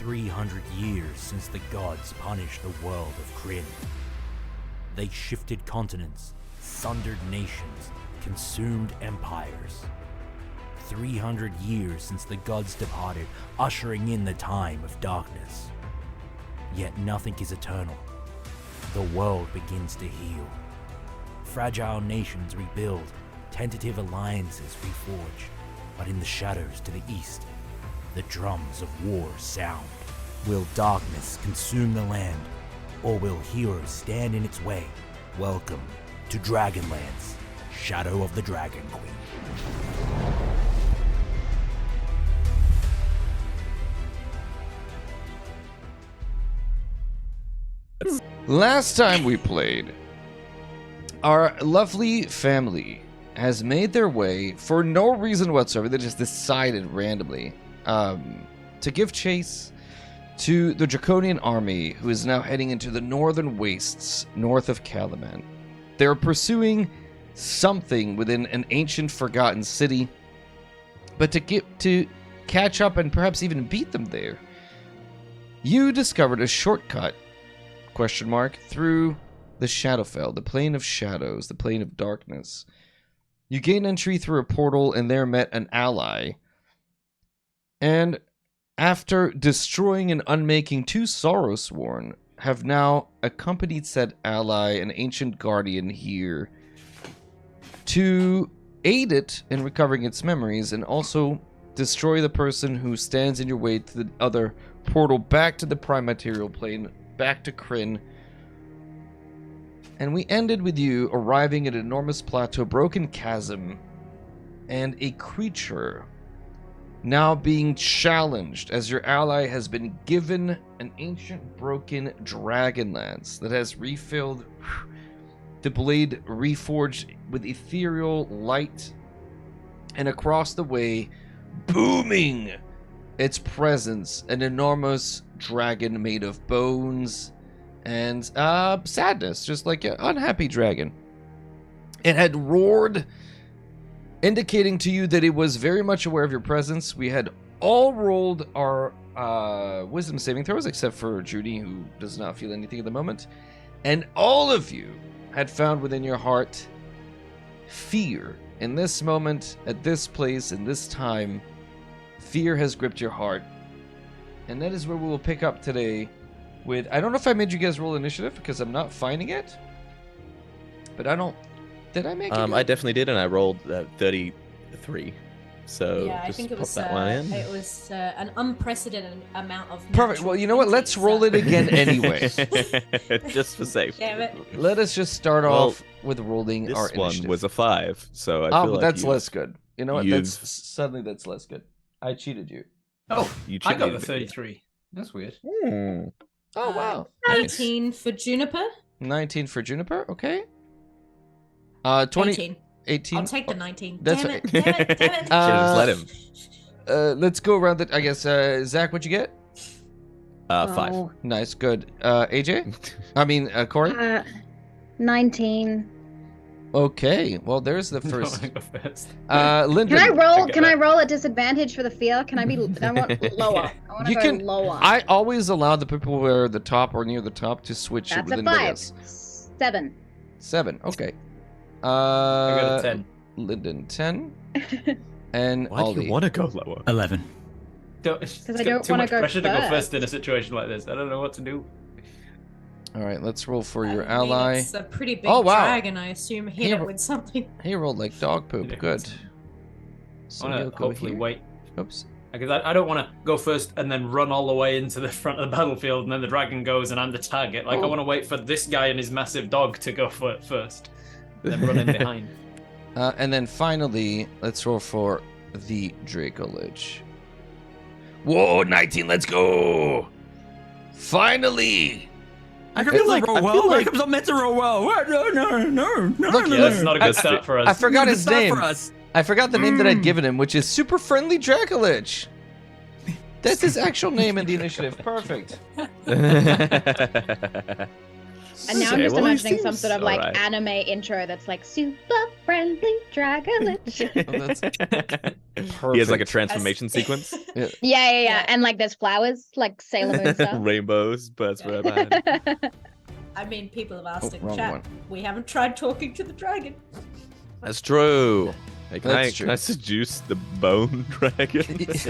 300 years since the gods punished the world of Kryn. They shifted continents, sundered nations, consumed empires. 300 years since the gods departed, ushering in the time of darkness. Yet nothing is eternal. The world begins to heal. Fragile nations rebuild, tentative alliances reforge, but in the shadows to the east, the drums of war sound. Will darkness consume the land, or will heroes stand in its way? Welcome to Dragonlance, Shadow of the Dragon Queen. Last time we played, our lovely family has made their way, for no reason whatsoever, they just decided randomly, to give chase to the Draconian army, who is now heading into the northern wastes north of Calaman. They're pursuing something within an ancient forgotten city, but to catch up and perhaps even beat them there, you discovered a shortcut, through the Shadowfell, the plane of shadows, the plane of darkness. You gained entry through a portal and there met an ally. And after destroying and unmaking 2 Sorrowsworn, have now accompanied said ally, an ancient guardian here, to aid it in recovering its memories and also destroy the person who stands in your way to the other portal back to the prime material plane, back to Kryn. And we ended with you arriving at an enormous plateau, broken chasm, and a creature now being challenged as your ally has been given an ancient broken Dragonlance that has refilled, the blade reforged with ethereal light, and across the way, booming its presence, an enormous dragon made of bones and sadness, just like an unhappy dragon. It had roared, indicating to you that it was very much aware of your presence. We had all rolled our wisdom saving throws, except for Judy, who does not feel anything at the moment. And all of you had found within your heart fear. In this moment, at this place, in this time, fear has gripped your heart. And that is where we will pick up today with... I don't know if I made you guys roll initiative, because I'm not finding it. But I don't... Did I make it? I definitely did, and I rolled 33. So yeah, I just think it was, pop that one in. It was an unprecedented amount of... Perfect. Well, you know what? Let's roll it again anyway. Just for safe. Damn it. Let us just start off with rolling our This one initiative. was a 5, so I feel but like that's less good. You know what? you've- Suddenly that's less good. I cheated you. Oh, you I got cheated the a bit. 33. That's weird. Hmm. Oh, wow. Nice. 18 for Juniper. 19 for Juniper, okay. 20... 18. 18. I'll take the 19. That's Damn it, damn it, damn it. Should've just let him. Let's go around it. I guess, Zach, what'd you get? 5. Oh, Nice, good. AJ? I mean, Corey? 19. Okay, well, there's the No, first. I go first. Lyndon. Can I roll at disadvantage for the fear? Can I be? I want lower. I want to You go can- lower. I always allow the people who are at the top or near the top to switch it That's with a anybody 5. else. 7. 7, okay. I got a 10. Lyndon, 10. And Why do Aldi. you want to go lower? 11. Because I don't too wanna much go pressure to go first. first in a situation like this. I don't know what to do. All right, let's roll for your I mean, ally. It's a pretty big Oh, wow. dragon, I assume. Hit Here- it with something. He rolled like dog poop. Yeah. Good. So I want he'll to go hopefully here. wait. Oops. Because I don't want to go first and then run all the way into the front of the battlefield and then the dragon goes and I'm the target. Like, I want to wait for this guy and his massive dog to go for it first. Then run in behind. And then finally, let's roll for the Dracolich. Whoa, 19, let's go! Finally! I feel feel like- like roll I well. feel like- I meant to roll well. No. Look, Yeah, that's not a good start for us. I forgot his It's not name. for us. I forgot the name that I'd given him, which is Super Friendly Dracolich. That's his actual name in the initiative. Perfect. And now I'm Okay, just well, he imagining some seems sort of like alright. anime intro that's like super friendly Dragonlance. Oh, that's He has like a perfect. transformation sequence. Yeah. Yeah. And like there's flowers, like Sailor Moon stuff. Rainbows, birds forever. behind. I mean, people have asked Oh, in wrong chat. one. We haven't tried talking to the dragon. That's true. Hey, That's can I seduce the bone dragon? Who's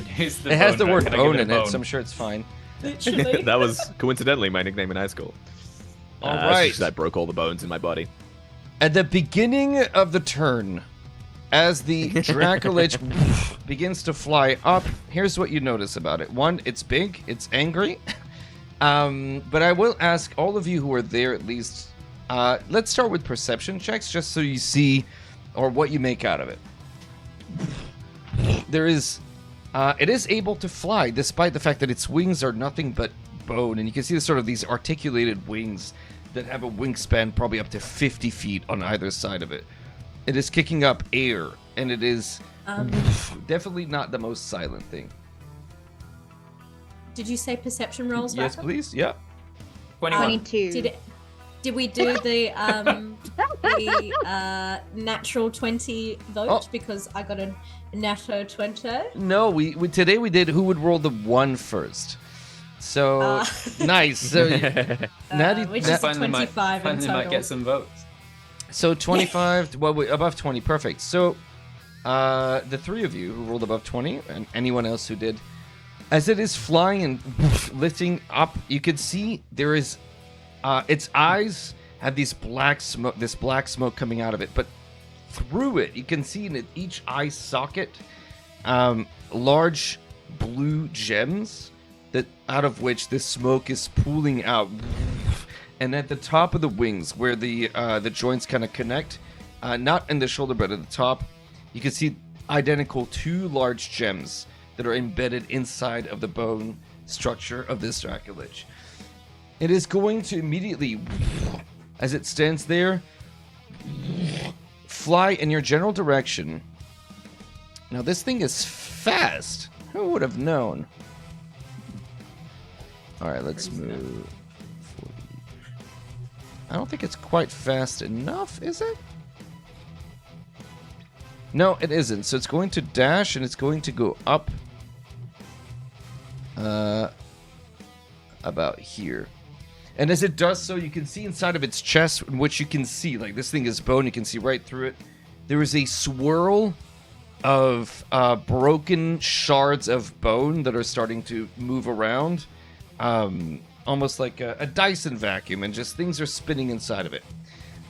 It has the bone word dragon? I bone give in a it, so I'm sure it's fine. Literally. That was coincidentally my nickname in high school. All That's right. just 'cause I broke all the bones in my body. At the beginning of the turn, as the Dracolich begins to fly up, here's what you notice about it. One, it's big, it's angry. But I will ask all of you who are there at least, let's start with perception checks, just so you see, or what you make out of it. It is able to fly, despite the fact that its wings are nothing but bone, and you can see sort of these articulated wings that have a wingspan probably up to 50 feet on either side of it. It is kicking up air, and it is definitely not the most silent thing. Did you say perception rolls? Yes, Rafa? please. Yeah. 21. 22. Did we do the natural 20 vote Oh. because I got a natto 20? No, we today we did who would roll the one first. So nice. So Natty, which Nat- is Finally 25 in finally might total. get some votes. so 25. Well, above 20. Perfect. So the three of you who rolled above 20, and anyone else who did, as it is flying and lifting up, you can see there is its eyes have this black smoke coming out of it, but through it you can see in each eye socket large blue gems that out of which this smoke is pooling out. And at the top of the wings, where the joints kind of connect, not in the shoulder but at the top, you can see identical two large gems that are embedded inside of the bone structure of this Dracolich. It is going to immediately, as it stands there, fly in your general direction. Now this thing is fast. Who would have known? All right, let's move. 40. I don't think it's quite fast enough, is it? No, it isn't. So it's going to dash and it's going to go up about here. And as it does so, you can see inside of its chest, in which you can see, like, this thing is bone, you can see right through it. There is a swirl of broken shards of bone that are starting to move around. Almost like a Dyson vacuum, and just things are spinning inside of it.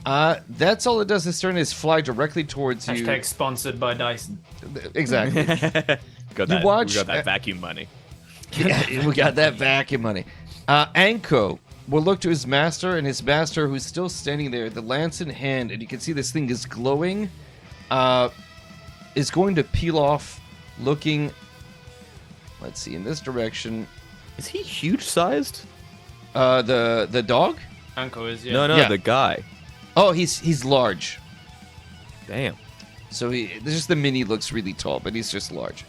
That's all it does this turn, is fly directly towards you. Hashtag sponsored by Dyson. Exactly. got You watch- we got that vacuum money. Yeah, we got that vacuum money. Anko will look to his master, and his master, who's still standing there, the lance in hand, and you can see this thing is glowing, is going to peel off, looking, let's see, in this direction. Is he huge sized? The dog? Anko is, yeah. No, Yeah. the guy. Oh, he's large. Damn. So just the mini looks really tall, but he's just large.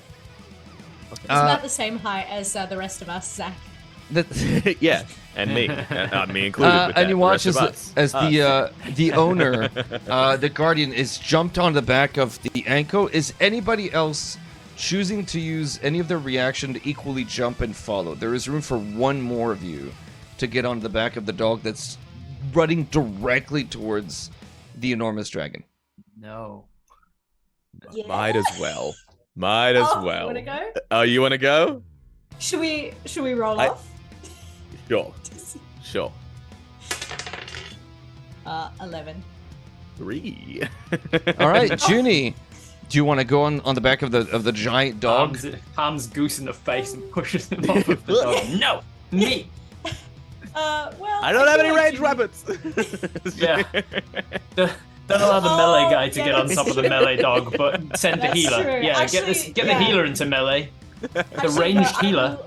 It's about the same height as the rest of us, Zach. Yeah, and me, me included. With that. And you The watch rest of as us. the owner, the guardian, is jumped on the back of the Anko. Is anybody else choosing to use any of their reaction to equally jump and follow? There is room for one more of you to get on the back of the dog that's running directly towards the enormous dragon. No. Yeah. Might as well. Might as Oh, well. You wanna go? Oh, you want to go? Should we roll off? Sure. Sure. 11. 3. All right, Junie, do you want to go on the back of the giant dog? Harms Goose in the face and pushes him off of the dog. No! Me! Well, I don't have any feel like range you- weapons. Yeah. Don't allow the melee guy to yeah, get on that's top of the true. melee dog, but send the That's healer. true. Yeah, Actually, get yeah. the healer into melee. The Actually, ranged no, healer.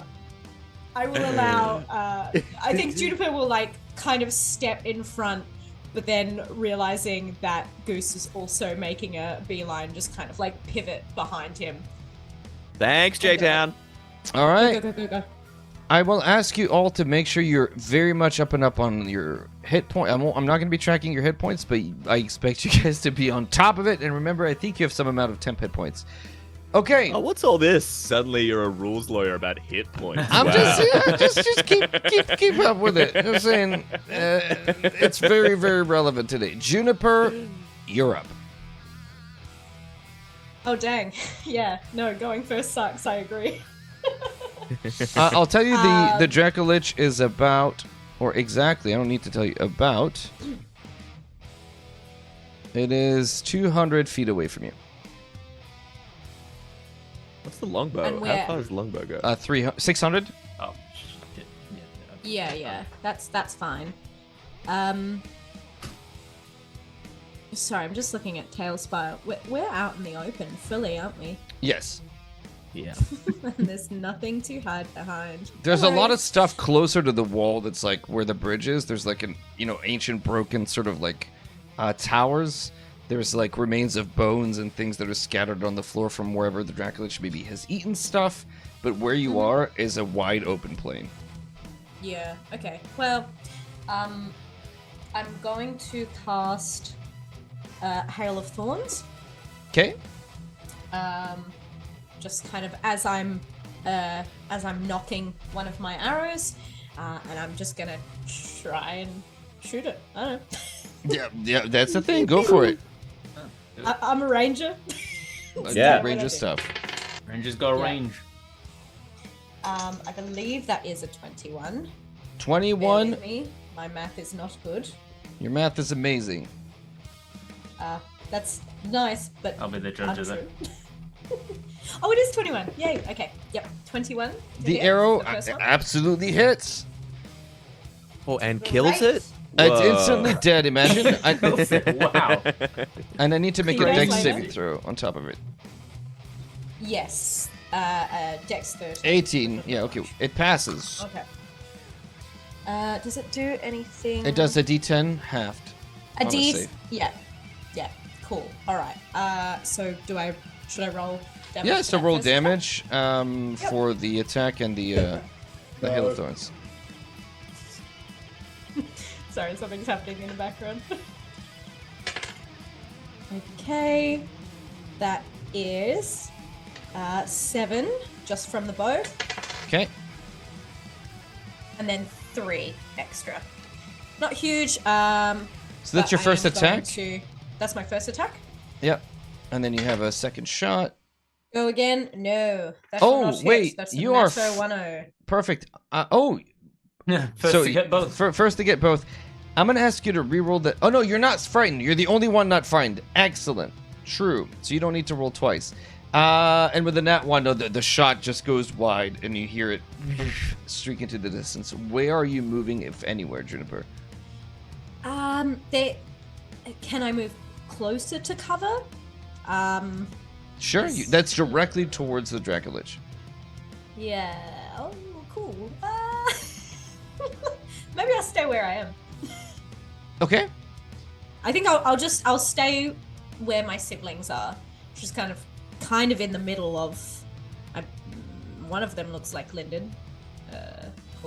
I will allow. I think Juniper will like kind of step in front, but then realizing that Goose is also making a beeline, just kind of like pivot behind him. Thanks, J-Town. All right. Go. I will ask you all to make sure you're very much up and up on your hit point. I'm not going to be tracking your hit points, but I expect you guys to be on top of it. And remember, I think you have some amount of temp hit points. Okay. Oh, what's all this? Suddenly you're a rules lawyer about hit points. I'm Wow. just keep up with it. I'm saying it's very, very relevant today. Juniper, you're up. Oh dang. Yeah. No, going first sucks. I agree. I'll tell you the Dracolich is about, or exactly, I don't need to tell you about. It is 200 feet away from you. What's the longbow? And How where? far does the longbow go? 600? Oh, shit. Yeah. That's fine. Sorry, I'm just looking at Tailspire. We're out in the open fully, aren't we? Yes. Yeah. And there's nothing to hide behind. There's a Don't lot worry. of stuff closer to the wall that's like where the bridge is. There's like an, ancient broken sort of like towers. There's like remains of bones and things that are scattered on the floor from wherever the Dracolich maybe has eaten stuff. But where you are is a wide open plain. Yeah, okay. Well, I'm going to cast Hail of Thorns. Okay? Just kind of as I'm knocking one of my arrows, and I'm just gonna try and shoot it. I don't know. Yeah, that's the thing. Go for it. I'm a ranger. Yeah. Ranger stuff. Rangers got Yeah. range. I believe that is a 21. Bear 21. with me. My math is not good. Your math is amazing. That's nice, but I'll be the judge of that. untrue. Oh, it is 21. Yay. Okay. Yep. 21. to The hit, arrow the first one. absolutely hits. Oh, and kills Great. it? It's Whoa. instantly dead, imagine. Wow. And I need to make a Congrats, dex Lena. saving throw on top of it. Yes. Dex 13. 18. Yeah, okay. It passes. Okay. Does it do anything? It does a d10 halved. A on a D. save. Yeah. Cool. All right. So should I roll damage? Yeah, for so that roll first attack? damage for the attack and the Hail of Thorns. Sorry, something's happening in the background. Okay. That is 7 just from the bow, Okay. and then 3 extra. Not huge. So that's but your I first am going attack? That's my first attack. Yep. And then you have a second shot. Go again. No. That Oh, will not hit. wait, That's you are natural 1-0. Perfect. First so to get both. First to get both. I'm going to ask you to reroll the... Oh, no, you're not frightened. You're the only one not frightened. Excellent. True. So you don't need to roll twice. And with the nat 1, no, the shot just goes wide, and you hear it streak into the distance. Where are you moving, if anywhere, Juniper? Can I move closer to cover? Sure. Yes. That's directly towards the Dracolich. Yeah. Oh, cool. Maybe I'll stay where I am. Okay. I think I'll stay where my siblings are, which is kind of in the middle of. One of them looks like Lyndon.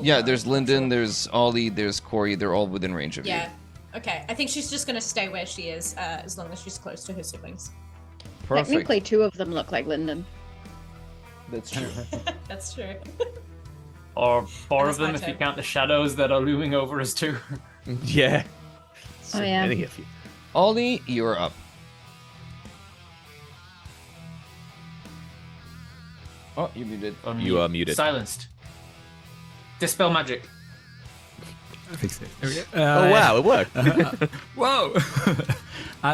Yeah, there's Lyndon, there's Ollie, there's Corey. They're all within range of Yeah. Okay. I think she's just gonna stay where she is, as long as she's close to her siblings. you. Perfect. Technically, 2 of them look like Lyndon. That's true. That's true. Or 4 And of it's my them if you turn. count the shadows that are looming over us too. Yeah. So Oh, yeah. many of you. Ollie, you're up. Oh, you muted. You are muted. Silenced. Dispel magic. I fixed it. There we go. Oh, wow, it worked. Whoa!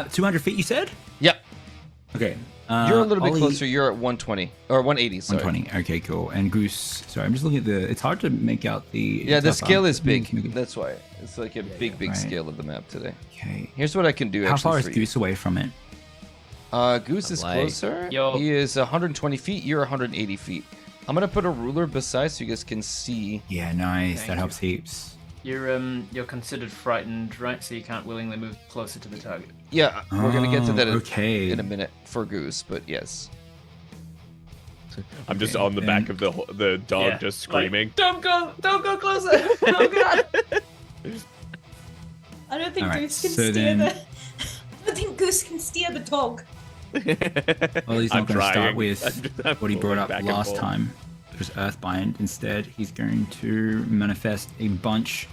200 feet, you said? Yep. Okay. You're a little bit Ollie- closer. You're at 120 or 180. Sorry. 120. Okay, cool. And Goose. Sorry, I'm just looking at the. It's hard to make out the. Yeah, the stuff, scale is Can we big. get- That's why it's like a big right. scale of the map today. Okay. Here's what I can do. How actually far is for you. Goose away from it? Goose is Like- closer. Yo. He is 120 feet. You're 180 feet. I'm gonna put a ruler beside so you guys can see. Yeah, nice. Thank that you. helps heaps. You're considered frightened, right? So you can't willingly move closer to the target. Yeah, we're gonna get to that okay. in a minute for Goose, but yes. I'm just on the back of the dog, Yeah, just screaming. Like, don't go closer. Oh god. I don't think All right, Goose can so steer then- the. I don't think Goose can steer the dog. Well, he's I'm not going to start trying. with I'm what he brought moving up back and last forth. time, which was Earthbind. Instead, he's going to manifest a bunch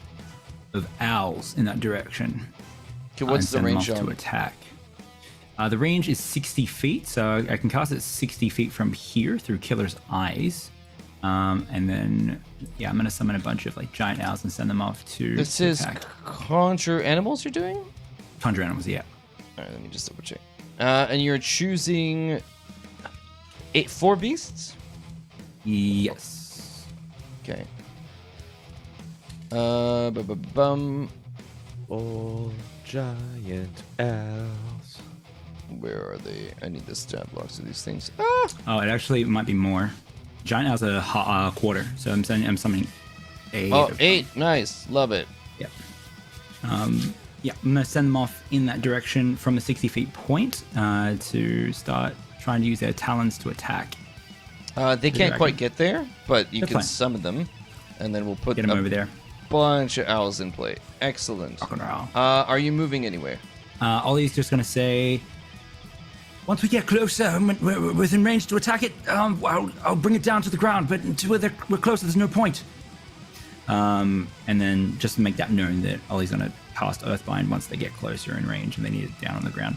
of owls in that direction. Okay, what's the and send them range off to on? attack? The range is 60 feet, so I can cast it 60 feet from here through Killer's Eyes. And then, yeah, I'm going to summon a bunch of like giant owls and send them off to This is attack. conjure animals you're doing? Conjure animals, yeah. All right, let me just double check. And you're choosing 4 beasts? Yes. Okay. Bum. All giant owls. Where are they? I need the stat blocks of these things. Oh, it actually might be more. Giant owls are a quarter, so I'm summoning 8. Oh, of them. 8. Nice. Love it. Yep. Yeah, I'm gonna send them off in that direction from the 60 feet point to start trying to use their talons to attack. They can't quite dragon. get there, but you They're can fine. summon them, and then we'll put Get them a over there. bunch of owls in play. Excellent. Rock and roll. Are you moving anywhere? Ollie's just gonna say, once we get closer, and we're within range to attack it, I'll bring it down to the ground. But until we're closer, there's no point. And then just to make that known that Ollie's gonna cast Earthbind once they get closer in range and they need it down on the ground,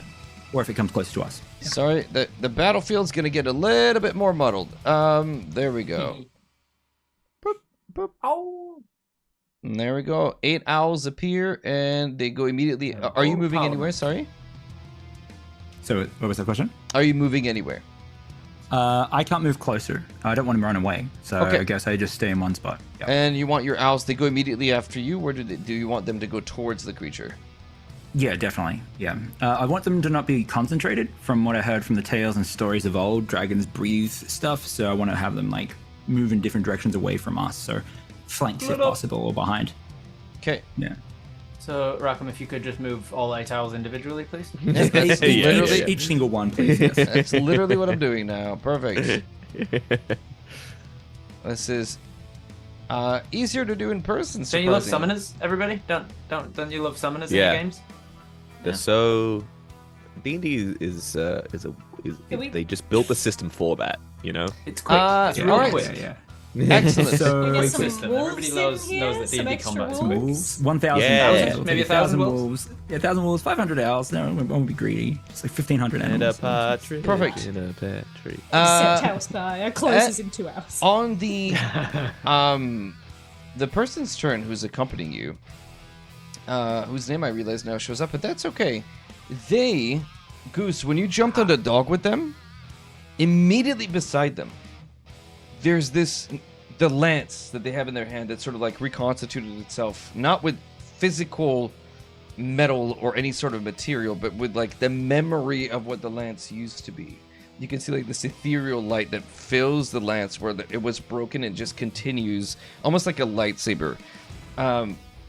or if it comes closer to us. Yeah. Sorry, the battlefield's gonna get a little bit more muddled. There we go. Boop, boop. Oh. And there we go. 8 owls appear, and they go immediately. Are you moving anywhere? Sorry. So what was the question? Are you moving anywhere? I can't move closer. I don't want him to run away, so Okay. I guess I just stay in one spot. Yep. And you want your owls? They go immediately after you. Where do you want them to go towards the creature? Yeah, definitely. Yeah. I want them to not be concentrated. From what I heard from the tales and stories of old, dragons breathe stuff, so I want to have them like move in different directions away from us, so flanks if Split up. possible or behind. Okay. Yeah. So, Rackham, if you could just move all 8 owls individually, please. Each single one, please. Yes. That's literally what I'm doing now. Perfect. This is easier to do in person. Don't you love surprisingly. summoners, everybody? Don't you love summoners in Yeah. your games? They're so D&D is we- they just built the system for that, you know. It's quick. It's all really right. quick. Yeah. Excellent. So We get some System. wolves Everybody in knows here, that some D&D extra combat's Some wolves. wolves. 1,000 Yeah. owls. Maybe Maybe 1,000 wolves. Yeah, 1,000 wolves. 500 owls. No, we won't be greedy. It's like 1,500 And a animals. partridge Perfect. in a pear tree. Set house by closes in 2 hours. On the person's turn who's accompanying you, whose name I realize now shows up, but that's okay. They, Goose, when you jumped on the dog with them, immediately beside them, there's the lance that they have in their hand that sort of like reconstituted itself, not with physical metal or any sort of material, but with like the memory of what the lance used to be. You can see like this ethereal light that fills the lance where it was broken and just continues, almost like a lightsaber.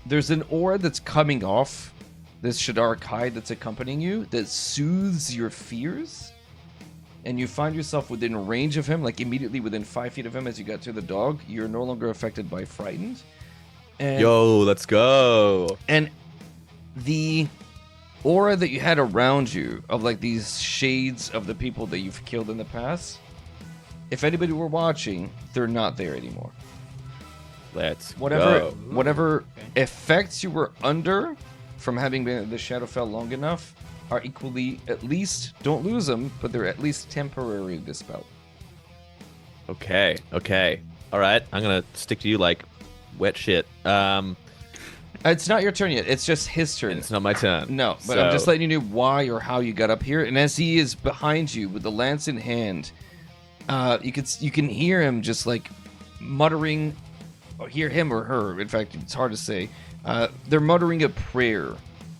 There's an aura that's coming off this Shadar hide that's accompanying you that soothes your fears. And you find yourself within range of him, like immediately within 5 feet of him as you got to the dog. You're no longer affected by frightened. And Yo, let's go. and the aura that you had around you of like these shades of the people that you've killed in the past, if anybody were watching, they're not there anymore. Let's Whatever go. whatever effects you were under from having been at the Shadowfell long enough are equally, at least, don't lose them, but they're at least temporarily dispelled. Okay. All right. I'm gonna stick to you like wet shit. It's not your turn yet. It's just his turn. It's not my turn. No, but I'm just So- letting you know why or how you got up here. And as he is behind you with the lance in hand, you can hear him just like muttering, or hear him or her. In fact, it's hard to say. They're muttering a prayer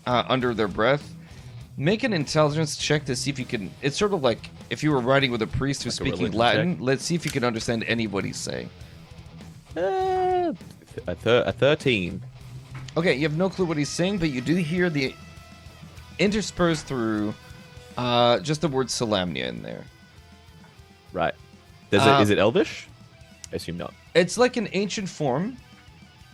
under their breath. Make an intelligence check to see if you can. It's sort of like if you were riding with a priest who's Like a speaking religion Latin. check? Let's see if you can understand any what he's saying. A 13. Okay, you have no clue what he's saying, but you do hear the interspersed through just the word Salamnia in there. Right. Is it Elvish? I assume not. It's like an ancient form,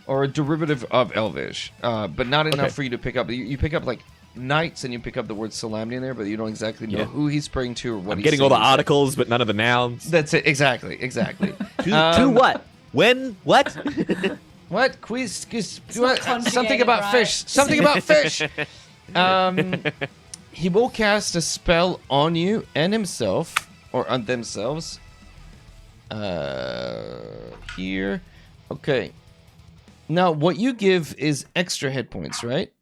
or a derivative of Elvish, but not enough for you to pick up. You pick up like knights, and you pick up the word Solemnity in there, but you don't exactly know who he's praying to or what. I'm he's getting all the saying. articles, but none of the nouns. That's it. Exactly. To what? When? What? What? Quiz? not Something conjugated, about right? fish. Something about fish. He will cast a spell on you and himself, or on themselves. Here. Okay. Now, what you give is extra hit points, right?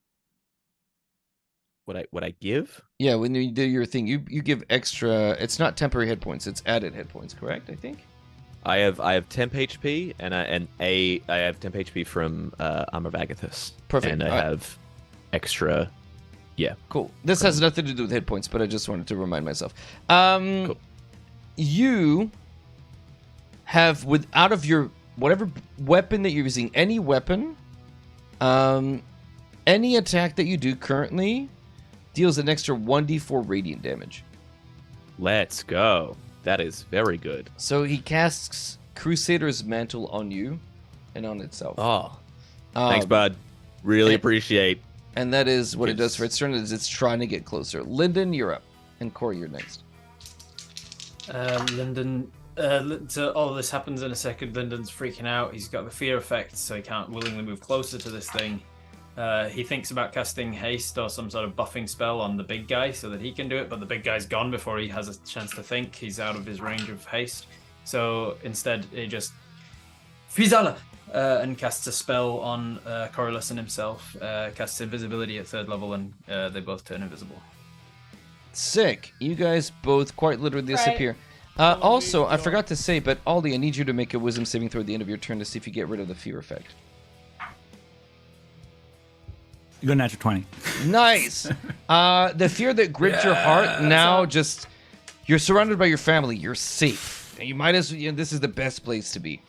What I give? Yeah, when you do your thing, you give extra. It's not temporary hit points; it's added hit points. Correct? I think. I have temp HP and I have temp HP from Armor of Agathis. Perfect. And I have extra. Yeah. Cool. This has nothing to do with hit points, but I just wanted to remind myself. Cool. You have out of your whatever weapon that you're using, any weapon, any attack that you do currently deals an extra 1d4 radiant damage. Let's go. That is very good. So he casts Crusader's Mantle on you and on itself. Oh. Thanks, bud. Really appreciate. And that is what it does for its turn, is it's trying to get closer. Lyndon, you're up. And Corey, you're next. Lyndon, so all this happens in a second. Lyndon's freaking out. He's got the fear effect, so he can't willingly move closer to this thing. He thinks about casting haste or some sort of buffing spell on the big guy so that he can do it, but the big guy's gone before he has a chance to think. He's out of his range of haste. So instead, he just Fizala and casts a spell on Corylus and himself. Casts invisibility at 3rd level, and they both turn invisible. Sick. You guys both quite literally disappear. Also, I forgot to say, but Aldi, I need you to make a wisdom saving throw at the end of your turn to see if you get rid of the fear effect. You go natural 20. Nice. The fear that gripped your heart, now just you're surrounded by your family. You're safe. You might as well. This is the best place to be.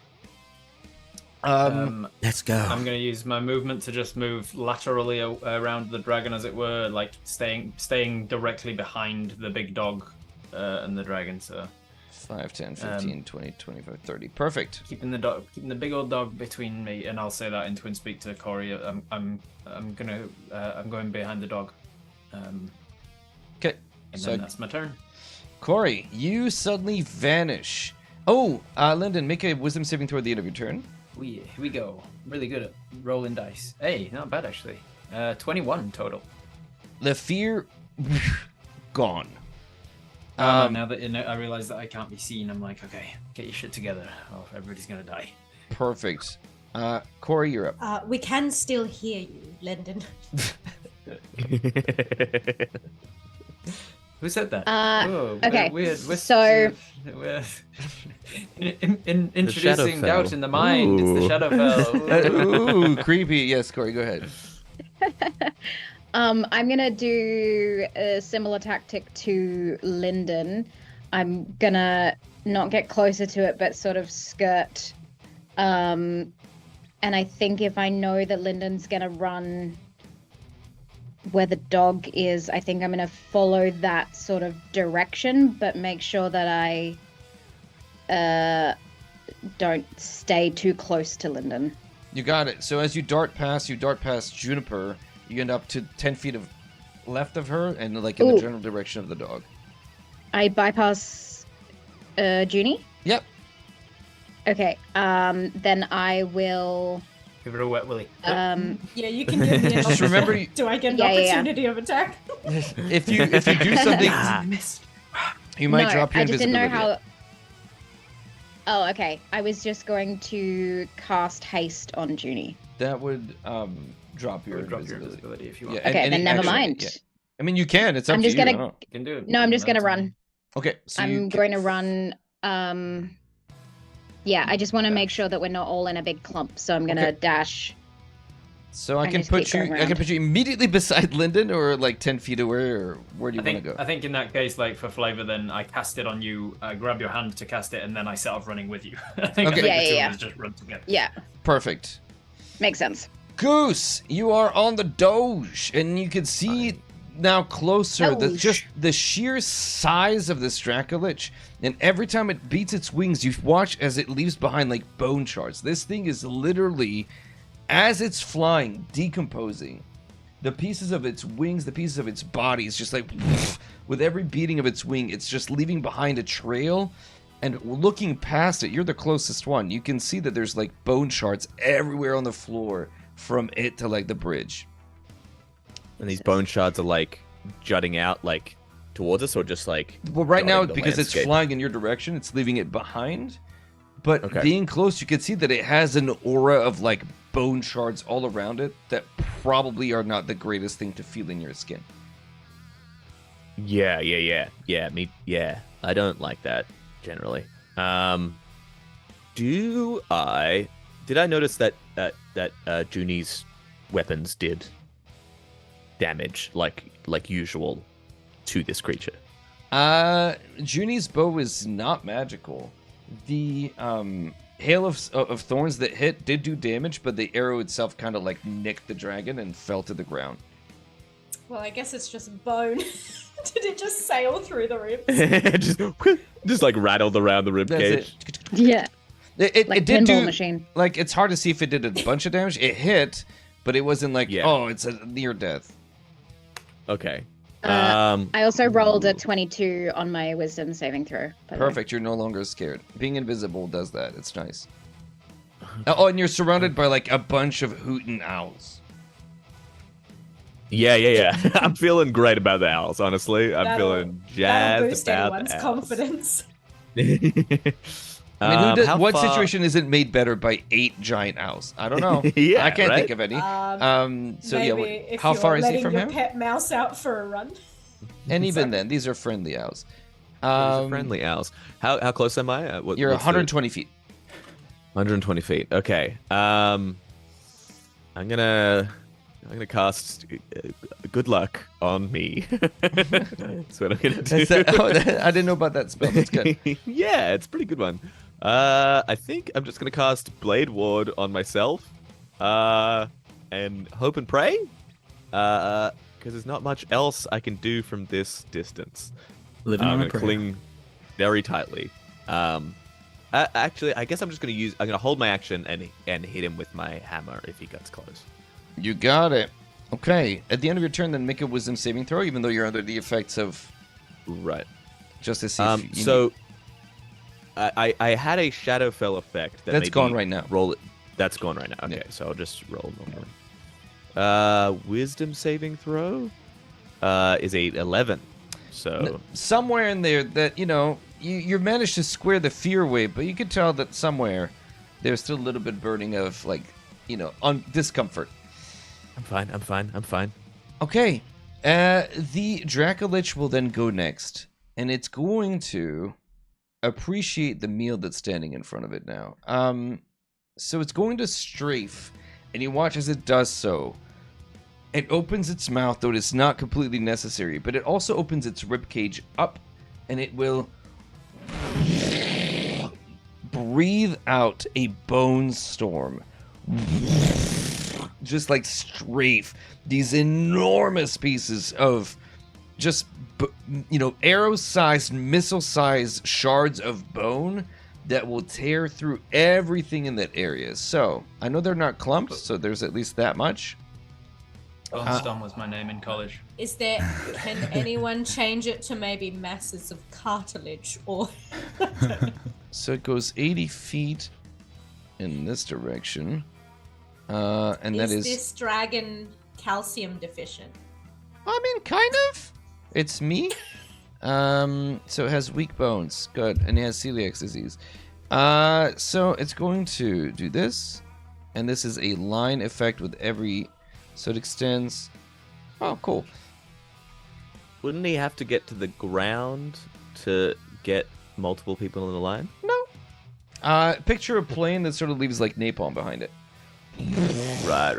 Let's go. I'm going to use my movement to just move laterally around the dragon, as it were, like staying directly behind the big dog and the dragon. So 5, 10, 15, 20, 25, 30. Perfect. Keeping the big old dog between me, and I'll say that in Twin Speak to Corey. I'm going behind the dog. Okay. And So then that's my turn. Corey, you suddenly vanish. Oh, Lyndon, make a wisdom saving throw at the end of your turn. Here we go. Really good at rolling dice. Hey, not bad actually. 21 total. The fear gone. Now that I realize that I can't be seen, I'm like, okay, get your shit together. Oh, everybody's gonna die. Perfect. Corey, you're up. We can still hear you, Lyndon. Who said that? Okay, We're introducing Shadowfell. doubt in the mind. It's the Shadowfell. Ooh, creepy. Yes, Corey, go ahead. I'm gonna do a similar tactic to Lyndon. I'm gonna not get closer to it, but sort of skirt. And I think if I know that Lyndon's gonna run where the dog is, I think I'm gonna follow that sort of direction, but make sure that I don't stay too close to Lyndon. You got it. So as you dart past Juniper, you end up to 10 feet of left of her and like in the general direction of the dog. I bypass Junie? Yep. Okay, then I will... Give her a wet willy. Yeah, you can give me an Just remember, Do I get an Yeah. opportunity of attack? if you do something, you might drop your I just invisibility. didn't know how... Oh, okay. I was just going to cast haste on Junie. That would drop your Drop your invisibility. invisibility if you want. Yeah, Okay, and then never actually, mind. yeah. I mean, you can. It's up I'm to just you. gonna- I don't know. You can do it. No, I'm just gonna run. Okay, so I'm going to run... Yeah, I just want to make sure that we're not all in a big clump, so I'm going to Okay. dash. So I and can just put keep you. going I can around. put you immediately beside Lyndon, or like 10 feet away, or where do you want to go? I think in that case, like for flavor, then I cast it on you. I grab your hand to cast it, and then I set off running with you. I think Okay. the Yeah, two yeah, of us just run together. Yeah, Perfect. makes sense. Goose, you are on the Doge, and you can see now closer. Ouch. The sheer size of this Dracolich, and every time it beats its wings, you watch as it leaves behind like bone shards. This thing is literally, as it's flying, decomposing. The pieces of its wings, the pieces of its body is just like, with every beating of its wing, it's just leaving behind a trail. And looking past it, you're the closest one. You can see that there's like bone shards everywhere on the floor from it to like the bridge. And these bone shards are like jutting out like towards us, or just like. Well, right now, dotting the because it's landscape? flying in your direction, it's leaving it behind. But Okay. being close, you can see that it has an aura of like bone shards all around it that probably are not the greatest thing to feel in your skin. Yeah. I don't like that generally. Did I notice that Junie's weapons did damage like usual to this creature? Junie's bow is not magical. The hail of thorns that hit did do damage, but the arrow itself kind of like nicked the dragon and fell to the ground. Well, I guess it's just bone. Did it just sail through the ribs? just like rattled around the rib That's cage. it. Yeah. It Like did pinball do machine. like it's hard to see if it did a bunch of damage. It hit, but it wasn't like Yeah. oh, it's a near death. Okay. I also rolled a 22 on my wisdom saving throw. by the way. Perfect. You're no longer scared. Being invisible does that. It's nice. Oh, and you're surrounded by like a bunch of hooting owls. Yeah. I'm feeling great about the owls, honestly. I'm feeling That'll jazzed boost about anyone's the owls. confidence. I mean, How what far- situation isn't made better by 8 giant owls? I don't know. Yeah, I can't right? think of any. So Maybe yeah, if how you're far is he letting from your him? pet mouse out for a run. And even then, these are friendly owls. Those are friendly owls. How close am I? You're what's the- 120 feet. 120 feet. Okay. I'm gonna cast good luck on me. That's what I'm gonna do. I didn't know about that spell. That's good. Yeah, it's a pretty good one. I think I'm just gonna cast Blade Ward on myself, and hope and pray, because there's not much else I can do from this distance. Living I'm on a gonna prayer. cling very tightly. Actually, I guess I'm gonna hold my action and hit him with my hammer if he gets close. You got it. Okay. At the end of your turn, then make a wisdom saving throw, even though you're under the effects of Right. just to see. If you So I had a Shadowfell effect that That's made gone me right now. Roll it. That's gone right now. Okay, Yeah. so I'll just roll normally. Wisdom saving throw is a 11. So somewhere in there that you managed to square the fear away, but you could tell that somewhere there's still a little bit burning of discomfort. I'm fine. Okay, the Dracolich will then go next, and it's going to appreciate the meal that's standing in front of it now. So it's going to strafe, and you watch as it does so. It opens its mouth, though it is not completely necessary, but it also opens its ribcage up, and it will breathe out a bone storm. Just like strafe these enormous pieces of just arrow-sized, missile-sized shards of bone that will tear through everything in that area. So I know they're not clumps, so there's at least that much. Bonestone was my name in college. Can anyone change it to maybe masses of cartilage or? So it goes 80 feet in this direction, and that is. This dragon calcium deficient? I mean, kind of. It's me. So it has weak bones. Good. And it has celiac disease. So it's going to do this. And this is a line effect with every... So it extends... Oh, cool. Wouldn't he have to get to the ground to get multiple people in the line? No. Picture a plane that sort of leaves like napalm behind it. Right.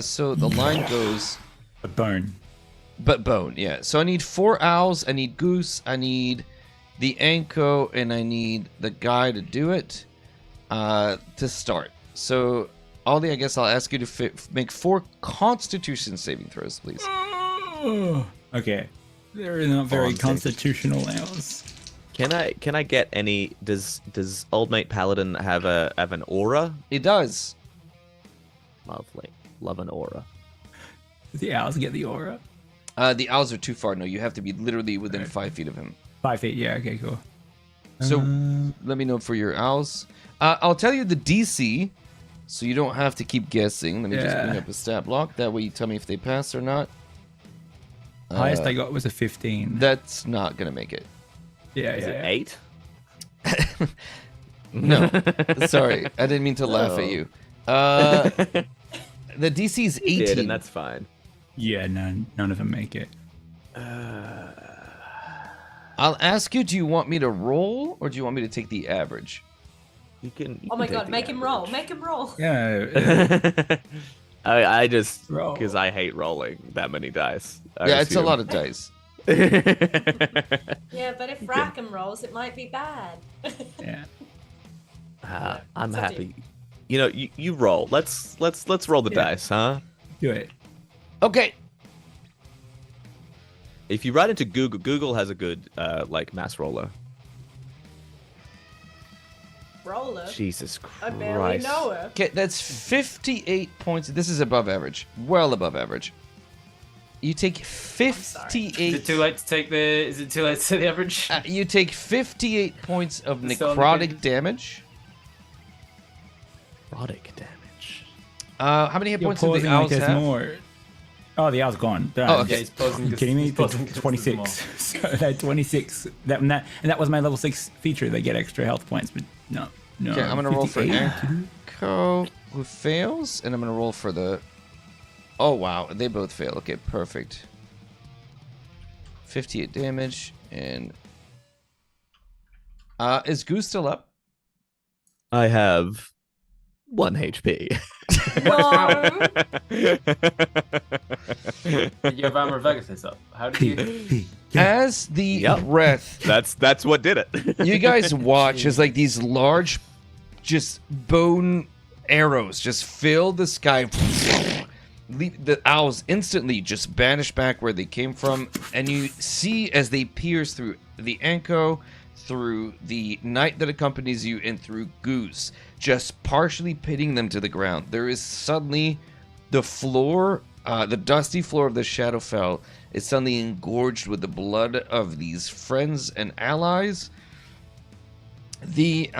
So the line goes... A bone. But bone, yeah. So I need 4 owls, I need Goose, I need the Anko, and I need the guy to do it to start. So Ollie, I guess I'll ask you to make 4 Constitution saving throws, please. Okay. They're not very constitutional owls. Can I get any? Does Old Mate Paladin have an aura? It does. Lovely, love an aura. Does the owls get the aura? The owls are too far. No, you have to be literally within 5 feet of him. 5 feet. Yeah. Okay. Cool. So let me know for your owls. I'll tell you the DC, so you don't have to keep guessing. Let me just bring up a stat block. That way you tell me if they pass or not. Highest I got was a 15. That's not gonna make it. Yeah. Is Yeah. it 8? No, sorry, I didn't mean to laugh at you. The DC is 18. Did, and that's fine. Yeah. None of them make it. I'll ask you, do you want me to roll or do you want me to take the average? You can. Oh my god, make him roll. Make him roll. Yeah. I just Roll. because I hate rolling that many dice. Yeah, it's a lot of dice. Yeah, but if Rackham rolls, it might be bad. Yeah. I'm It's up to happy. You know, you roll. Let's roll the dice, huh? Do it. Okay. If you write into Google, Google has a good like mass roller. Roller. Jesus I Christ. barely know her. Okay, that's 58 points. This is above average. Well above average. You take 58. Is it too late to take the? Is it too late to say the average? You take 58 points of It's still necrotic damage. Necrotic damage. How many hit You're points do the pausing like owls there's have? more. Oh, the owl's gone. Done. Oh, okay. Yeah, he's pausing. Are you kidding me? He's pausing That's 'cause there's more. 26. So that 26. And that was my level 6 feature. They get extra health points, but no. Okay, I'm gonna roll for 58. Echo, who fails, and I'm gonna roll for the. Oh wow, they both fail. Okay, perfect. 58 damage, and is Goose still up? I have 1 HP. You have Armor of Vegathis up. How did you? As the breath, That's what did it. you guys watch as like these large, just bone arrows just fill the sky. The owls instantly just banish back where they came from, and you see as they pierce through the Anko, through the knight that accompanies you, and through Goose, just partially pitting them to the ground. There is suddenly the floor, the dusty floor of the Shadowfell is suddenly engorged with the blood of these friends and allies. The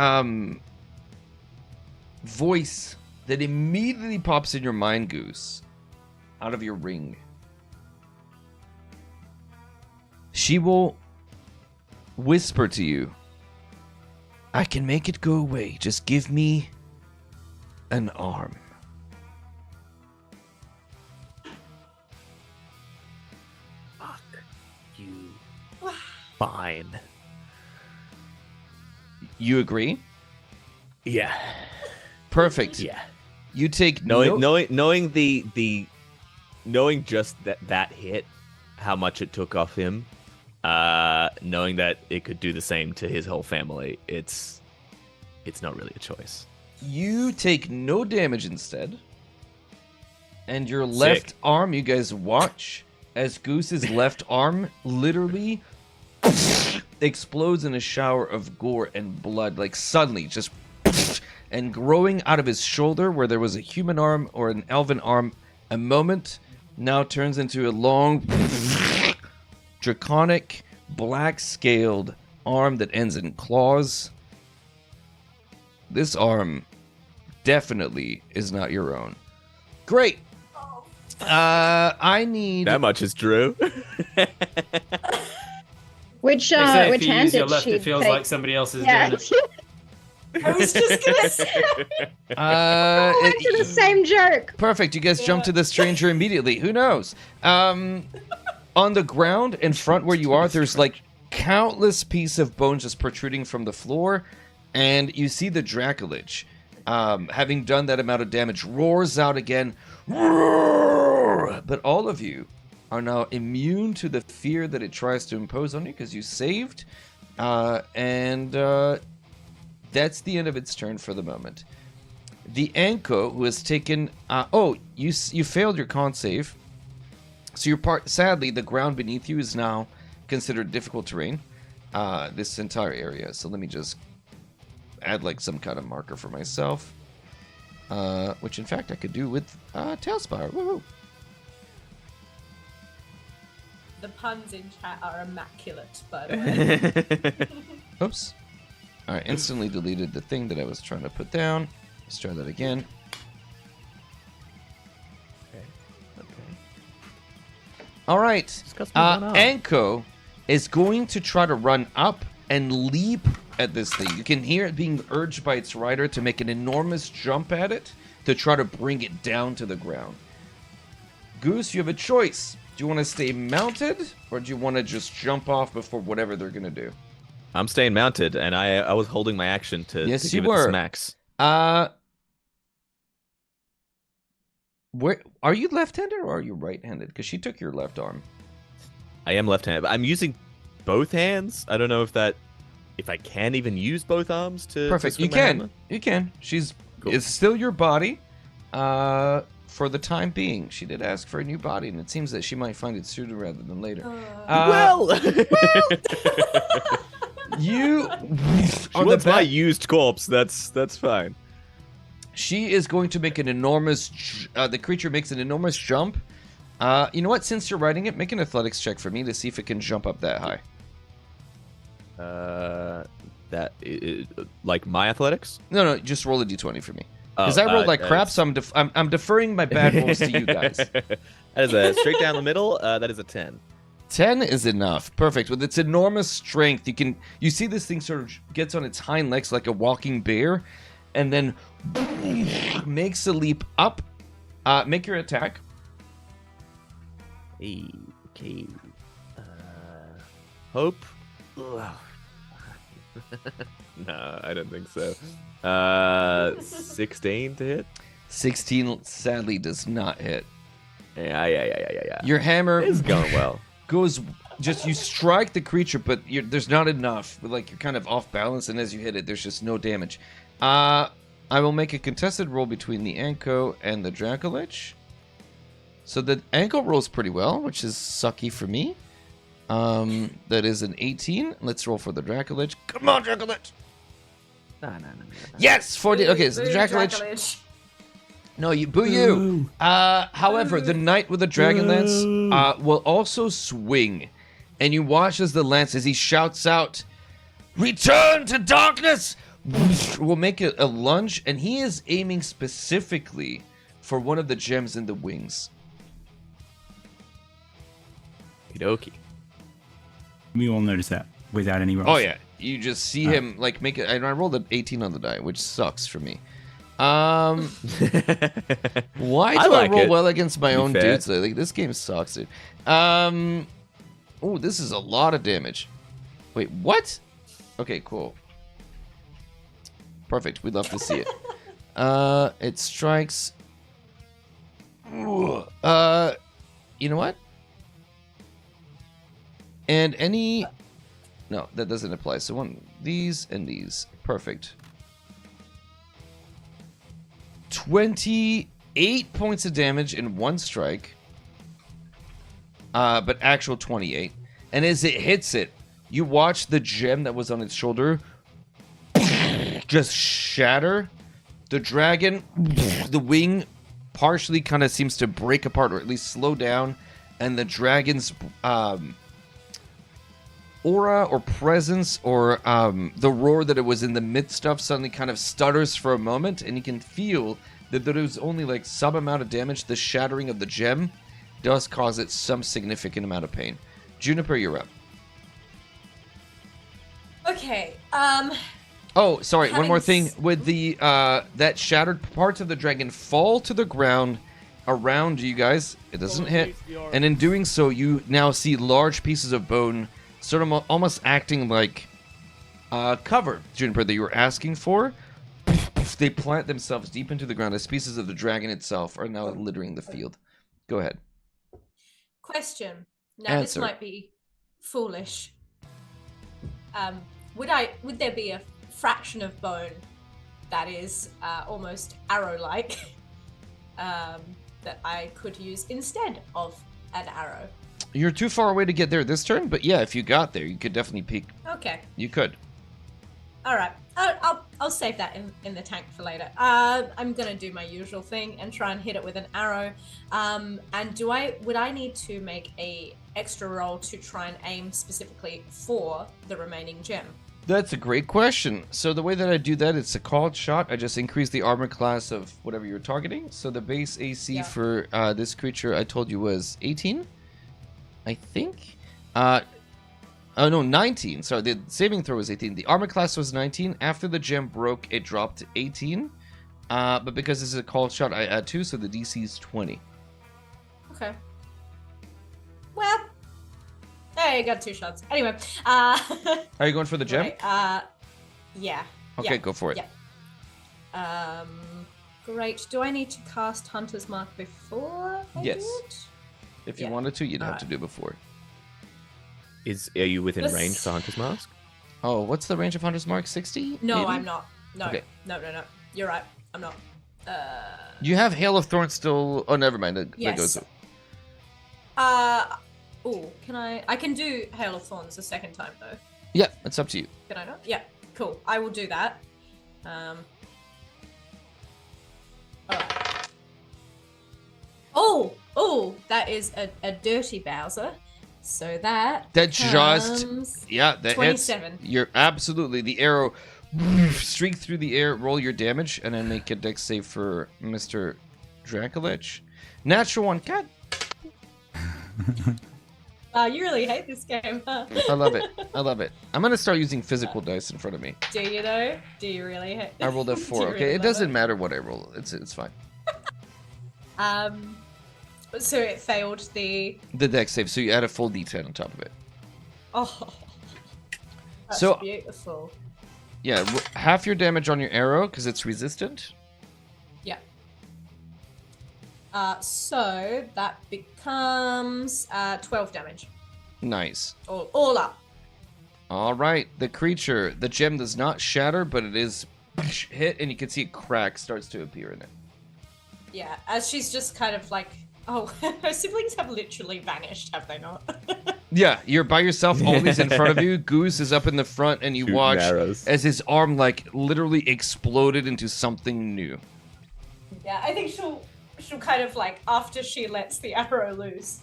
voice that immediately pops in your mind, Goose, out of your ring. She will whisper to you, I can make it go away. Just give me an arm. Fuck you. Fine. You agree? Yeah. Perfect. Yeah. You take Knowing just that hit, how much it took off him, knowing that it could do the same to his whole family, it's not really a choice. You take no damage instead. And your left arm, you guys watch as Goose's left arm literally explodes in a shower of gore and blood, like suddenly just, and growing out of his shoulder where there was a human arm or an elven arm a moment now turns into a long draconic black scaled arm that ends in claws. This arm definitely is not your own. Great. I need That much is true. Which They say if you hand use your did left, she it feels take? like somebody else is Yeah, doing it. I was just gonna say. went to the same joke. Perfect. You guys jump to the stranger immediately. Who knows? On the ground in front where you are, there's like countless pieces of bones just protruding from the floor, and you see the Dracolich, having done that amount of damage, roars out again. Roar! But all of you are now immune to the fear that it tries to impose on you because you saved, and that's the end of its turn for the moment. the Anko, who has taken... you failed your con save. So sadly, the ground beneath you is now considered difficult terrain. This entire area. So let me just add like some kind of marker for myself. Which in fact I could do with Tailspire. Woohoo! The puns in chat are immaculate, by the way. Oops. Alright, instantly deleted the thing that I was trying to put down. Let's try that again. Okay. Alright. Anko is going to try to run up and leap at this thing. You can hear it being urged by its rider to make an enormous jump at it to try to bring it down to the ground. Goose, you have a choice. Do you want to stay mounted, or do you want to just jump off before whatever they're going to do? I'm staying mounted, and I was holding my action to give it the smacks. Where are you left-handed or are you right-handed? Because she took your left arm. I am left-handed, but I'm using both hands. I don't know if I can even use both arms to. Perfect. To you swing my can. hammer. You can. It's Cool. still your body. For the time being, she did ask for a new body, and it seems that she might find it sooner rather than later. You She wants my used corpse. That's fine. She is going to make an enormous. The creature makes an enormous jump. You know what? Since you're riding it, make an athletics check for me to see if it can jump up that high. Like my athletics? No, just roll a d20 for me. Because I rolled like crap, so I'm deferring my bad rolls to you guys. That is a straight down the middle. That is a 10. 10 is enough. Perfect. With its enormous strength, you see this thing sort of gets on its hind legs like a walking bear, and then makes a leap up. Make your attack. Okay. Hope. No, I don't think so. 16 to hit. 16 sadly does not hit. Yeah. Your hammer is going well. Goes you strike the creature, but there's not enough. Like you're kind of off balance, and as you hit it, there's just no damage. I will make a contested roll between the Anko and the Dracolich. So the Anko rolls pretty well, which is sucky for me. That is an 18. Let's roll for the Dracolich. Come on, Dracolich! No. Yes, 40. Okay, so the Dracolich. No, boo you. However, the knight with the Dragonlance will also swing, and you watch as he shouts out, "Return to darkness!" Will make a lunge, and he is aiming specifically for one of the gems in the wings. Okie. We will notice that without any rolls. Oh yeah, you just see him like make it. And I rolled an 18 on the die, which sucks for me. Why do I roll well against my own dudes? Like this game sucks, dude. Oh, this is a lot of damage. Wait, what? Okay, cool. Perfect. We'd love to see it. It strikes. You know what? And any... No, that doesn't apply. So these and these. Perfect. 28 points of damage in one strike. But actual 28. And as it hits it, you watch the gem that was on its shoulder just shatter. The dragon, the wing partially kind of seems to break apart, or at least slow down. And the dragon's... aura or presence or the roar that it was in the midst of suddenly kind of stutters for a moment, and you can feel that there was only like some amount of damage. The shattering of the gem does cause it some significant amount of pain. Juniper, you're up. Okay. Oh, sorry. One more thing. With the that shattered parts of the dragon fall to the ground around you guys. It doesn't hit, and in doing so, you now see large pieces of bone. Sort of almost acting like cover, Juniper, that you were asking for. They plant themselves deep into the ground as pieces of the dragon itself are now littering the field. Go ahead. Question. Now Answer. This might be foolish. Would there be a fraction of bone that is almost arrow-like that I could use instead of an arrow. You're too far away to get there this turn, but yeah, if you got there, you could definitely peek. Okay. You could. All right. I'll save that in the tank for later. I'm gonna do my usual thing and try and hit it with an arrow. And would I need to make a extra roll to try and aim specifically for the remaining gem? That's a great question. So the way that I do that, it's a called shot. I just increase the armor class of whatever you're targeting. So the base AC for this creature I told you was 18, I think. Oh no, 19. Sorry, the saving throw was 18. The armor class was 19. After the gem broke, it dropped to 18. But because this is a called shot, I add 2, so the DC is 20. Okay. Well, hey, I got 2 shots. Anyway, are you going for the gem? Right, yeah. Okay, yeah, go for it. Yeah. Great. Do I need to cast Hunter's Mark before I Yes. do it? If you wanted to, you'd have to do it before. Are you within This- range for Hunter's Mask? Oh, what's the range of Hunter's Mark? 60? No, 80? I'm not. No. Okay. No. You're right. I'm not. You have Hail of Thorns still... Oh, never mind. That Yes. goes... Can I can do Hail of Thorns a second time though. Yeah, it's up to you. Can I not? Yeah, cool. I will do that. Alright. Oh, that is a dirty Bowser. So that just... comes Yeah, that 27. hits. You're absolutely... The arrow streak through the air, roll your damage, and then make a dex save for Mr. Dracolich. Natural 1, cat. You really hate this game, huh? I love it. I love it. I'm going to start using physical dice in front of me. Do you though? Do you really hate I rolled a Do 4. you Okay, really it love doesn't matter what I roll. It's fine. So it failed the... The dex save, so you add a full d10 on top of it. Oh, that's So- beautiful. Yeah, half your damage on your arrow, because it's resistant. Yeah. So that becomes 12 damage. Nice. All up. All right, the creature, the gem does not shatter, but it is hit, and you can see a crack starts to appear in it. Yeah, as she's just kind of like, oh, her siblings have literally vanished, have they not? Yeah, you're by yourself, Ollie's in front of you, Goose is up in the front, and you Shooting watch arrows. as his arm, like, literally exploded into something new. Yeah, I think she'll kind of like, after she lets the arrow loose,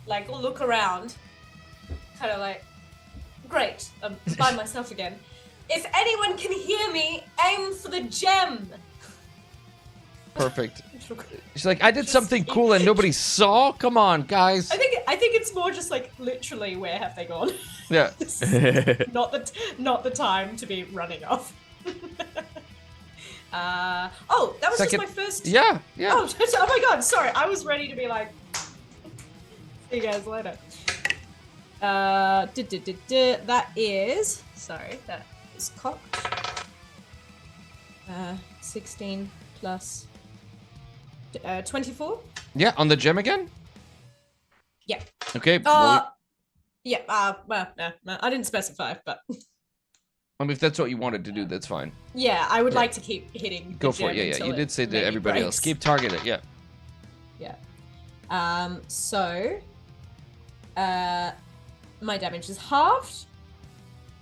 like look around, kind of like, great, I'm by myself again. If anyone can hear me, aim for the gem. Perfect. She's like, I did something cool and nobody saw? Come on, guys. I think it's more just like literally, where have they gone? Yeah. not the time to be running off. That was Second- just my first. Yeah. Oh, oh my god! Sorry, I was ready to be like, see you guys later. That is that is cocked. 16 plus 24. Yeah, on the gem again? Yeah. Okay. Yeah. Well, no, I didn't specify, but I mean, if that's what you wanted to do, that's fine. yeah, I would like to keep hitting. The Go for it. gem Yeah, yeah. until You it did say to maybe everybody else, breaks. keep target it. Yeah. Yeah. So, my damage is halved,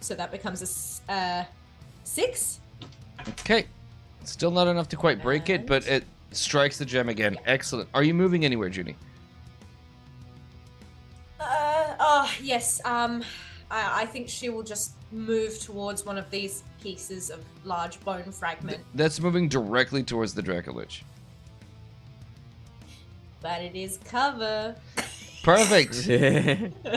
so that becomes a 6. Okay. Still not enough to quite break it, but it strikes the gem again. Excellent. Are you moving anywhere, Junie? Yes. I think she will just move towards one of these pieces of large bone fragment. That's moving directly towards the Dracolich. But it is cover. Perfect.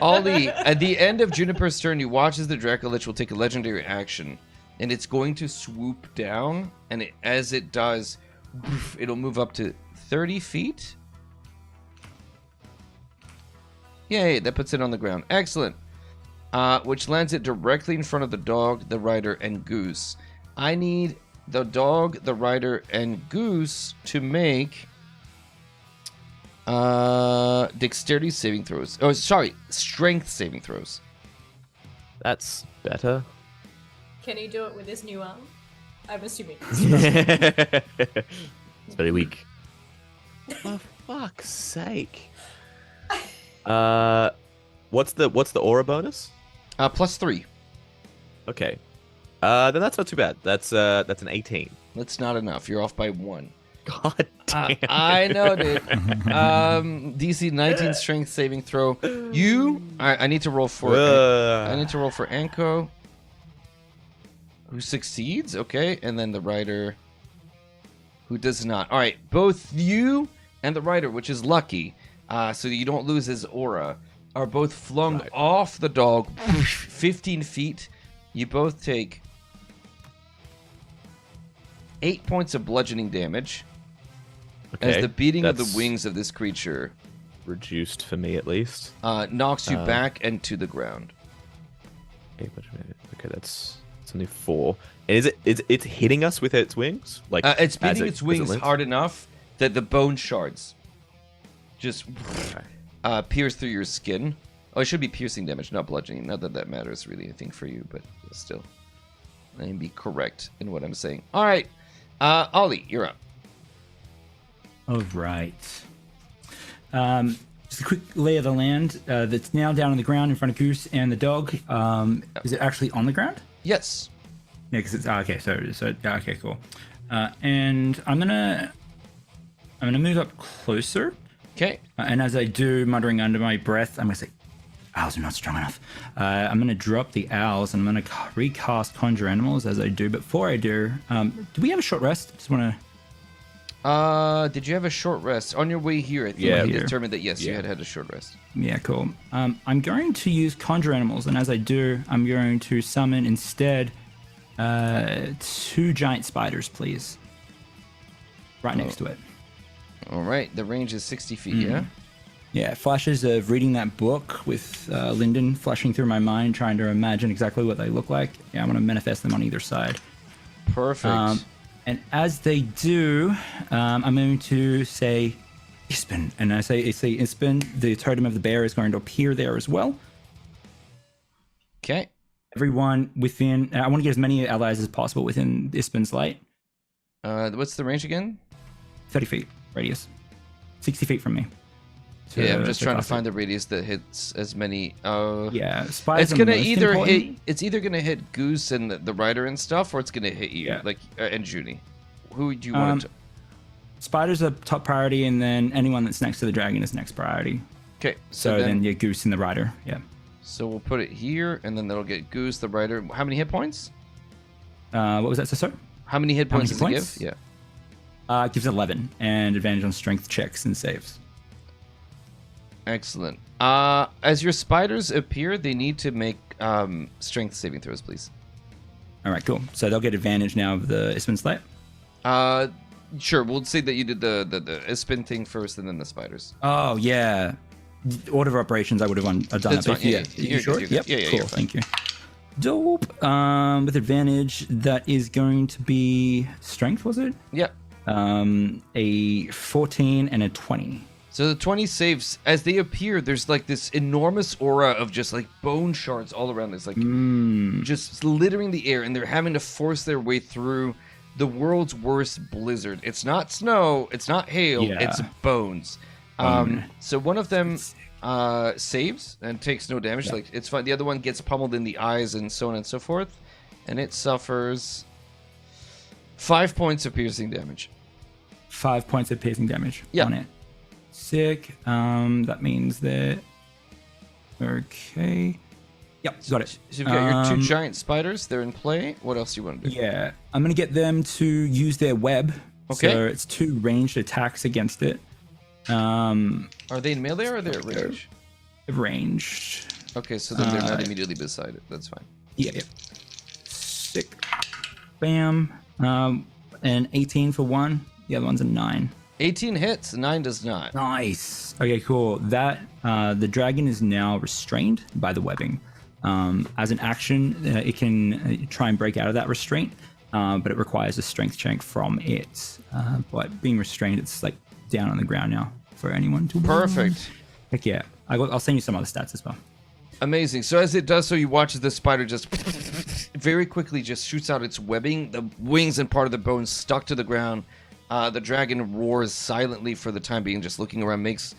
Ollie, at the end of Juniper's turn, you watch as the Dracolich will take a legendary action, and it's going to swoop down, and as it does, it'll move up to 30 feet. Yay, that puts it on the ground. Excellent. Which lands it directly in front of the dog, the rider, and Goose. I need the dog, the rider, and Goose to make dexterity saving throws. Oh, sorry, strength saving throws. That's better. Can he do it with his new arm? I'm assuming. It's very weak. For fuck's sake. What's the aura bonus? +3. Okay. Then that's not too bad. That's an 18. That's not enough. You're off by 1. God damn. I know, dude. DC 19 strength saving throw. I need to roll for. I need to roll for Anko, who succeeds. Okay, and then the rider, who does not. All right, both you and the rider, which is lucky, so you don't lose his aura, are both flung off the dog 15 feet. You both take 8 points of bludgeoning damage. Okay, as the beating of the that's wings of this creature reduced for me at least. knocks you back and to the ground. Okay, that's only 4. And it's hitting us with its wings? Like It's beating its wings hard enough that the bone shards just pierce through your skin. Oh, it should be piercing damage, not bludgeoning. Not that that matters really, I think, for you, but still. Let me be correct in what I'm saying. All right, Ollie, you're up. All right. Just a quick lay of the land that's now down on the ground in front of Goose and the dog. Is it actually on the ground? Yes. Yeah, because it's okay. So okay, cool. And I'm gonna move up closer. Okay. And as I do, muttering under my breath, I'm gonna say, "Owls are not strong enough." I'm gonna drop the owls and I'm gonna recast Conjure Animals as I do. Before I do, do we have a short rest? Just wanna. Did you have a short rest on your way here? I think you determined that yes, you had a short rest. Yeah, cool. I'm going to use Conjure Animals, and as I do, I'm going to summon instead 2 giant spiders, please. Right next to it. All right, the range is 60 feet. Yeah. Yeah, flashes of reading that book with Lyndon flashing through my mind, trying to imagine exactly what they look like. Yeah, I want to manifest them on either side. Perfect. And as they do, I'm going to say Ispin. And I say Ispin, the totem of the bear is going to appear there as well. Okay. Everyone within... I want to get as many allies as possible within Ispin's light. What's the range again? 30 feet radius. 60 feet from me. Yeah, I'm just trying to find the radius that hits as many. Yeah, spies. It's gonna either hit. It's either gonna hit Goose and the rider and stuff, or it's gonna hit you, like and Junie. Who do you want it to? Spiders are top priority, and then anyone that's next to the dragon is next priority. Okay, so then yeah, Goose and the rider. Yeah. So we'll put it here, and then that'll get Goose, the rider. How many hit points? What was that, sir? How many hit points does it give? Yeah. It gives 11 and advantage on strength checks and saves. Excellent. As your spiders appear, they need to make strength saving throws, please. All right, cool. So they'll get advantage now of the Ispin Slate? Sure. We'll say that you did the Ispin thing first and then the spiders. Oh, yeah. Order of operations, I would have done That's it. fine. Yeah, you sure? Yep. Yeah, cool. Thank you. Dope. With advantage, that is going to be strength, was it? Yep. A 14 and a 20. So the 20 saves, as they appear, there's like this enormous aura of just like bone shards all around. It's like just littering the air, and they're having to force their way through the world's worst blizzard. It's not snow, it's not hail, it's bones. So one of them saves and takes no damage. Like it's fine. The other one gets pummeled in the eyes and so on and so forth, and it suffers 5 points of piercing damage. 5 points of piercing damage on it. Sick. That means that. Okay. Yep, got it. So you've got your 2 giant spiders. They're in play. What else do you want to do? Yeah, I'm gonna get them to use their web. Okay. So it's 2 ranged attacks against it. Are they in melee or are they at range? Ranged. Okay, so then they're not immediately beside it. That's fine. Yeah. Sick. Bam. And 18 for one. The other one's a 9. 18 hits, 9 does not. Nice. Okay, cool. That the dragon is now restrained by the webbing. As an action, it can try and break out of that restraint, but it requires a strength check from it. But being restrained, it's like down on the ground now for anyone to. Perfect. Heck yeah. I'll send you some other stats as well. Amazing. So as it does so, you watch as the spider just very quickly just shoots out its webbing. The wings and part of the bone stuck to the ground. The dragon roars silently for the time being, just looking around, makes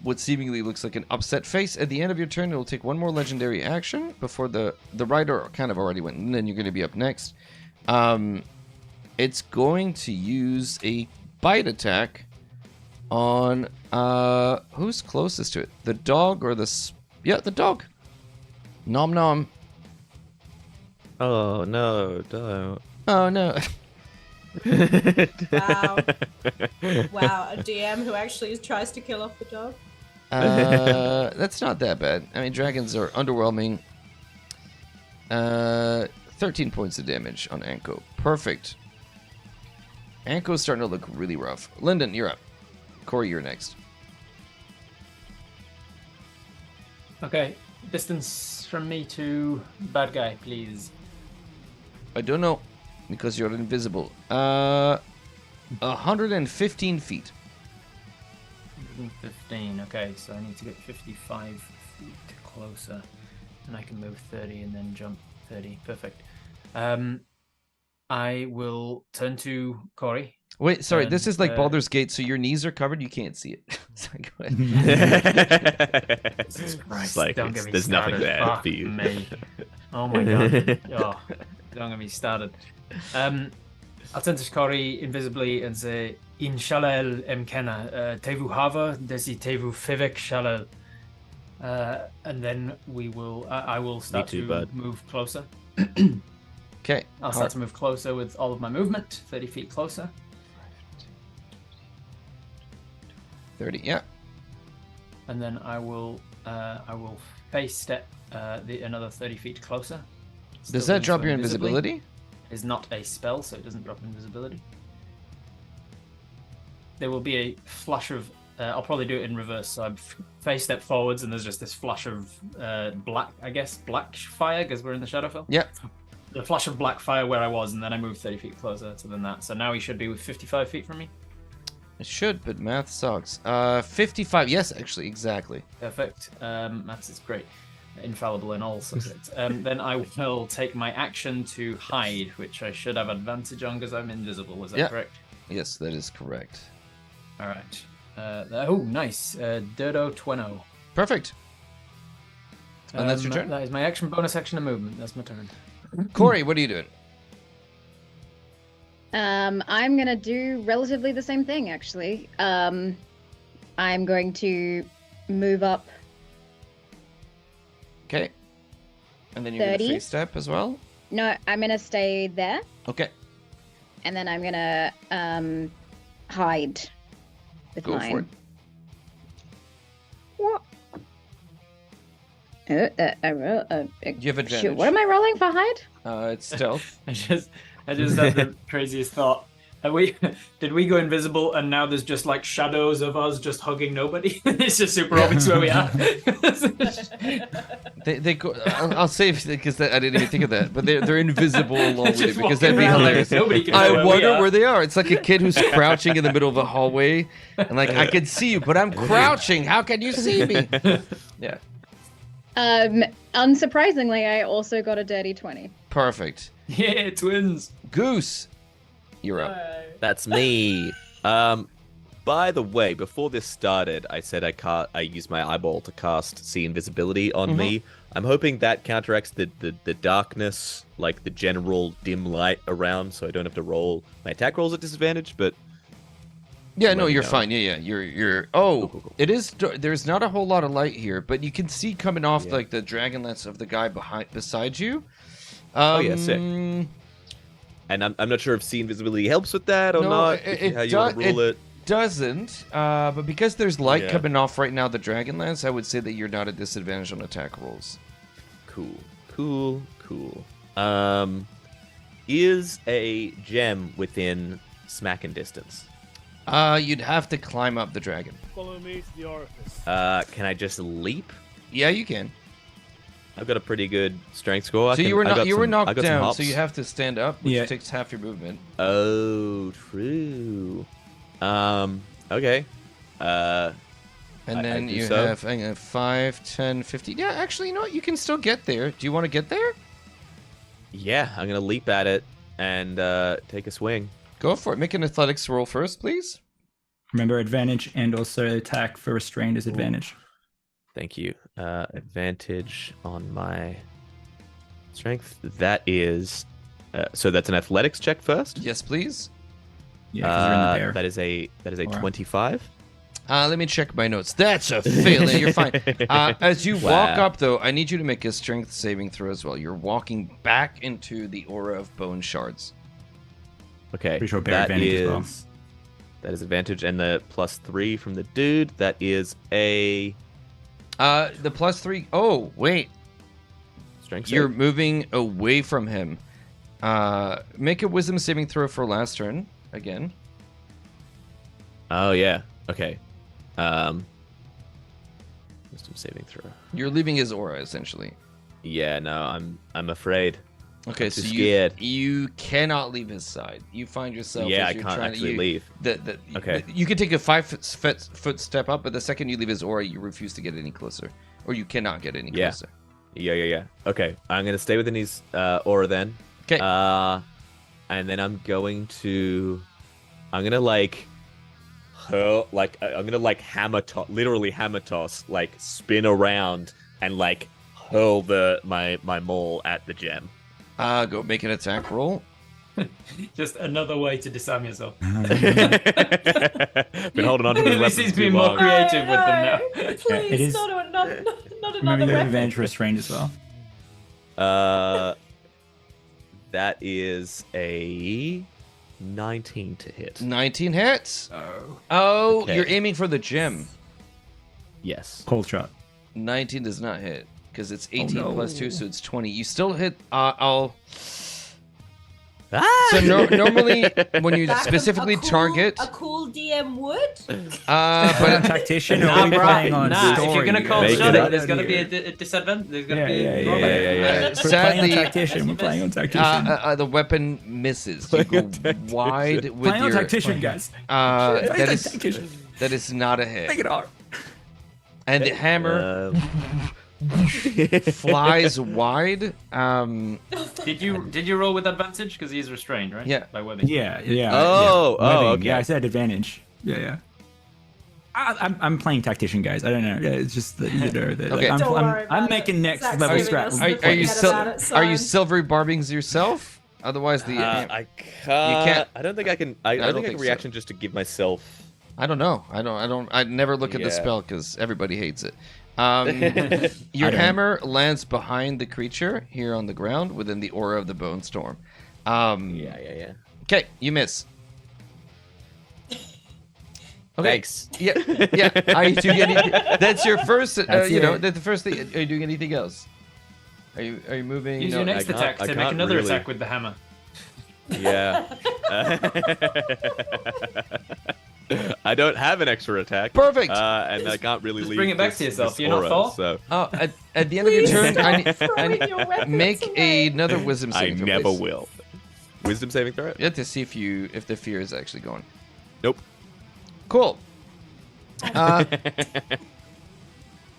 what seemingly looks like an upset face. At the end of your turn, it will take one more legendary action before the rider kind of already went, and then you're going to be up next. It's going to use a bite attack on who's closest to it? The dog or the the dog. Nom nom. Oh no, don't. Oh no. Wow. Wow, a DM who actually tries to kill off the dog. That's not that bad. I mean, dragons are underwhelming. 13 points of damage on Anko. Perfect. Anko's starting to look really rough. Lyndon, you're up. Corey, you're next. Okay, distance from me to bad guy, please. I don't know, because you're invisible. 115 feet. 15, okay, so I need to get 55 feet closer. And I can move 30 and then jump 30. Perfect. I will turn to Corey. Wait, sorry, this is like Baldur's Gate, so your knees are covered, you can't see it. Sorry, go ahead. Jesus Christ, Like, don't get me there's started. nothing there Fuck for you. Me. Oh my god. Oh, don't get me started. I'll turn to Corey invisibly and say, Inshallah emkena, tevu hava, desi tevu fivek shalal. And then I will start to move closer. Okay. I'll start to move closer with all of my movement, 30 feet closer. 30, yeah. And then I will face step another 30 feet closer. Does that drop your invisibility? Is not a spell, so it doesn't drop invisibility. There will be a flash of. I'll probably do it in reverse. So I face step forwards, and there's just this flash of black fire because we're in the Shadowfell. Yep. The flash of black fire where I was, and then I moved 30 feet closer to than that. So now he should be with 55 feet from me. It should, but math sucks. 55. Yes, actually, exactly. Perfect. Maths is great. Infallible in all subjects. Then I will take my action to hide, which I should have advantage on because I'm invisible. Is that correct? Yes, that is correct. All right. Nice. Dirdo Tweno. Perfect. And that's your turn? That is my action, bonus action, and movement. That's my turn. Corey, what are you doing? I'm gonna do relatively the same thing, actually. I'm going to move up. Okay. And then you're going to face step as well? No, I'm gonna stay there. Okay. And then I'm gonna hide with mine. Go for it. What? You have advantage. Shoot, what am I rolling for hide? It's stealth. I just had the craziest thought. Did we go invisible and now there's just like shadows of us just hugging nobody? It's just super obvious where we are. They go. I'll save because I didn't even think of that. But they're invisible along with it Just because that'd be walking around hilarious. like nobody can know I where we wonder are. where they are. It's like a kid who's crouching in the middle of a hallway, and like I can see you, but I'm crouching. How can you see me? Yeah. Unsurprisingly, I also got a dirty 20. Perfect. Yeah, twins. Goose, you're up. That's me. By the way, before this started, I said I used my eyeball to cast See Invisibility on me. I'm hoping that counteracts the darkness, like the general dim light around, so I don't have to roll my attack rolls at disadvantage. But Yeah, no, you're fine. Yeah, you're. Oh, cool. It is. There's not a whole lot of light here, but you can see coming off like the Dragonlance of the guy beside you. Sick. And I'm not sure if See Invisibility helps with that or not. How you want to rule it? Doesn't. But because there's light coming off right now, the Dragonlance, I would say that you're not at disadvantage on attack rolls. Cool. Is a gem within smacking distance? You'd have to climb up the dragon. Follow me to the orifice. Can I just leap? Yeah, you can. I've got a pretty good strength score. So you were knocked down, hops. so you have to stand up, which takes half your movement. Oh, true. Okay. And I then do you so. have 5, 10, 15. Yeah, actually, you know what? You can still get there. Do you want to get there? Yeah, I'm gonna leap at it and take a swing. Go for it. Make an athletics roll first, please. Remember advantage and also attack for restrained is advantage. Thank you. Advantage on my strength. That is, so that's an athletics check first. Yes, please. Yeah, because you're in the bear. That is a Aura. 25. Let me check my notes. That's a failure. You're fine. As you walk Wow. up, though, I need you to make a strength saving throw as well. You're walking back into the aura of bone shards. Okay, Pretty sure bear that advantage as well. is that is advantage, and the +3 from the dude. That is a The +3. Oh, wait. strength. You're save. moving away from him. Make a wisdom saving throw for last turn again. Oh yeah. Okay. Wisdom saving throw. You're leaving his aura essentially. Yeah. No, I'm afraid. Okay, I'm so too scared. you cannot leave his side. You find yourself. Yeah, as I you're can't trying actually to, leave. Okay. You can take a 5-foot step up, but the second you leave his aura, you refuse to get any closer, or you cannot get any Yeah. closer. Yeah. Okay, I'm gonna stay within his aura then. Okay. And then I'm gonna like hurl, like I'm gonna like literally hammer toss, like spin around and like hurl my maul at the gem. Go make an attack roll. Just another way to disarm yourself. Been holding on to the At least weapons he's too being more long. creative with them now. Please, it is- not Remember another you have weapon. advantage for restrained as well. That is a 19 to hit. 19 hits. Oh. Oh, Okay. you're aiming for the gem. Yes. Cold shot. 19 does not hit because it's 18 no. plus 2, so it's 20. You still hit. I'll. Ah! So normally when you Back specifically a cool, target, a cool DM would. But but tactician or Nah, are we bro. playing on Nah, if story? you're gonna call Make it shot up. it, there's gonna be a disadvantage. There's gonna Yeah, be yeah, a yeah, drawback. yeah, yeah. We're playing on sadly, tactician. We're playing on tactician. the weapon misses. You go wide with Playing on your. tactician, guys. That is not a Make hit. it hard. And the hammer flies wide. Did you roll with advantage because he's restrained, right? Yeah. By webbing. Yeah. Oh, Webbing. okay. Yeah, I said advantage. Yeah. I'm playing tactician, guys. I don't know. Yeah, it's just the Okay. I'm, Don't worry I'm about making it. next Zach's level giving strat. us Are, the are you forget sil- about it are you sign. silvery barbings yourself? Otherwise, the I can't. can't- I don't think I can. I don't don't think I think can so. reaction just to give myself. I don't know. I never look at the Yeah. spell because everybody hates it. Your I don't. hammer lands behind the creature here on the ground within the aura of the bone storm. Yeah. Okay, you miss. Okay. Thanks. Yeah. Are you doing anything? That's your first. That's it. That's the first thing. Are you doing anything else? Are you moving? Use No, your next I can't- attack I to make can't another really. attack with the hammer. Yeah. I don't have an extra attack. Perfect. And I can't really leave. bring it back this- to yourself. this You're not aura, Thor? So At the end of your Please turn, stop throwing your weapons make away. another wisdom I saving throw. never please. will. Wisdom saving throw. You have to see if the fear is actually gone. Nope. Cool.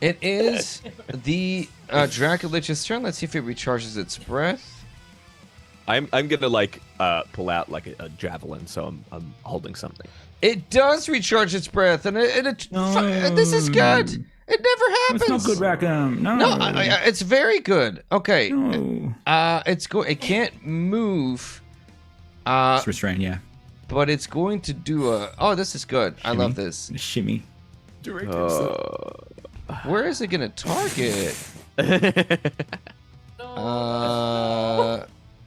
It is the Dracolich's turn. Let's see if it recharges its breath. I'm gonna like pull out like a javelin, so I'm holding something. It does recharge its breath, and this is good. It never happens. It's not good, Rackham. No. No, it's very good. Okay. No. It can't move. It's restrained, yeah. But it's going to do a. Oh, this is good. I love this. Shimmy. Where is it going to target?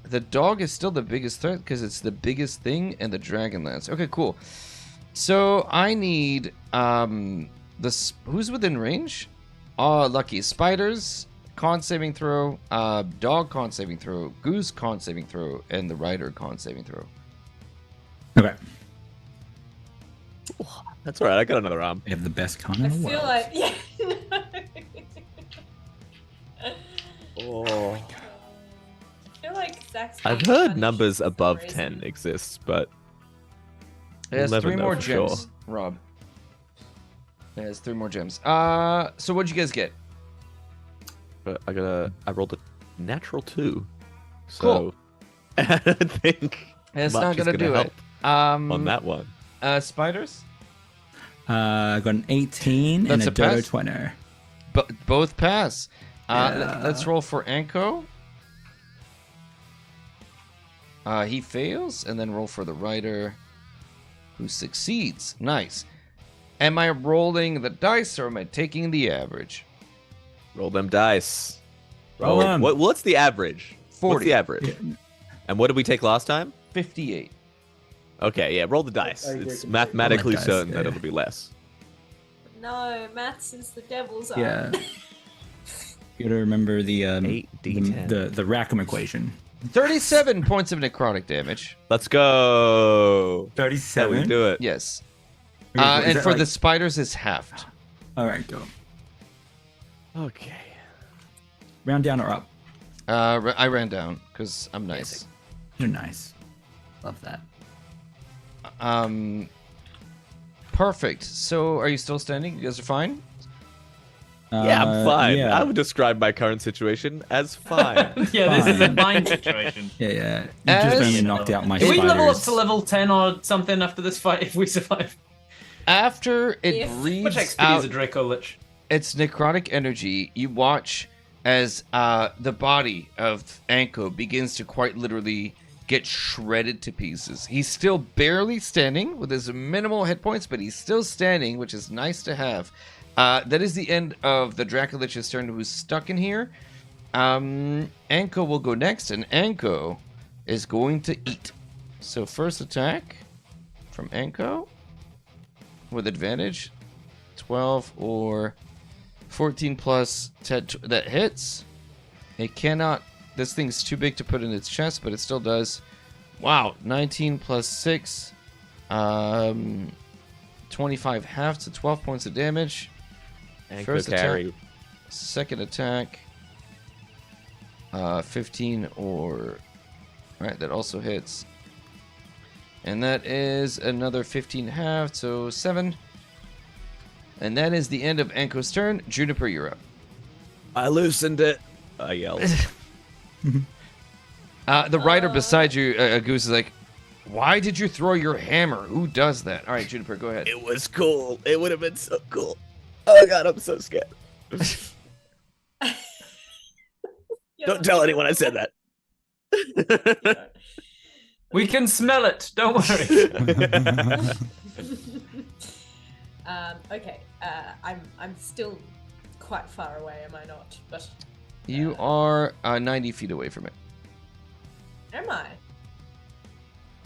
The dog is still the biggest threat because it's the biggest thing, and the Dragonlance. Okay, cool. So I need who's within range? Lucky spiders. Con saving throw. Dog con saving throw. Goose con saving throw, and the rider con saving throw. Okay. That's all right. I got another arm. We have the best con I in the feel world. like Oh. I feel like Zach's I've being heard punished numbers for some above reason. 10 exists, but There's never 3 know more for gems, sure. Rob. It has 3 more gems. So what'd you guys get? But I rolled a natural 2. So Cool. I don't think It's much not is gonna do help it. on that one. Spiders? I got an 18 That's and a a Dodo pass? 20. Both pass. Yeah. Let's roll for Anko. He fails, and then roll for the Rider, who succeeds. Nice. Am I rolling the dice, or am I taking the average? Roll them dice. Roll 'em. What's the average? 40. What's the average? And what did we take last time? 58. Okay, yeah, roll the dice. It's mathematically dice, certain that yeah. it'll be less. No, maths is the devil's art. Yeah. You gotta remember the 8d10. the Rackham equation. 37 points of necrotic damage. Let's go. 37. Yeah, we do it. Yes. Is And that for like- the spiders, it's halved. All right, go. Okay. Round down or up? I ran down because I'm nice. You're nice. Love that. Perfect. So, are you still standing? You guys are fine? Yeah, I'm fine. Yeah. I would describe my current situation as fine. Yeah, this is a Fine. fine situation. Yeah, yeah. You As- just only knocked out my Can we spiders. level up to level 10 or something after this fight if we survive? After it Yes. How much breathes XP is out a Dracolich? its necrotic energy, you watch as the body of Anko begins to quite literally get shredded to pieces. He's still barely standing with his minimal hit points, but he's still standing, which is nice to have. That is the end of the Dracolich's turn, who's stuck in here. Anko will go next, and Anko is going to eat. So first attack from Anko with advantage. 12 or 14 plus 10, that hits. It cannot. This thing's too big to put in its chest, but it still does. Wow, 19 plus 6. 25 half to 12 points of damage. Anko First carry. attack. Second attack. 15 or... Alright, that also hits. And that is another 15 half, so 7. And that is the end of Anko's turn. Juniper, you're up. I loosened it. I yelled. The rider beside you, Goose, is like, why did you throw your hammer? Who does that? All right, Juniper, go ahead. It was cool. It would have been so cool. Oh god, I'm so scared. Don't tell anyone I said that. We can smell it. Don't worry. Okay. I'm still quite far away, am I not? But You are 90 feet away from it. am I?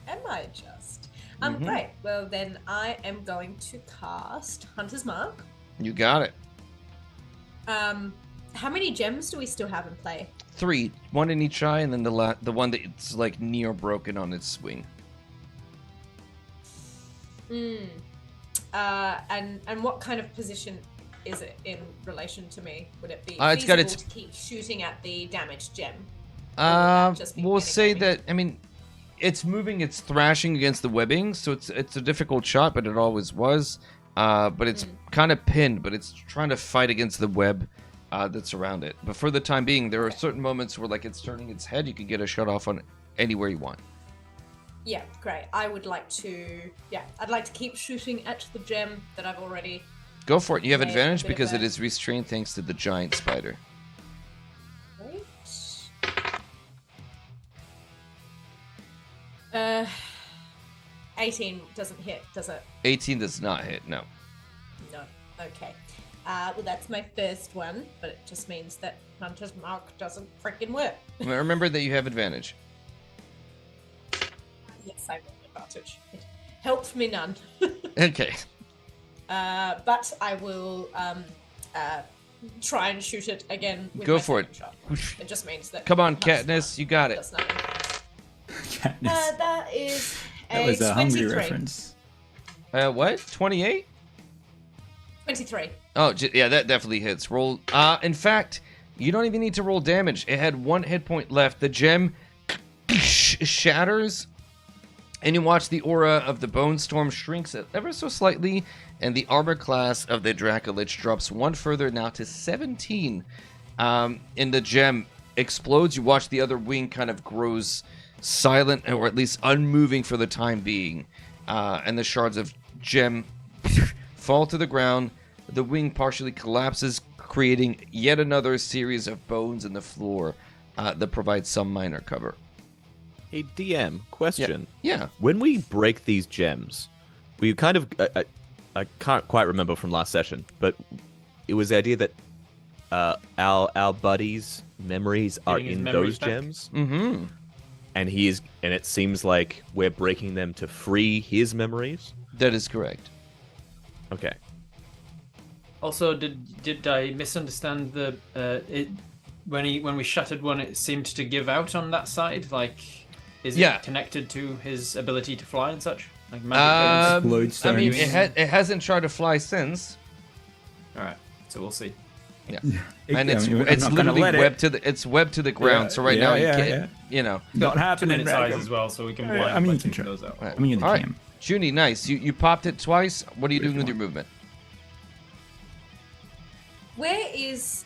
Am I just? Mhm. Great. Well, then I am going to cast Hunter's Mark. You got it. How many gems do we still have in play? 3, 1 in each eye, and then the one that's like near broken on its wing. And what kind of position is it in relation to me? Would it be It's got feasible its- to keep shooting at the damaged gem? Or would that just be We'll say metagaming? that. I mean, it's moving. It's thrashing against the webbing, so it's a difficult shot, but it always was. But it's kind of pinned, but it's trying to fight against the web that's around it. But for the time being, there are certain moments where, like, it's turning its head. You can get a shot off on anywhere you want. Yeah, great. I would like to. Yeah, I'd like to keep shooting at the gem that I've already. Go for it. You have Okay, a advantage bit of because a- it is restrained thanks to the giant spider. Great. 18 doesn't hit, does it? 18 does not hit. No. No. Okay. Well, that's my first one, but it just means that Hunter's Mark doesn't freaking work. Remember that you have advantage. Yes, I got advantage. It helped me none. Okay. But I will try and shoot it again with Go my for second shot. It just means that. Come on, Hunter's Katniss. You got Mark it. does nothing. Katniss. That is That was a hungry 23. reference. What? 28? 23. Oh, yeah, that definitely hits. Roll. In fact, you don't even need to roll damage. It had 1 hit point left. The gem shatters And you watch the aura of the Bone Storm shrinks ever so slightly, and the armor class of the Dracolich drops one further now to 17. And the gem explodes. You watch the other wing kind of grows silent, or at least unmoving for the time being. And the shards of gem fall to the ground. The wing partially collapses, creating yet another series of bones in the floor that provides some minor cover. Hey, DM, question. Yeah. When we break these gems, we kind of... I can't quite remember from last session, but it was the idea that our buddy's memories are Getting his in memories those back? gems. Mm-hmm. And it seems like we're breaking them to free his memories. That is correct. Okay. Also, did I misunderstand the when we shattered one? It seemed to give out on that side. Like, is Yeah. it connected to his ability to fly and such? Like magic abilities? Explode I mean, stones. it hasn't tried to fly since. All right, so we'll see. Yeah, and it's I'm it's not gonna literally let it. webbed to the ground. So right now you can't, you know. Not 2 happening. minutes eyes Ragam. as well, so we can Yeah, blind I mean, by you can taking try. those out. Right. I mean, you're the All right, GM. Junie, nice. You popped it twice. What are you doing with your movement? Where is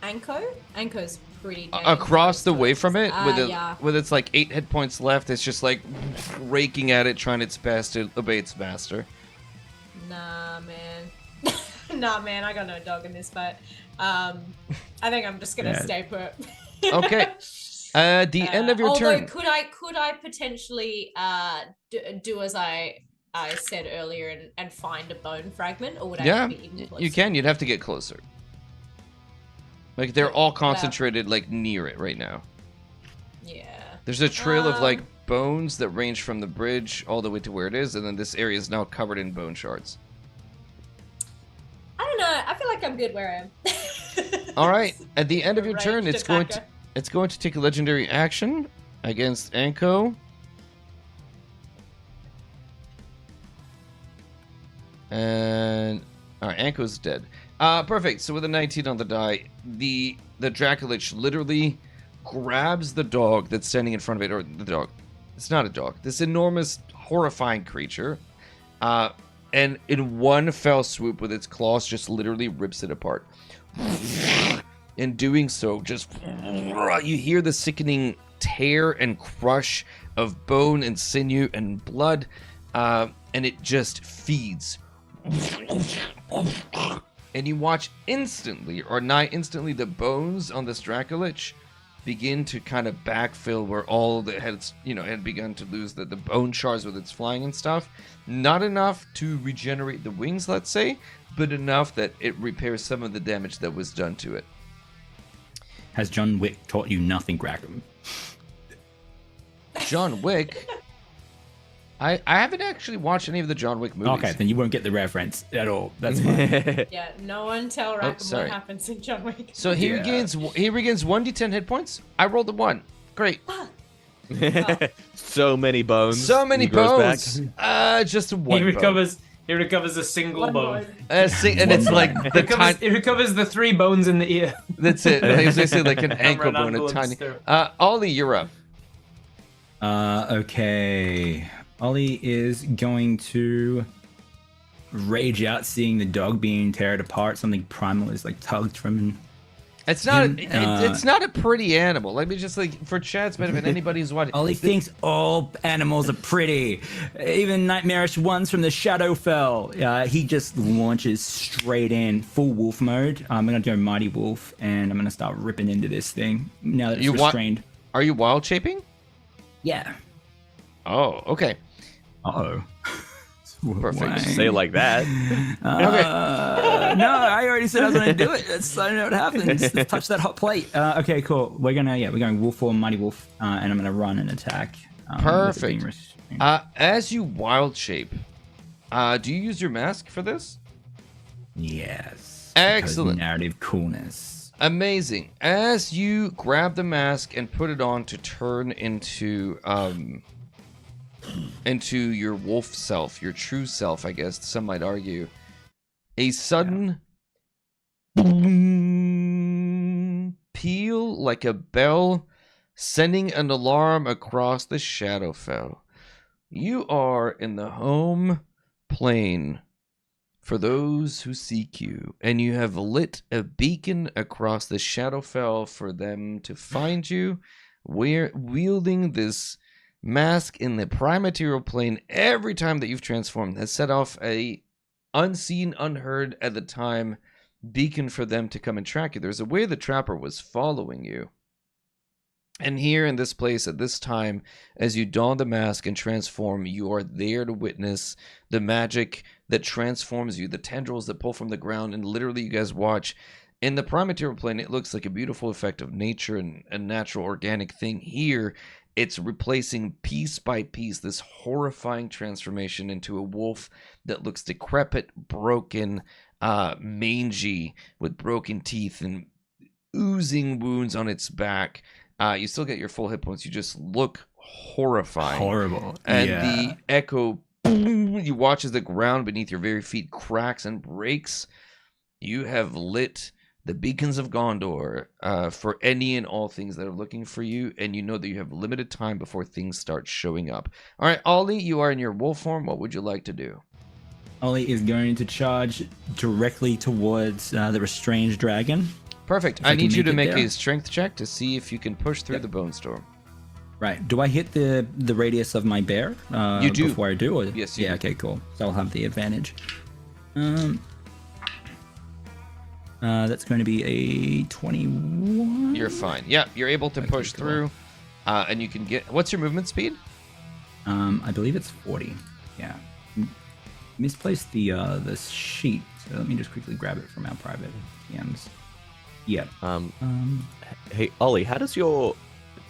Anko? Anko's pretty damn Across the close to way us. from it, Yeah. with its like 8 hit points left, it's just like raking at it, trying its best to obey its master. Nah, man. Nah, man. I got no dog in this fight. I think I'm just gonna Yeah. stay put. Okay. The end of your although turn. could I potentially do as I said earlier and find a bone fragment, or would I Yeah, have to be even closer? you can. You'd have to get closer. Like they're all concentrated like near it right now. Yeah. There's a trail of like Um, bones that range from the bridge all the way to where it is, and then this area is now covered in bone shards. I don't know. I feel like I'm good where I am. All right. At the end of your turn, Ranged it's going to take a legendary action against Anko. And all right, Anko's dead. Perfect. So with a 19 on the die, the Dracolich literally grabs the dog that's standing in front of it, or the dog. It's not a dog. This enormous, horrifying creature, and in one fell swoop with its claws, just literally rips it apart. In doing so, just you hear the sickening tear and crush of bone and sinew and blood, and it just feeds. And you watch instantly, or nigh instantly, the bones on this Dracolich begin to kind of backfill where all the heads, had begun to lose the bone shards with its flying and stuff. Not enough to regenerate the wings, let's say, but enough that it repairs some of the damage that was done to it. Has John Wick taught you nothing, Ragam? John Wick? I haven't actually watched any of the John Wick movies. Okay, then you won't get the reference at all. That's fine. Yeah, no one tell Rackham sorry. what happens in John Wick. So he Yeah. regains 1d10 hit points. I rolled a 1. Great. So many bones. So many He grows bones. back. Just one. He bone. recovers a single One bone. bone. And it's like the tiny. It recovers the 3 bones in the ear. That's it. As they say, like an ankle Run bone, a ambulance tiny. there. Ollie, you're up. Okay. Ollie is going to rage out seeing the dog being teared apart. Something primal is like tugged from him. It's not. Him, It's not a pretty animal. Let me just like for chat's benefit, anybody who's watching. Ollie thinks all animals are pretty, even nightmarish ones from the Shadowfell. He just launches straight in, full wolf mode. I'm gonna go Mighty Wolf, and I'm gonna start ripping into this thing now that it's You want- restrained. Are you wild shaping? Yeah. Oh, okay. Uh-oh. Perfect. Say it like that. No, I already said I was going to do it. I know what happens. Let's touch that hot plate. Okay, cool. We're going wolf form, mighty wolf, and I'm going to run and attack. with it Perfect. being restrained. As you wild shape, do you use your mask for this? Yes. Excellent. Because narrative coolness. Amazing. As you grab the mask and put it on to turn into your wolf self, your true self, I guess some might argue, a sudden boom, peal like a bell, sending an alarm across the Shadowfell. You are in the home plane for those who seek you, and you have lit a beacon across the Shadowfell for them to find you. We're wielding this mask in the prime material plane every time that you've transformed has set off a unseen, unheard at the time beacon for them to come and track you. There's a way the trapper was following you. And here in this place at this time, as you don the mask and transform, you are there to witness the magic that transforms you, the tendrils that pull from the ground, and literally you guys watch. In the prime material plane, it looks like a beautiful effect of nature and a natural organic thing. Here, it's replacing piece by piece this horrifying transformation into a wolf that looks decrepit, broken, mangy, with broken teeth and oozing wounds on its back. You still get your full hit points. You just look horrifying. Horrible. And yeah. the echo, boom, you watch as the ground beneath your very feet cracks and breaks. You have lit the beacons of Gondor for any and all things that are looking for you, and you know that you have limited time before things start showing up. All right, Ollie, you are in your wolf form. What would you like to do? Ollie is going to charge directly towards the restrained dragon. Perfect. If I I can need you to make it make there. a strength check to see if you can push through the bone storm. Right. Do I hit the radius of my bear? You do. Before I do? Or... Yes, you Yeah, do. okay, cool. So I'll have the advantage. That's going to be a 21. You're fine. Yeah, you're able to Okay, push cool. through, and you can get... What's your movement speed? I believe it's 40. Yeah. Misplaced the sheet, so let me just quickly grab it from our private DMs. Yep. Hey, Ollie, how does your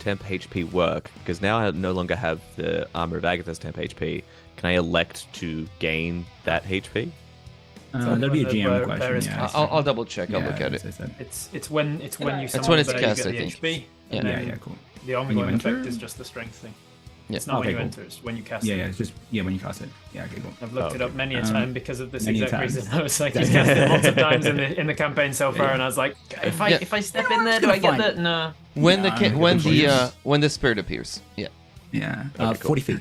temp HP work? Because now I no longer have the Armor of Agatha's temp HP. Can I elect to gain that HP? That'll be a when the GM bear question. is Yeah, cast. I'll double check. I'll Yeah, look at it. as I said. It's when you summon That's when it's the bear, you cast, get I the think. HP. Yeah. And Yeah, then yeah, cool. The When you ongoing effect enter? is just the strength thing. Yeah. It's not Okay, when you cool. enter, it's when you cast Yeah, it. yeah, it's just when you cast it. Yeah, okay, cool. I've looked it up many a Um, time because of this many exact times. reason. I was like, he's cast it lots of times in the campaign so far, Yeah. and I was like, if I Yeah. if I step in there, do gonna I get find that? it. No. When Yeah, the I'm good when the spirit appears. Yeah. Yeah, Okay, cool. 40 feet.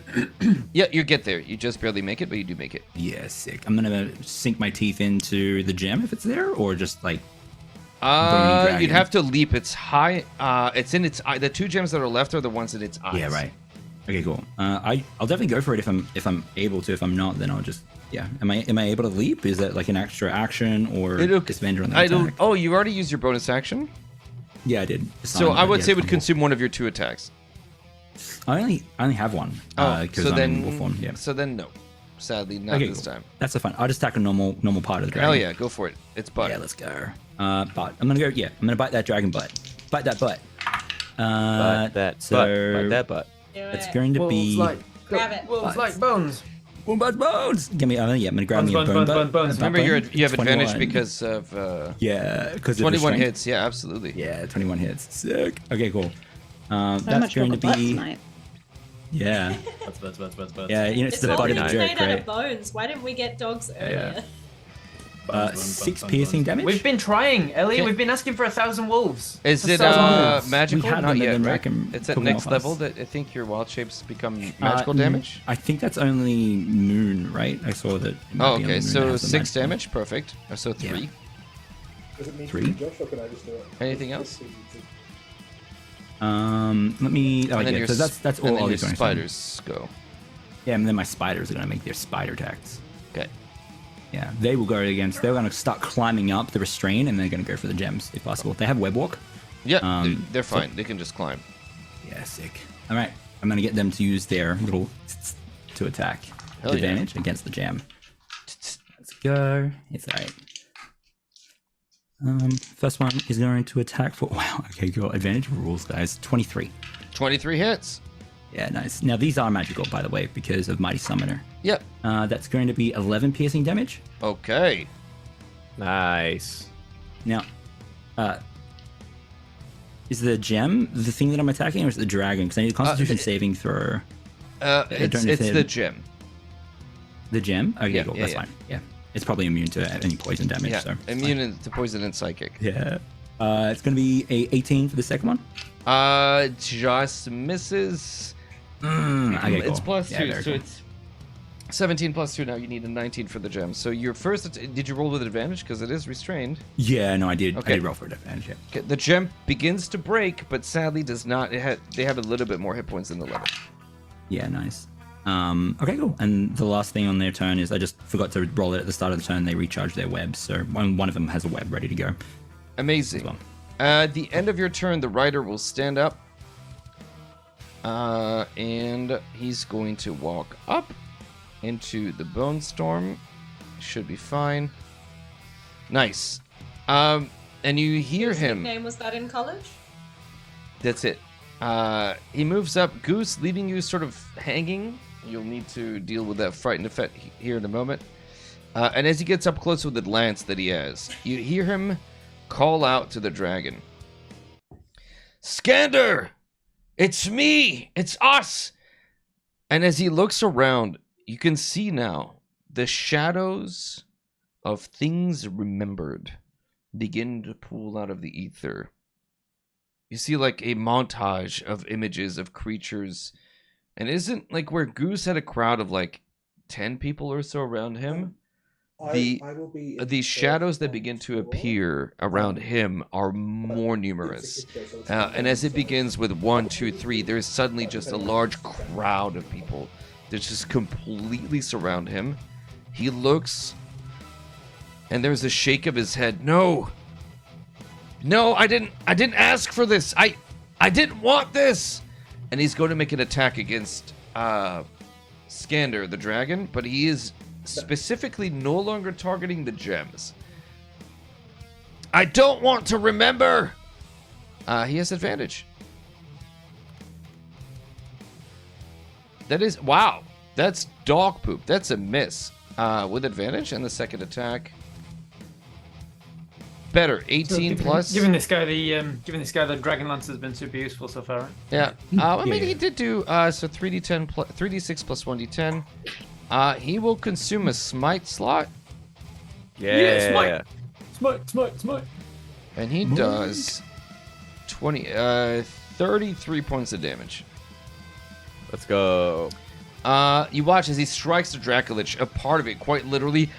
Yeah, you get there. You just barely make it, but you do make it. Yeah, sick. I'm gonna sink my teeth into the gem if it's there, or just like dragon. You'd have to leap. It's high. It's in its eye. The two gems that are left are the ones in its eyes. yeah, right. Okay, cool. I'll definitely go for it if I'm able to. If I'm not, then I'll just Am I able to leap? Is that like an extra action or disadvantage on the attack? Oh, you already used your bonus action. Yeah, I did. So I would say it would fumble. consume one of your 2 attacks. I only have one. Because so I'm then in wolf form. Yeah. So then no, sadly not Okay, this cool. time. That's a fun. I'll just attack a normal part of the dragon. Hell yeah, go for it. It's butt. Yeah, let's go. Butt. I'm gonna go. Yeah, I'm gonna bite that dragon butt. Bite that butt. Bite that so butt. Bite that butt. Do it's it. going to be. Grab it. Wolves like bones. Bones. Give me. Yeah, I'm gonna grab Bones, me a bones, bone bones, butt. bones, bones. Remember, you have 21. advantage because of Yeah, because 21 hits. Yeah, absolutely. Yeah, 21 hits. Sick. Okay, cool. So That's much going rubber to butt be. tonight. Yeah. Butts. Yeah, you know, it's It's the all butt of the been joke, made out right? of bones. Why didn't we get dogs earlier? 6 piercing damage. We've been trying, Ellie. Okay. We've been asking for 1,000 wolves. Is For it 1,000 wolves. magical? We had Not them, yet, and then right? Rack It's at took them next off level us. that I think your wild shapes become magical damage. I think that's only moon, right? I saw that. It might Oh, be only okay. moon So that has the 6 magical. damage. Perfect. So 3. Yeah. Does it need 3? to be Josh or can I just do it? Anything else? Let me. Oh, And then yeah. your So that's all. and then I'll your do on spiders go. Yeah, and then my spiders are gonna make their spider attacks. Okay. Yeah, they will go against. They're gonna start climbing up the restrain, and they're gonna go for the gems if possible. They have web walk. Yeah, they're so- fine. They can just climb. Yeah, sick. All right, I'm gonna get them to use their little to attack. Hell yeah. Advantage against the gem. Let's go. It's alright. First one is going to attack for. Wow. Okay, cool. Advantage rules, guys. 23. 23 hits. Yeah, nice. Now these are magical, by the way, because of Mighty Summoner. Yep. That's going to be 11 piercing damage. Okay. Nice. Now, is the gem the thing that I'm attacking, or is it the dragon? Because I need a Constitution saving throw. It's don't know if the they- gem. The gem? Okay, Yeah, cool. yeah, That's yeah. fine. Yeah, it's probably immune to any poison damage. Yeah, So it's fine. immune to poison and psychic. Yeah. It's going to be a 18 for the second one. Just misses. Okay, It's cool. plus Yeah, 2, very so cool. it's 17 plus 2 now. You need a 19 for the gem. So your first, did you roll with advantage? Because it is restrained. Yeah, no, I did. Okay. I did roll for advantage. Yeah. Okay, the gem begins to break, but sadly does not. They have a little bit more hit points than the level. Yeah, nice. Okay, cool. And the last thing on their turn is I just forgot to roll it at the start of the turn. They recharge their webs, so one of them has a web ready to go. Amazing. Well. At the end of your turn, the rider will stand up. And he's going to walk up into the bone storm. Should be fine. Nice. And you hear Whose him. nickname was that in college? That's it. He moves up, Goose, leaving you sort of hanging. You'll need to deal with that frightened effect here in a moment. And as he gets up close with the lance that he has, you hear him call out to the dragon. Skander! It's me! It's us! And as he looks around, you can see now the shadows of things remembered begin to pool out of the ether. You see like a montage of images of creatures. And isn't like where Goose had a crowd of like 10 people or so around him? I will be in The the shadows that first begin to floor. appear around him are more numerous. And as it begins with 1, 2, 3, there's suddenly just a large crowd of people that just completely surround him. He looks, and there's a shake of his head. No, I didn't ask for this. I didn't want this. And he's going to make an attack against Skander, the dragon, but he is specifically no longer targeting the gems. I don't want to remember. He has advantage. That is, wow, that's dog poop. That's a miss. With advantage, and the second attack. Better, 18 plus. Giving this guy the Dragonlance has been super useful so far. Right? Yeah. I mean, Yeah. he did do so 3d10 plus 3d6 plus 1d10. He will consume a smite slot, Yeah. Smite. and he does 33 points of damage. Let's go. You watch as he strikes the Dracolich. A part of it, quite literally,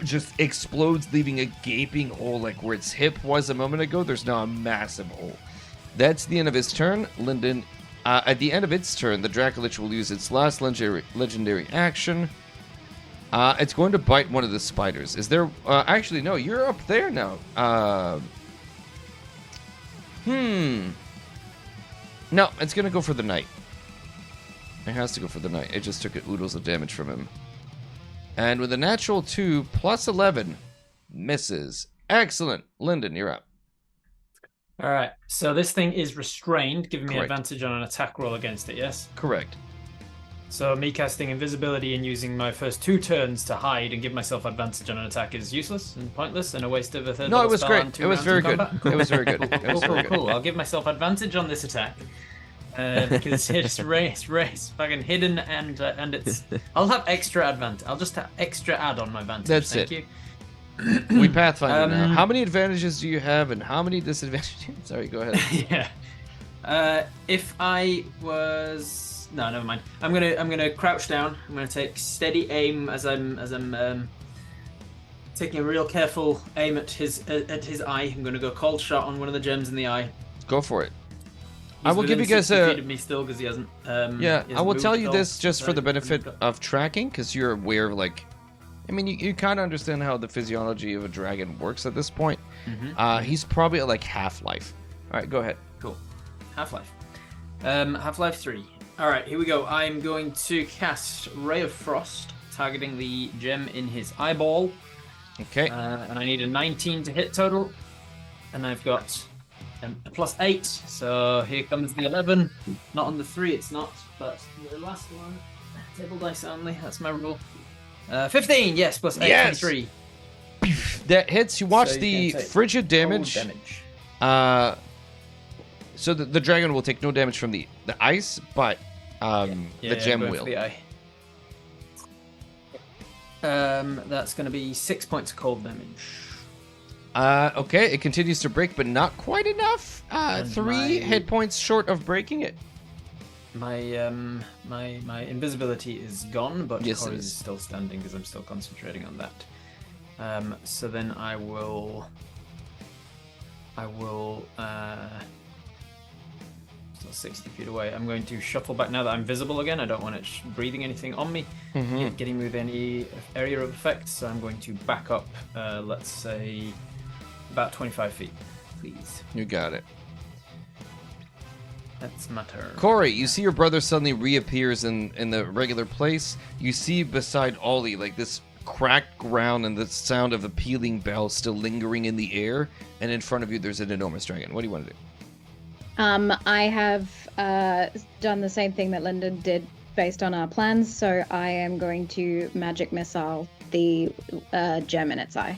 just explodes, leaving a gaping hole like where its hip was a moment ago. There's now a massive hole. That's the end of his turn. Lyndon, at the end of its turn, the Dracolich will use its last legendary action. It's going to bite one of the spiders. Is there... actually, no, you're up there now. No, it's going to go for the knight. It has to go for the knight. It just took oodles of damage from him. And with a natural 2 plus 11, misses. Excellent. Lyndon, you're up. All right. So this thing is restrained, giving me Correct. advantage on an attack roll against it. Yes. Correct. So me casting invisibility and using my first 2 turns to hide and give myself advantage on an attack is useless and pointless and a waste of a third. No, level it was spell great. and 2 It was rounds very of good. combat. It was very good. It was very good. Cool. I'll give myself advantage on this attack. Because it's race, fucking hidden, and it's. I'll have extra advantage. I'll just have extra add on my advantage. That's Thank it. you. We Pathfinder now. How many advantages do you have and how many disadvantages? Sorry, go ahead. Yeah. If I was never mind. I'm gonna crouch down. I'm gonna take steady aim as I'm taking a real careful aim at his eye. I'm gonna go cold shot on one of the gems in the eye. Go for it. He's I will give you within guys 60 a... feet of me still because he hasn't. Yeah, he I hasn't will moved tell at you all. this just for the So, benefit of tracking, because you're aware of, like... I mean, you kind of understand how the physiology of a dragon works at this point. He's probably at, like, half-life. All right, go ahead. Cool. Half-Life. Half-Life 3. Alright, here we go. I'm going to cast Ray of Frost, targeting the gem in his eyeball. Okay. And I need a 19 to hit total. And I've got a plus 8. So here comes the 11. Not on the 3, it's not. But the last one. Table dice only. That's my rule. 15, yes, plus 8, Yes! 23. That hits. You watch So you the can take frigid damage. Cold damage. So the dragon will take no damage from the ice, but the gem going will. for the eye. That's going to be 6 points of cold damage. Okay, it continues to break, but not quite enough. And 3 my- hit points short of breaking it. my invisibility is gone, but Yes, it Corey's is. is still standing because I'm still concentrating on that. So then I will still 60 feet away. I'm going to shuffle back now that I'm visible again. I don't want it breathing anything on me, getting me with any area of effect. So I'm going to back up, let's say, about 25 feet, please. You got it. That's my turn. Corey, you see your brother suddenly reappears in the regular place. You see beside Ollie, like this cracked ground and the sound of a pealing bell still lingering in the air. And in front of you, there's an enormous dragon. What do you want to do? I have done the same thing that Lyndon did based on our plans, so I am going to magic missile the gem in its eye.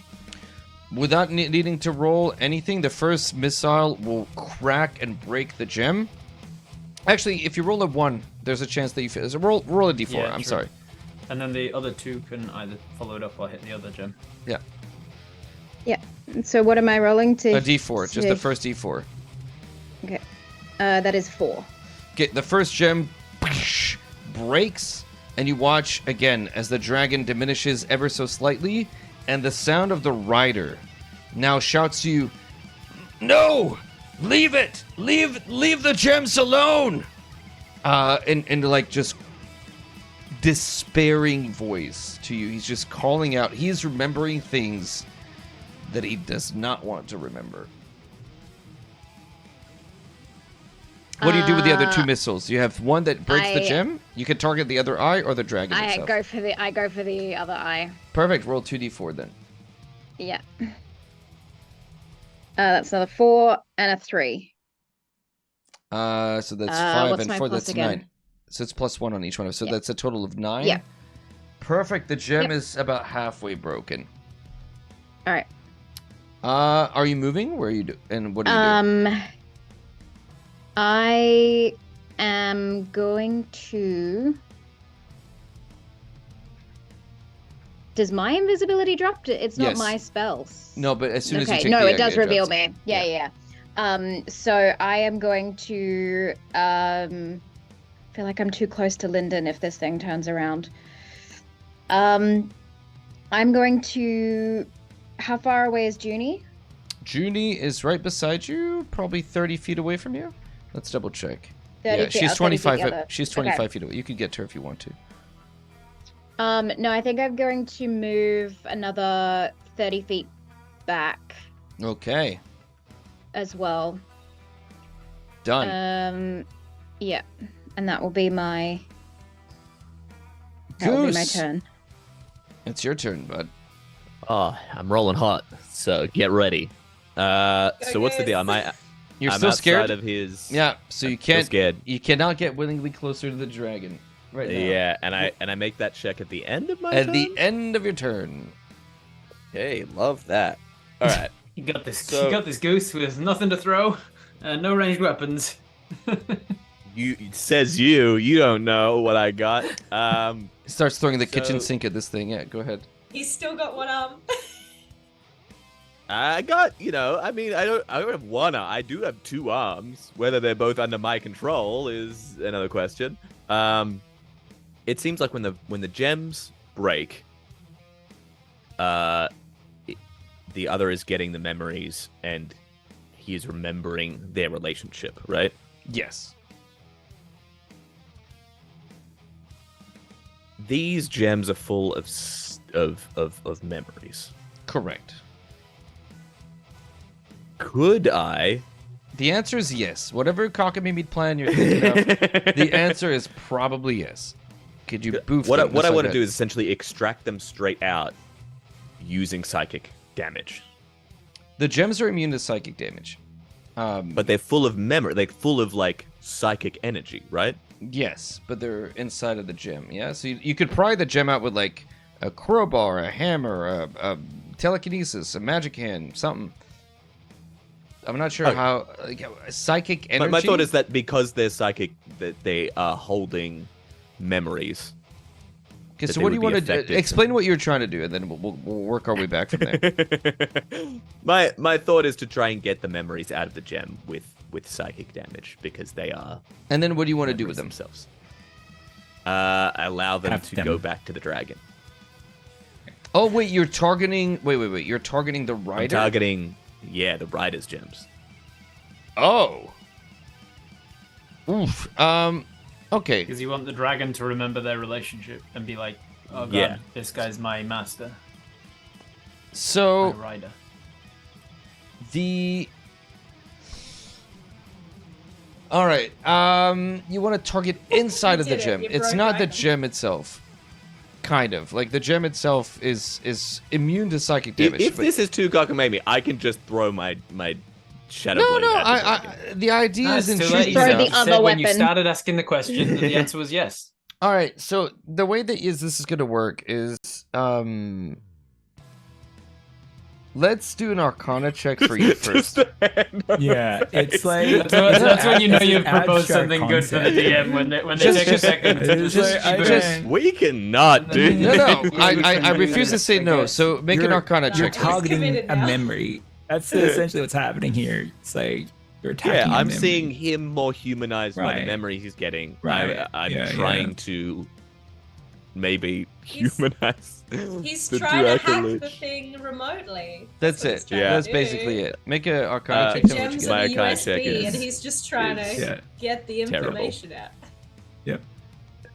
Without needing to roll anything, the first missile will crack and break the gem. Actually, if you roll a 1, there's a chance that you fail. So roll a d4. Yeah, I'm true. sorry. And then the other two can either follow it up or hit the other gem. Yeah. Yeah. So what am I rolling to? A d4, just the first d4. Okay. That is 4. Okay, the first gem breaks, and you watch again as the dragon diminishes ever so slightly, and the sound of the rider now shouts to you, "No! Leave it! Leave the gems alone!" In like just despairing voice to you. He's just calling out. He's remembering things that he does not want to remember. What do you do with the other 2 missiles? You have one that breaks the gem. You can target the other eye or the dragon I itself. go for the other eye. Perfect. Roll 2d4 then. Yeah. That's another 4 and a 3. So that's 5 what's and my 4. plus That's again? 9. So it's +1 on each one. So Yeah. that's a total of 9. Yeah. Perfect. The gem Yep. is about halfway broken. All right. Are you moving? Where are you and what are you doing? I am going to. Does my invisibility drop? It's not Yes. my spells. No, but as soon as you Okay. take No, the it does aggro, reveal drops. me. Yeah. So I am going to. Feel like I'm too close to Lyndon if this thing turns around. I'm going to. How far away is Junie? Junie is right beside you, probably 30 feet away from you. Let's double check. 30 Yeah, feet, she's 30 feet 25. the other. She's 25 feet away. You can get to her if you want to. No, I think I'm going to move another 30 feet back Okay, as well. done. Yeah, and that will be my. That will be my Goose, turn. it's your turn, bud. Oh, I'm rolling hot, so get ready. So what's the deal? I'm You're I'm still outside scared? of his. Yeah, so you still can't. scared. You cannot get willingly closer to the dragon right now. Yeah, and I make that check at the end of my At turn? the end of your turn. Hey, love that. All right. You got this. So- You got this, Goose, with nothing to throw, no ranged weapons. It says you. You don't know what I got. He starts throwing the kitchen So- sink at this thing. Yeah, go ahead. He's still got one arm. I got, I mean, I don't have one arm. I do have 2 arms. Whether they're both under my control is another question. It seems like when the gems break, the other is getting the memories and he is remembering their relationship, right? Yes. These gems are full of memories. Correct. Could I? The answer is yes. Whatever cockamamie plan you're thinking of, the answer is probably yes. Could you boof What them? I That's want to not do good. is essentially extract them straight out using psychic damage. The gems are immune to psychic damage. But they're full of memory. They're full of like psychic energy, right? Yes, but they're inside of the gem. Yeah, so you could pry the gem out with like a crowbar, a hammer, a telekinesis, a magic hand, something. I'm not sure how psychic energy. But my thought is that because they're psychic, that they are holding memories. Okay, so they what do you would want be to effective. explain what you're trying to do, and then we'll work our way back from there. My thought is to try and get the memories out of the gem with psychic damage because they are. And then what do you want to do with them? themselves? Allow them Have to them. go back to the dragon. Oh wait, you're targeting. Wait. You're targeting the I'm rider. targeting, the rider's gems. Oh. Oof. Okay. Because you want the dragon to remember their relationship and be like, oh god, Yeah. this guy's my master, my So rider. the. All right. You want to target inside of the did it, gem. you It's broke not the dragon. gem itself. Kind of like the gem itself is immune to psychic damage. If but- this is too cockamamie, I can just throw my shadow no, blade no. at the dragon. The idea No, is it's in too late. shooting Throw them. the You other said when you weapon. started asking the question that the answer was yes. All right, so the way that this is going to work is, let's do an Arcana check for you first. Yeah, it's like That's when you know it's an you've proposed abstract something good for the concept. DM when they Just- take a second to It's just like, keep I it just- We cannot do No, no, Yeah, I refuse to say no. guess. So make an Arcana You're check. targeting committed a now. memory. That's essentially what's happening here. It's like you're attacking. Yeah, a I'm memory. seeing him more humanized by the Right. memory he's getting. Right. I'm Yeah, trying yeah. to maybe He's- humanize. He's the trying to hack Dracolich. the thing remotely. That's what it. he's trying Yeah. to That's do. basically it. Make an Arcana Uh, check. The Tell me what you gems get. My are the Arcana check USB, and is- he's just trying to Yeah. get the Terrible. information out. Yep.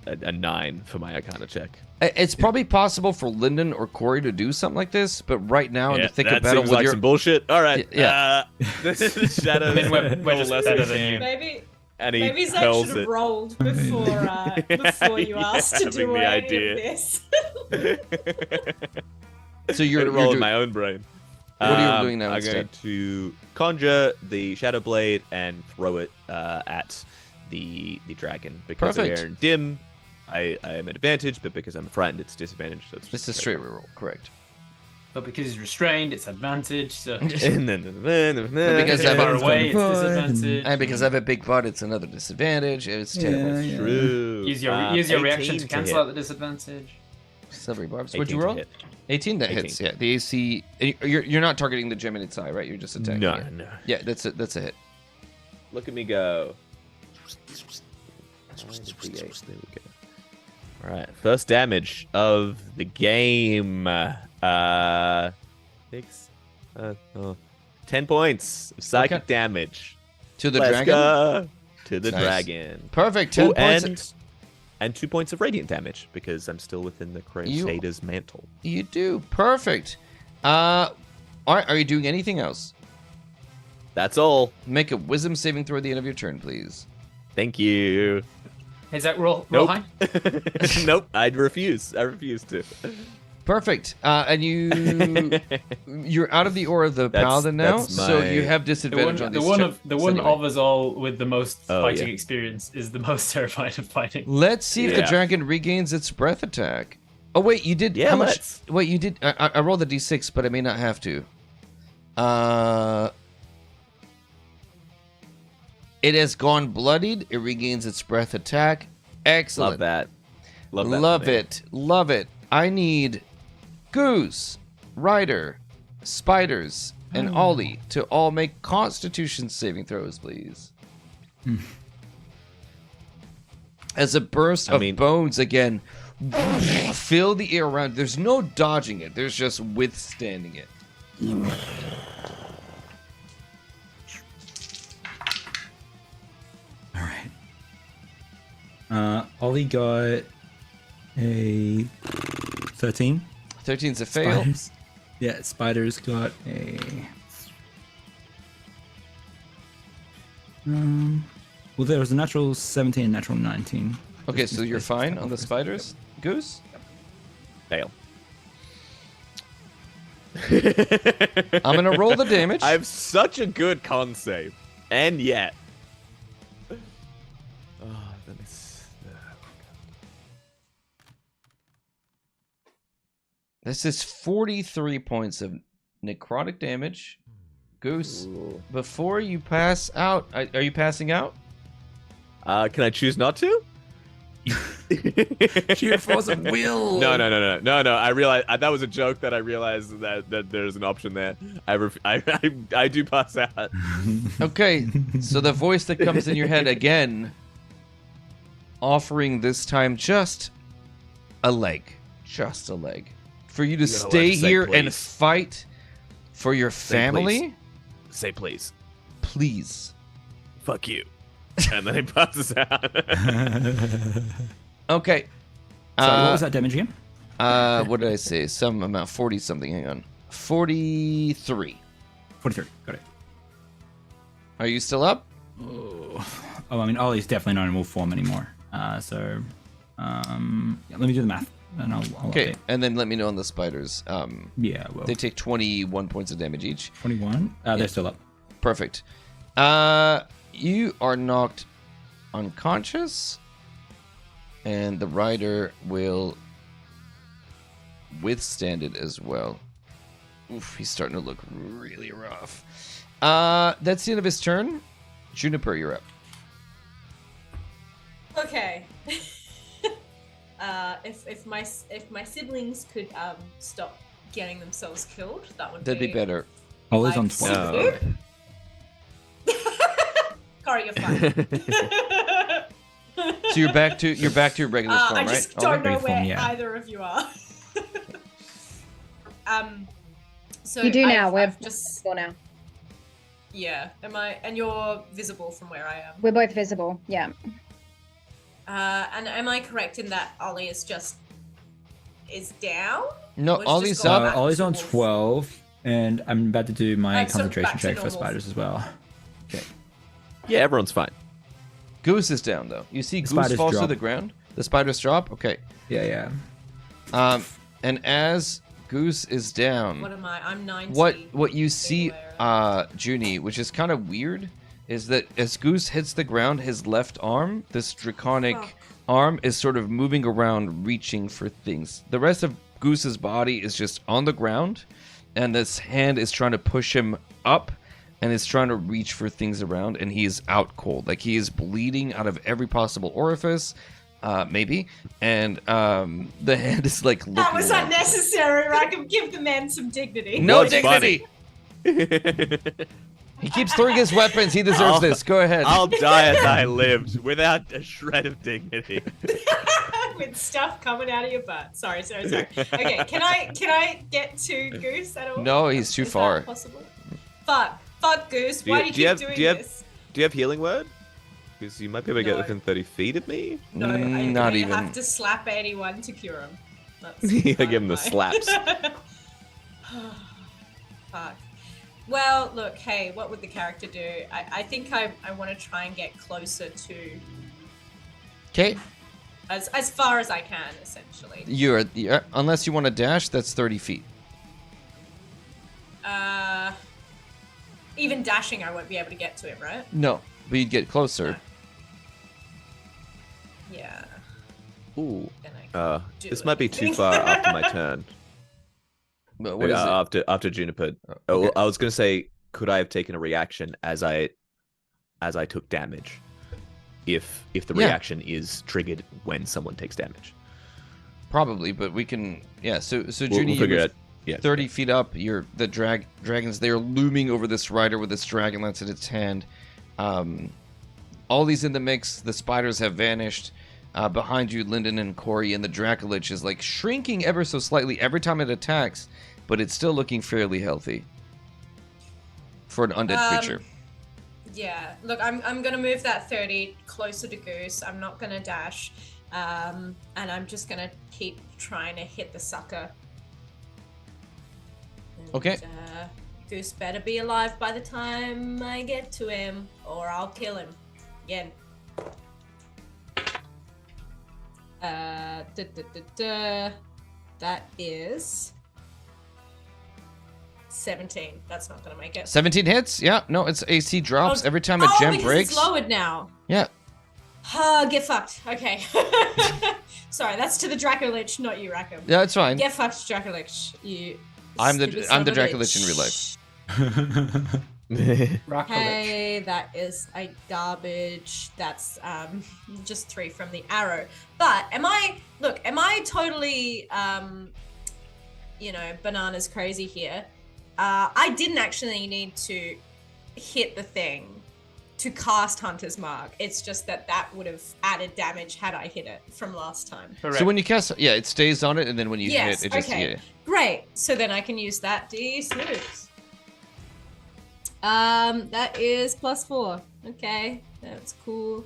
A 9 for my Arcana check. It's probably possible for Lyndon or Corey to do something like this, but right now in the thick that of battle seems with like your some bullshit. All right. Yeah. The shadow. I mean, we're just less better than than you. And he Maybe Zach hurls should have it. rolled before you Yeah, asked to having do the any idea. of this. so You're you're roll in doing, my own brain. What are you doing now I'm instead? going to conjure the shadow blade and throw it at the dragon because Perfect. they're in dim. I am at advantage, but because I'm frightened, it's disadvantage. So it's It's just a straight reroll, correct? But because he's restrained, it's advantage. So And then because if I'm far a- away, it's disadvantage. And because I have a big butt, it's another disadvantage. It's terrible. Yeah. True. Use your reaction 18 to cancel hit. out the disadvantage. Silvery barbs. 18 What'd you to roll? hit. 18 that 18. hits. Yeah, the AC. You're not targeting the gem in its eye, right? You're just attacking. No, it. no. Yeah, that's a hit. Look at me go. 9d8, there we go. All right, first damage of the game. 10 points of psychic Okay. damage. To the Let's dragon. go to the Nice. dragon. Perfect. 10 Ooh, points. and 2 points of radiant damage because I'm still within the Crusader's mantle. You do perfect. All right. Are you doing anything else? That's all. Make a wisdom saving throw at the end of your turn, please. Thank you. Hey Zach, roll Nope. high. Nope. I'd refuse. I refuse to. Perfect. And you're out of the aura of the That's- paladin now, that's so my- you have disadvantage on The these one checks anyway. of us all with the most Oh, fighting yeah. experience is the most terrified of fighting. Let's see if the Yeah. dragon regains its breath attack. Oh wait, you did. Yeah, how much? let's. Wait, you did. I rolled a d6, but I may not have to. It has gone bloodied. It regains its breath attack. Excellent. Love that. Love that. Love for me. it. Love it. I need Goose, Ryder, Spiders, and Ollie to all make Constitution saving throws, please. As a burst of bones again fill the air around. There's no dodging it. There's just withstanding it. All right. Ollie got a 13. 13's a fail. Spiders. Yeah, Spiders got a. Well, there was a natural 17 and natural 19. Okay, so you're fine on the spiders, Goose? Fail. I'm gonna roll the damage. I have such a good con save, and yet. This is 43 points of necrotic damage. Goose, before you pass out, are you passing out? Can I choose not to? Sheer force of will. No. I realized that was a joke. That I realized that there's an option there. I do pass out. Okay, so the voice that comes in your head again, offering this time just a leg, for you to stay here and fight for your family. Say please. Please. Fuck you. And then he passes out. Okay. Sorry, what was that damage again? What did I say? Some amount, 40 something. Hang on. 43. 43. Got it. Are you still up? Oh, I mean, Ollie's definitely not in wolf form anymore. Yeah, let me do the math, and I'll okay, update. and then let me know on the spiders. Yeah, well. They take 21 points of damage each. 21? They're still up. Perfect. You are knocked unconscious, and the rider will withstand it as well. Oof, he's starting to look really rough. That's the end of his turn. Juniper, you're up. Okay. If my siblings could stop getting themselves killed, that'd be better. Ollie's on 12. Corey, you're fine. So you're back to your regular form, I right? just don't know Regular where form, yeah. either of you are. So You do now. I've We're just visible now. yeah. Am I? And you're visible from where I am. We're both visible. Yeah. And am I correct in that Ollie is down? No, Or it's Ollie's just gone up. back to Ollie's on wolf? 12, and I'm about to do my So concentration back to check for normal. spiders as well. Okay. Yeah, everyone's fine. Goose is down though. You see Goose spiders falls to drop. the ground. The spiders drop. Okay. Yeah. And as Goose is down, What am I? I'm 90. what you see, Junie, which is kind of weird, is that as Goose hits the ground, his left arm, this draconic arm, is sort of moving around, reaching for things. The rest of Goose's body is just on the ground, and this hand is trying to push him up, and is trying to reach for things around, and he is out cold. Like, he is bleeding out of every possible orifice, maybe, and the hand is like looking That was around. unnecessary, Rackham. Give the man some dignity. No What's dignity! He keeps throwing his weapons. He deserves this. Go ahead. I'll die as I lived without a shred of dignity. With stuff coming out of your butt. Sorry. Okay, can I get to Goose at all? No, he's too Is that far. possible? Fuck Goose. Why do you keep doing this? Do you have healing word? Because you might be able to get No. within 30 feet of me. No, Not I even. have to slap anyone to cure him. That's Yeah, part give him the of my- slaps. Fuck. Well, look, hey, what would the character do? I think I want to try and get closer to Okay. as far as I can, essentially. You're unless you want to dash, that's 30 feet. Even dashing, I won't be able to get to him, right? No, but you'd get closer. Yeah. Ooh. Then I do This might be too anything. far after my turn. But what is it? After Juniper. Okay. I was gonna say, could I have taken a reaction as I took damage? If the Yeah. reaction is triggered when someone takes damage. Probably, but we can. Yeah. So We'll Junie, figure you're it. Yeah. 30 feet up. You're the dragons. They're looming over this rider with this Dragonlance in its hand. All these in the mix. The spiders have vanished. Behind you, Lyndon and Corey, and the Dracolich is like shrinking ever so slightly every time it attacks, but it's still looking fairly healthy for an undead creature. Yeah. Look, I'm gonna move that 30 closer to Goose. I'm not gonna dash, and I'm just gonna keep trying to hit the sucker. And, Okay. Goose better be alive by the time I get to him, or I'll kill him. Again. That is 17. That's not gonna make it. 17 hits? Yeah. No, its AC drops Oh, every time a gem because breaks. it's lowered now. Yeah. Get fucked. Okay. Sorry, that's to the Dracolich, not you, Rackham. Yeah, it's fine. Get fucked, Dracolich. You. I'm the stupid son of a Dracolich in real bitch. life. Dracolich. Hey, that is a garbage. That's just 3 from the arrow. But am I totally bananas crazy here? I didn't actually need to hit the thing to cast Hunter's Mark. It's just that would have added damage had I hit it from last time. Correct. So when you cast, it stays on it, and then when you hit it, it just okay. Great. So then I can use that D6. That is +4. Okay, that's cool.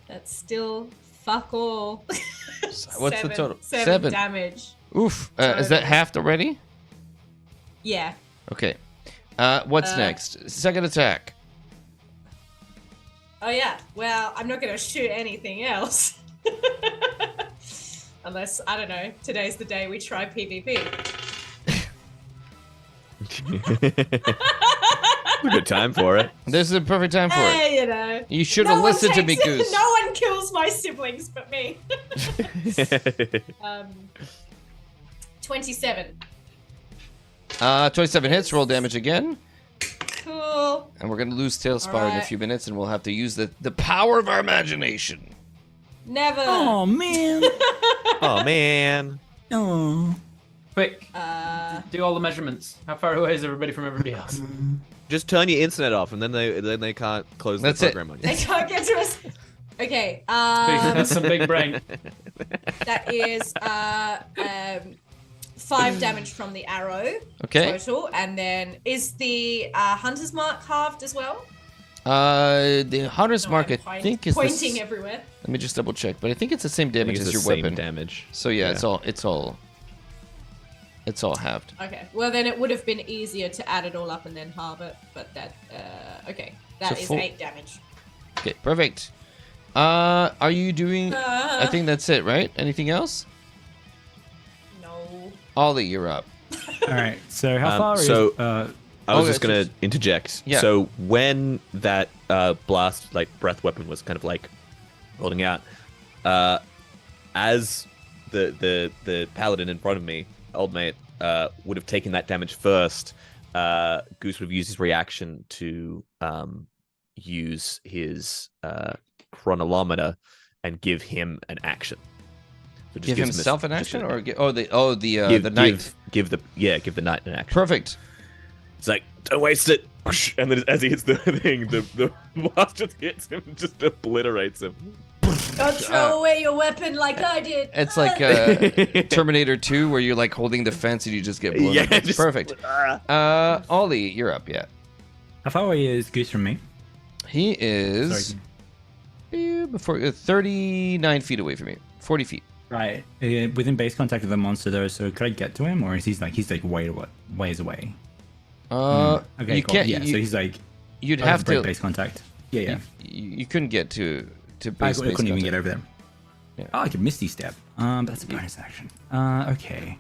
That's still fuck all. What's the total? 7 damage. Oof. Is that halved already? Yeah. Okay. What's next? Second attack. Oh yeah. Well, I'm not gonna shoot anything else. Unless, I don't know, today's the day we try PvP. A good time for it. This is a perfect time for it. Hey, you know. You should have listened to me, Goose. No one kills my siblings but me. 27. 27 hits. Roll damage again. Cool. And we're going to lose Tailspire in a few minutes, and we'll have to use the power of our imagination. Never. Oh, man. Oh, man. Oh. Quick. Do all the measurements. How far away is everybody from everybody else? Just turn your internet off, and then they can't close the program on you. They can't get to us. Okay. That's some big brain. That is 5 damage from the arrow. Okay. Total, and then is the Hunter's Mark halved as well? The Hunter's Mark, I think, is pointing everywhere. Let me just double check, but I think it's the same damage as your weapon. Damage. So yeah, it's all halved. Okay. Well, then it would have been easier to add it all up and then halve it, but that okay. That is 8 damage. Okay, perfect. Are you doing? I think that's it, right? Anything else? No. Ollie, you're up. All right. So how far is? I was just gonna interject. Yeah. So when that blast, breath weapon was kind of holding out, as the paladin in front of me, old mate, would have taken that damage first. Goose would have used his reaction to use his chronolometer and give him an action. So just Give gives him himself an just action, a- or the knight. Give the knight an action. Perfect. It's like, don't waste it. And then as he hits the thing, the blast just hits him and just obliterates him. Don't throw away your weapon like I did. It's like Terminator 2, where you're holding the fence and you just get blown. Yeah, up. just- Perfect. Ollie, you're up. Yeah. How far away is Goose from me? He is before 39 feet away from me. 40 feet. Right. Within base contact with the monster, though. So could I get to him, or is he's ways away? Okay. You cool. can't. Yeah. So he's You'd I have have to break to. base contact. Yeah. You couldn't get to I base. couldn't even get over there. Yeah. Oh, I could Misty Step. That's a bonus action. Okay.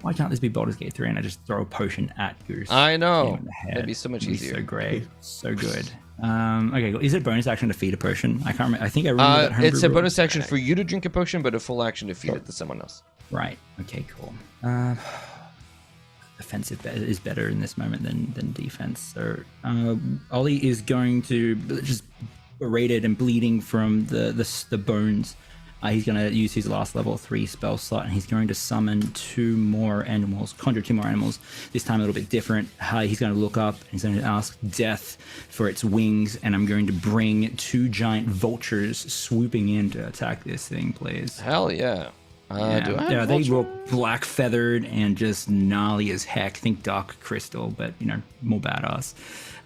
Why can't this be Baldur's Gate 3 and I just throw a potion at Goose? I know. Hit him in the head? That'd be so much It'd be easier. So great. So good. Okay, cool. Is it a bonus action to feed a potion? I can't remember. I think I remember that homebrew It's a rule. bonus action for you to drink a potion, but a full action to feed it to someone else. Right. Okay, cool. Offensive is better in this moment than defense. So Ollie is going to just berated and bleeding from the bones. He's going to use his last level 3 spell slot, and he's going to summon conjure 2 more animals. This time a little bit different. He's going to look up and he's going to ask Death for its wings, and I'm going to bring 2 giant vultures swooping in to attack this thing, please. Hell yeah. Do I have they vulture? look black feathered and just gnarly as heck. Think Dark Crystal, but more badass.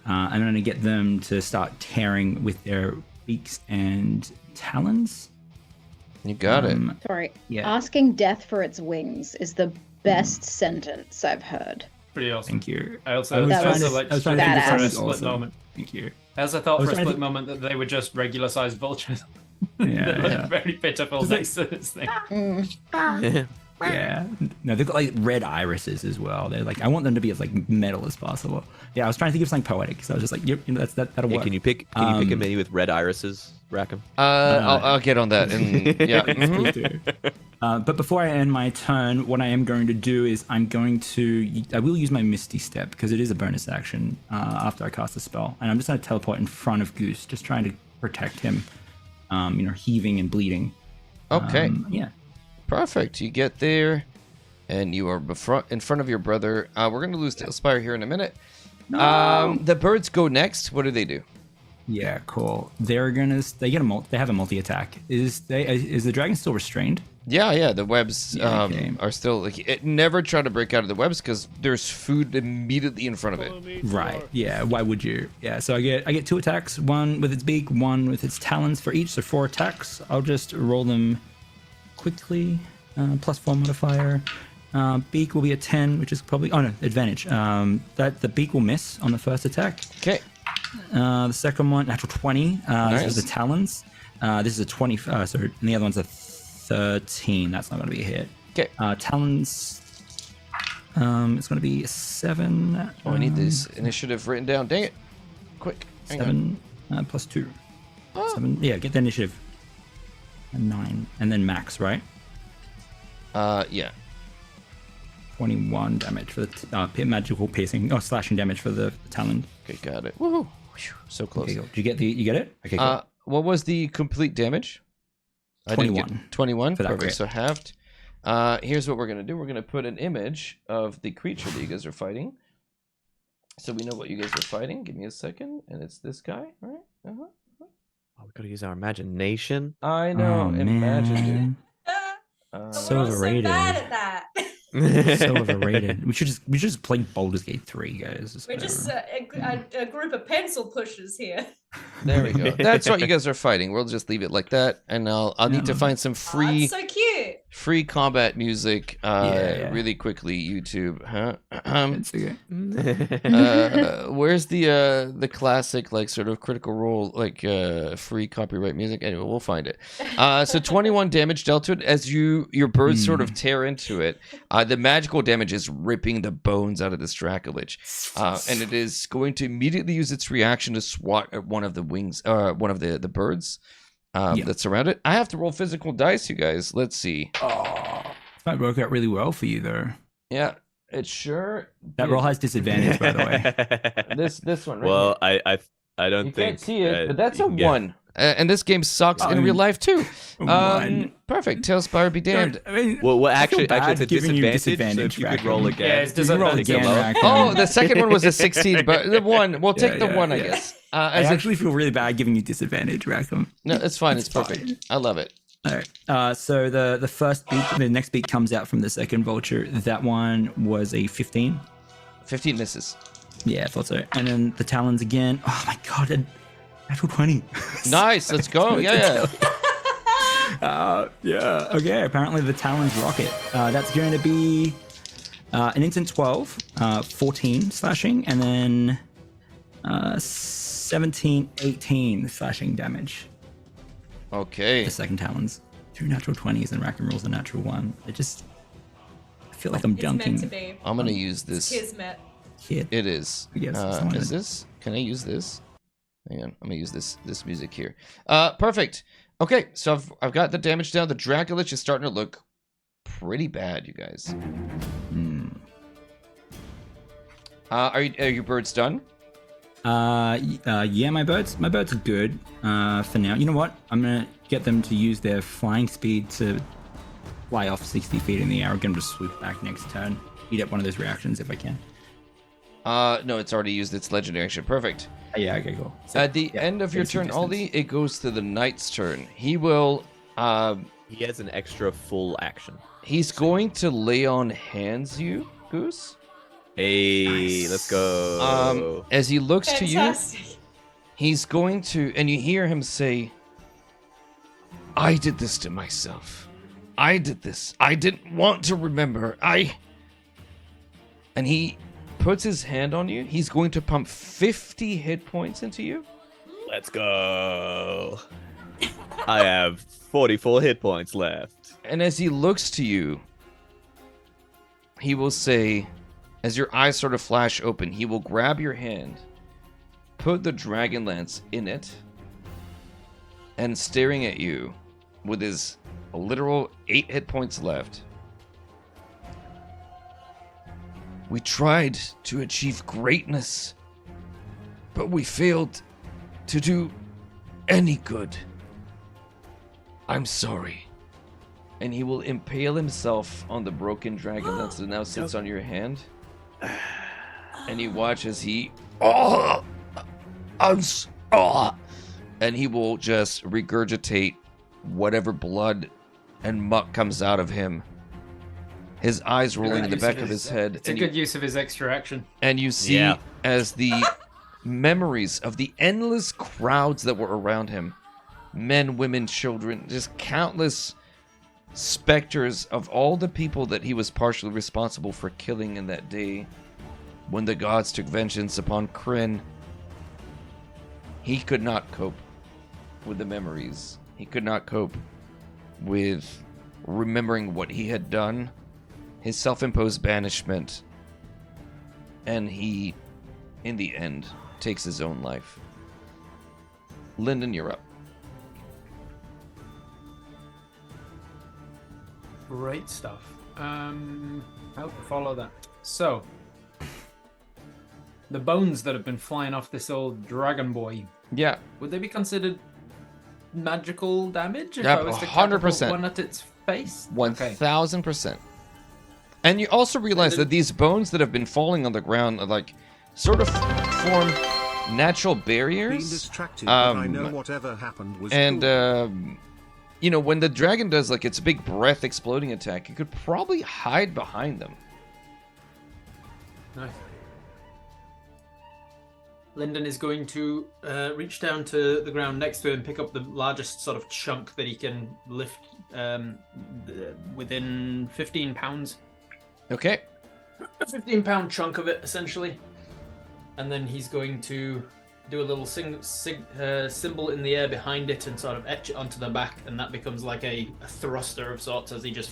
I'm going to get them to start tearing with their beaks and talons. You got it. Sorry. Yeah. Asking death for its wings is the best sentence I've heard. Pretty awesome. Thank you. I also was thought trying for to- a Badass. split Awesome. moment. Thank you. I also thought I was for a trying split to- moment that they were just regular sized vultures. Yeah, They look yeah. very pitiful next to this thing. Yeah. No, they've got red irises as well. They're I want them to be as metal as possible. Yeah, I was trying to think of something poetic, so I was just that'll Yeah, work. can you pick a menu with red irises? Rackham? I'll get on that. And yeah. mhm. Please do. But before I end my turn, what I am going to do is I will use my Misty Step because it is a bonus action after I cast a spell, and I'm just going to teleport in front of Goose, just trying to protect him, heaving and bleeding. Okay. Yeah. Perfect. You get there, and you are in front of your brother. We're going to lose Tailspire here in a minute. No. The birds go next. What do? Yeah, cool. They have a multi attack. Is the dragon still restrained? Yeah. The webs okay. are still it never try to break out of the webs because there's food immediately in front of it. Right. Yeah. Why would you? Yeah. So I get 2 attacks, one with its beak, one with its talons for each. So 4 attacks. I'll just roll them quickly. +4 modifier. Beak will be a 10, which is probably advantage. The beak will miss on the first attack. Okay. The second one, natural 20. Nice. This is the talons. This is a 20. And the other one's a 13. That's not going to be a hit. Okay. Talons. It's going to be a 7. I need this initiative written down. Dang it! Quick. Hang 7 +2. 7. Yeah, get the initiative. And 9, and then max, right? Yeah. 21 damage for the magical piercing. Slashing damage for the talon. Okay, got it. Woohoo! So close. Okay, cool. You get it? Okay, cool. What was the complete damage? 21. 21. For that Perfect. crit. So halved. Here's what we're gonna do. We're gonna put an image of the creature that you guys are fighting, so we know what you guys are fighting. Give me a second, and it's this guy, all right? Oh, we gotta use our imagination. I know. Oh, Imagine, man. But So we're all overrated. so bad at that. So overrated. We should just play Baldur's Gate 3, guys. We're just a group of pencil pushers here. There we go. That's what you guys are fighting. We'll just leave it like that, and I'll need to find some Oh, it's so cute. free combat music Yeah. really quickly. YouTube, huh? It's okay. Where's the classic like sort of Critical Role like free copyright music? Anyway, we'll find it. So 21 damage dealt to it as your birds sort of tear into it. The magical damage is ripping the bones out of this Dracolich, and it is going to immediately use its reaction to swat at one of the wings, one of the birds that's around it. I have to roll physical dice, you guys. Let's see. This might work out really well for you, though. Yeah, it sure. That did. roll has disadvantage, by the way. This one. Right Well, here. I don't You think can't see it, but that's a you can get- 1. And this game sucks in real life too. 1. Perfect. Tailspire be damned. I mean, Well, I feel actually, bad it's a giving you disadvantage. So if you could roll Rackham. again. Yeah, it's You can roll disadvantage. again, Rackham. Oh, the second one was a 16, but the 1. We'll take the 1, I guess. I actually feel really bad giving you disadvantage, Rackham. No, it's fine. It's fine. perfect. I love it. All right. So the next beat comes out from the second vulture. That one was a 15. 15 misses. Yeah, I thought so. And then the talons again. Oh my god, a natural 20. Nice. Let's go. Yeah. Yeah. Okay. Apparently the talons rocket. That's going to be an instant 12, 14 slashing, and then 17, 18 slashing damage. Okay. The second talons. 2 natural 20s and Rackham rolls a natural 1. I feel like I'm It's dunking. meant to be. I'm gonna use this. Kismet. Kid. It is. Yes, someone Is did. this? Can I use this? Hang on. I'm gonna use this music here. Perfect. Okay, so I've got the damage down. The Dracolich is starting to look pretty bad, you guys. Are your birds done? Yeah, my birds are good for now. You know what? I'm gonna get them to use their flying speed to fly off 60 feet in the air. I'm gonna just swoop back next turn. Eat up one of those reactions if I can. No, it's already used its legendary action. Perfect. Yeah, okay, cool. So, At the yeah, end of your facing turn, distance. Aldi, it goes to the knight's turn. He will. He has an extra full action. He's going to lay on hands you, Goose. Hey, let's go. As he looks to you, Fantastic. he's going to, and you hear him say, "I did this to myself. I did this. I didn't want to remember. And he puts his hand on you. He's going to pump 50 hit points into you. Let's go. I have 44 hit points left. And as he looks to you, he will say, as your eyes sort of flash open, he will grab your hand, put the Dragonlance in it, and staring at you with his literal 8 hit points left. We tried to achieve greatness, but we failed to do any good. I'm sorry. And he will impale himself on the broken dragon that now sits on your hand. And you watch as he... and he will just regurgitate whatever blood and muck comes out of him. His eyes rolling in the back of his head. It's a good use of his extra action. And you see as the memories of the endless crowds that were around him, men, women, children, just countless specters of all the people that he was partially responsible for killing in that day when the gods took vengeance upon Kryn. He could not cope with the memories. He could not cope with remembering what he had done, his self-imposed banishment, and he, in the end, takes his own life. Lyndon, you're up. Great stuff. How to follow that? So, the bones that have been flying off this old dragon boy. Yeah. Would they be considered magical damage if Yep, I was to 100%. catapult one at its face? 1,000%. And you also realize that these bones that have been falling on the ground are like sort of form natural barriers. Being distracted, but I know whatever happened was and cool. you know, when the dragon does like its big breath exploding attack, you could probably hide behind them. Nice. Lyndon is going to reach down to the ground next to him, pick up the largest sort of chunk that he can lift within 15 pounds. Okay. A 15-pound chunk of it, essentially. And then he's going to do a little symbol in the air behind it and sort of etch it onto the back, and that becomes like a thruster of sorts as he just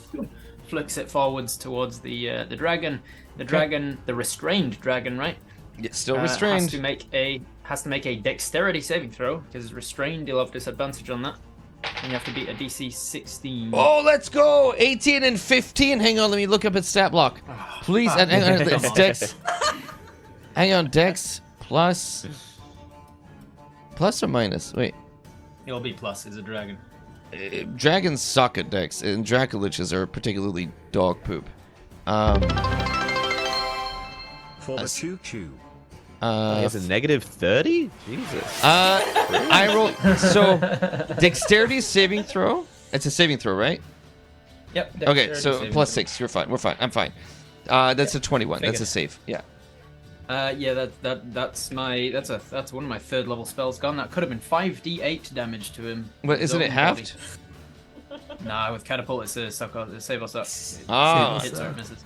flicks it forwards towards the dragon. The dragon, the restrained dragon, right? Yeah, still restrained. Has to make a dexterity saving throw, because restrained, you'll have disadvantage on that. And you have to beat a DC 16. Oh, let's go! 18 and 15. Hang on, let me look up its stat block. Please, hang on, it's Dex. Hang on, Dex plus or minus? Wait. It'll be plus, it's a dragon. Dragons suck at Dex, and Dracoliches are particularly dog poop. For the choo-choo. He has a negative 30? Jesus. I roll. So, dexterity saving throw. It's a saving throw, right? Yep. Okay, so plus 6. You're fine. We're fine. I'm fine. That's a 21. That's a save. Yeah. Yeah, that's one of my 3rd level spells gone. That could have been 5d8 damage to him. But isn't it halved? Nah, with catapult it's a save us up. Ah. Hits or misses.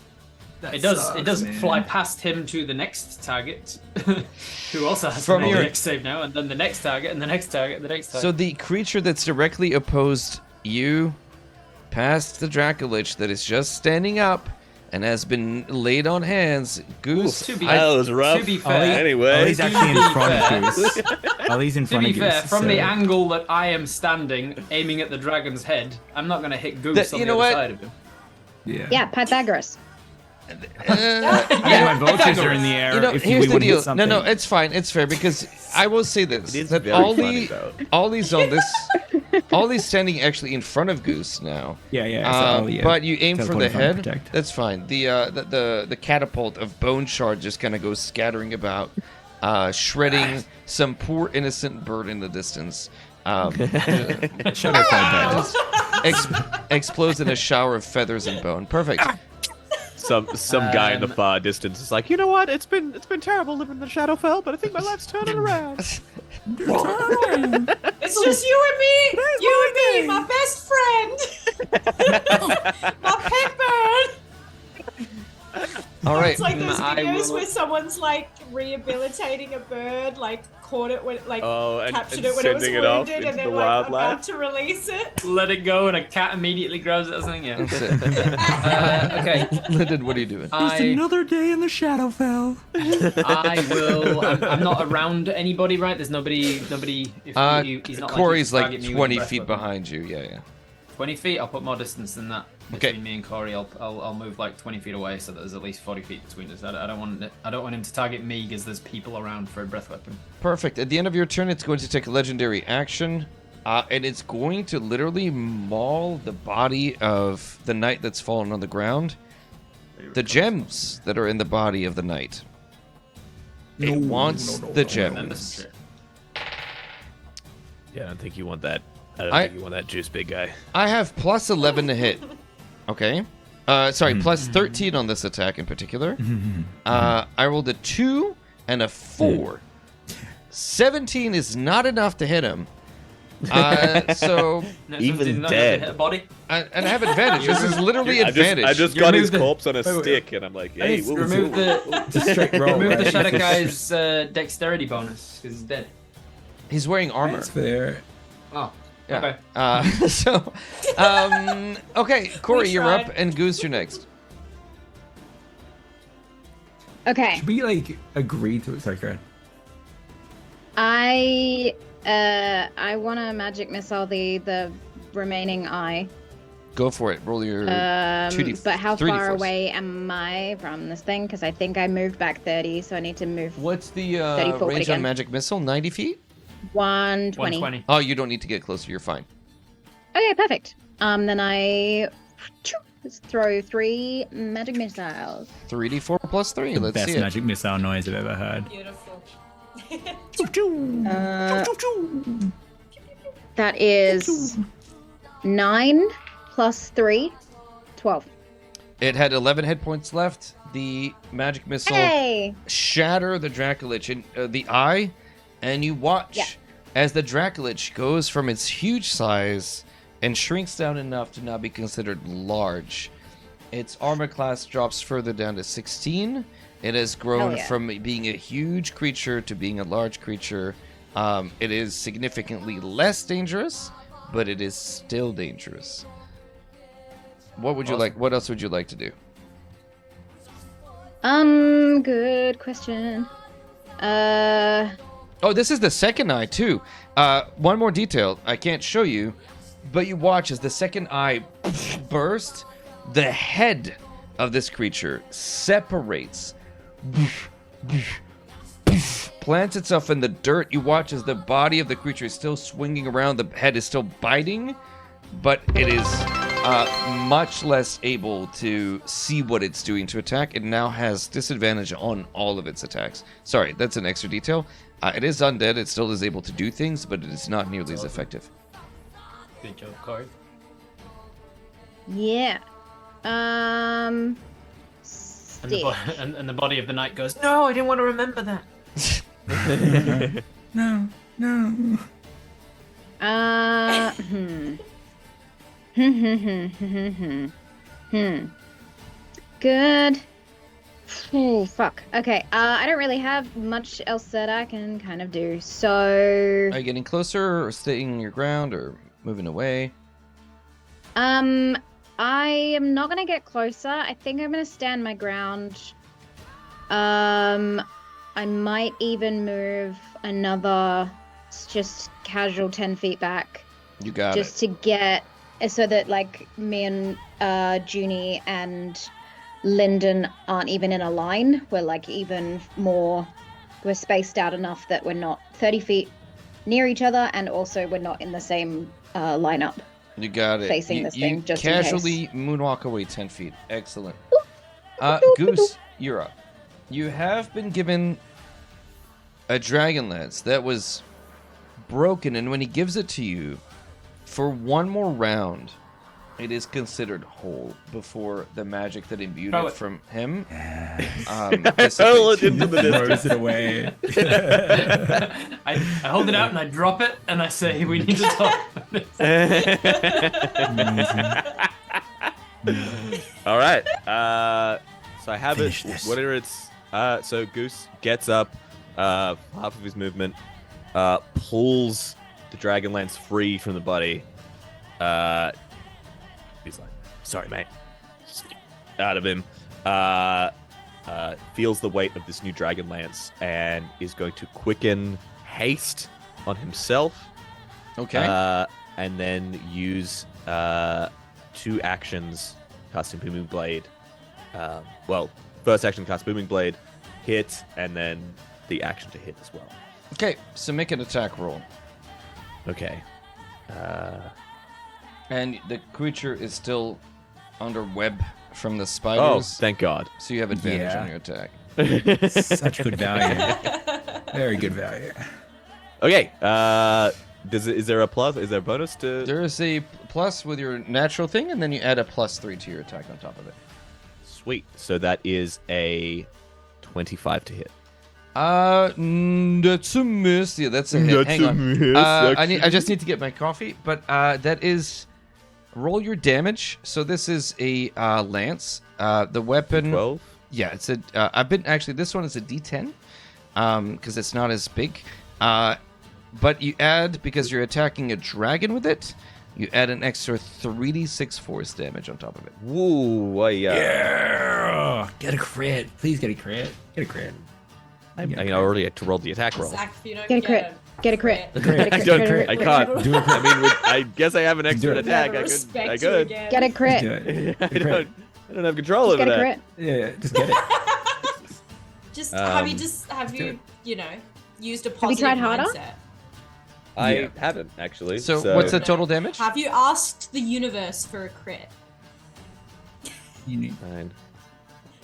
It does fly past him to the next target, who also has to make a next save now, and then the next target, and the next target, and the next target. So the creature that's directly opposed you, past the Dracolich that is just standing up and has been laid on hands, Goose. That was rough. To be fair, anyway. Ollie's actually in front of Goose. Ollie's in front of To be Goose. fair, from the angle that I am standing, aiming at the dragon's head, I'm not going to hit Goose on the other side of him. Yeah, Pythagoras. My vultures are in the air. You know, if here's we the would deal. hit something. No, it's fine. It's fair because I will say this: It is that very funny, though. Ollie's on this, Ollie's standing actually in front of Goose now. Yeah. But you aim for the head. Protect. That's fine. The catapult of bone shard just kind of goes scattering about, shredding some poor innocent bird in the distance. Explodes in a shower of feathers and bone. Perfect. Some guy in the far distance is like, you know what? It's been terrible living in the Shadowfell, but I think my life's turning around. It's just you and me. You and me, my best friend. My pet bird. All right. It's like those videos where someone's like rehabilitating a bird, like caught it when like and captured it when it was sending it off wounded, into and then the like wildlife. about to release it. Let it go, and a cat immediately grabs it or something. Yeah. That's it. Okay. Lyndon, what are you doing? It's another day in the Shadowfell. I will. I'm not around anybody, right? There's nobody. If he's not Corey's like, like he can target me with a 20 breath feet weapon. behind you. Yeah. 20 feet. I'll put more distance than that Okay. between me and Corey. I'll move like 20 feet away so that there's at least 40 feet between us. I don't want him to target me because there's people around for a breath weapon. Perfect. At the end of your turn, it's going to take a legendary action, and it's going to literally maul the body of the knight that's fallen on the ground. The gems that are in the body of the knight. It wants the gems. Yeah, I don't think you want that. I don't think you want that juice, big guy. I have plus 11 to hit. Okay. Sorry, plus 13 on this attack in particular. I rolled a 2 and a 4. 17 is not enough to hit him. So Even Not dead. hit a body. and I have advantage. This is literally advantage. I just You got remove his the- corpse on a wait. stick, and I'm like, hey, It's whoa, Remove whoa. the It's a straight roll. remove the right? shadow guy's dexterity bonus because he's dead. He's wearing armor. That's fair. Oh. Yeah. Okay. Okay, Corey, We you're up, tried. and Goose, you're next. Okay. Should we like agree to it? Sorry, go ahead. I want to magic missile the remaining eye. Go for it. Roll your 2d. But how 3d4s. far away am I from this thing? Because I think I moved back 30, so I need to move What's the 30 forward range on again. magic missile? 90 feet? 120. 120. Oh, you don't need to get closer. You're fine. Okay, perfect. Then I throw 3 magic missiles. 3d4 plus 3. Let's Best see it. magic missile noise I've ever heard. Beautiful. That is 9 plus 3, 12. It had 11 hit points left. The magic missile Hey! shatter the Dracolich in the eye, and you watch Yeah. as the Dracolich goes from its huge size and shrinks down enough to now be considered large. Its armor class drops further down to 16. It has grown Hell yeah. from being a huge creature to being a large creature. It is significantly less dangerous, but it is still dangerous. What would you like? What else would you like to do? Good question. Oh, this is the second eye too. One more detail I can't show you, but you watch as the second eye burst. The head of this creature separates, plants itself in the dirt. You watch as the body of the creature is still swinging around. The head is still biting, but it is much less able to see what it's doing to attack. It now has disadvantage on all of its attacks. Sorry, that's an extra detail. It is undead. It still is able to do things, but it is not nearly as effective. Good job, Corey. Yeah. And Stick. and the body of the knight goes, no, I didn't want to remember that. No. Good. Oh, fuck. Okay, I don't really have much else that I can kind of do, so... Are you getting closer, or staying your ground, or moving away? I am not gonna get closer. I think I'm gonna stand my ground. I might even move another, just casual 10 feet back. You got Just to get, so that like me and Junie and Lyndon aren't even in a line. We're like even more, we're spaced out enough that we're not 30 feet near each other, and also we're not in the same lineup. it. You got it. Facing you, this you thing, just in case. casually moonwalk away 10 feet. Excellent. Goose, you're up. You have been given a Dragonlance that was broken, and when he gives it to you, for one more round, it is considered whole before the magic that imbued Throw it it. from him. Hurl it dissipates. into the distance. Throws it away. I hold it out and I drop it and I say, we need to talk about this. All right. So I have Finish it. this. Whatever it's. So Goose gets up, half of his movement, pulls the Dragonlance free from the body. He's like, sorry, mate. Out of him. Feels the weight of this new Dragonlance and is going to quicken haste on himself. Okay. And then use 2 actions, casting Booming Blade. First action, cast Booming Blade, hit, and then the action to hit as well. Okay, so make an attack roll. Okay. And the creature is still under web from the Oh, spiders. thank God. So you have advantage Yeah. on your attack. Such good value. Very good value. Okay. Is there a plus? Is there a bonus to? There is a plus with your natural thing, and then you add a +3 to your attack on top of it. Sweet. So that is a 25 to hit. That's a miss. Yeah, that's a hit. Hang on. miss, I just need to get my coffee, but that is roll your damage. So this is a lance. The weapon. 12. Yeah, it's a. This one is a D10, because it's not as big. But you add, because you're attacking a dragon with it, you add an extra 3d6 force damage on top of it. Woo! Yeah. Get a crit. Please get a crit. Get a crit. I already had to roll the attack roll. Zach, if you don't Get a crit. Get a crit. A crit. I Get a don't. crit. I can't. Do a crit. I mean, I guess I have an extra Do it. attack. Never I respect could. you again. Get a crit. Do it. I Get a don't. crit. I don't have control over Get a that. crit. Yeah, just get it. Just have do you it. used a you positive tried harder? mindset? I haven't actually. So what's the total damage? Have you asked the universe for a crit? You need. Fine.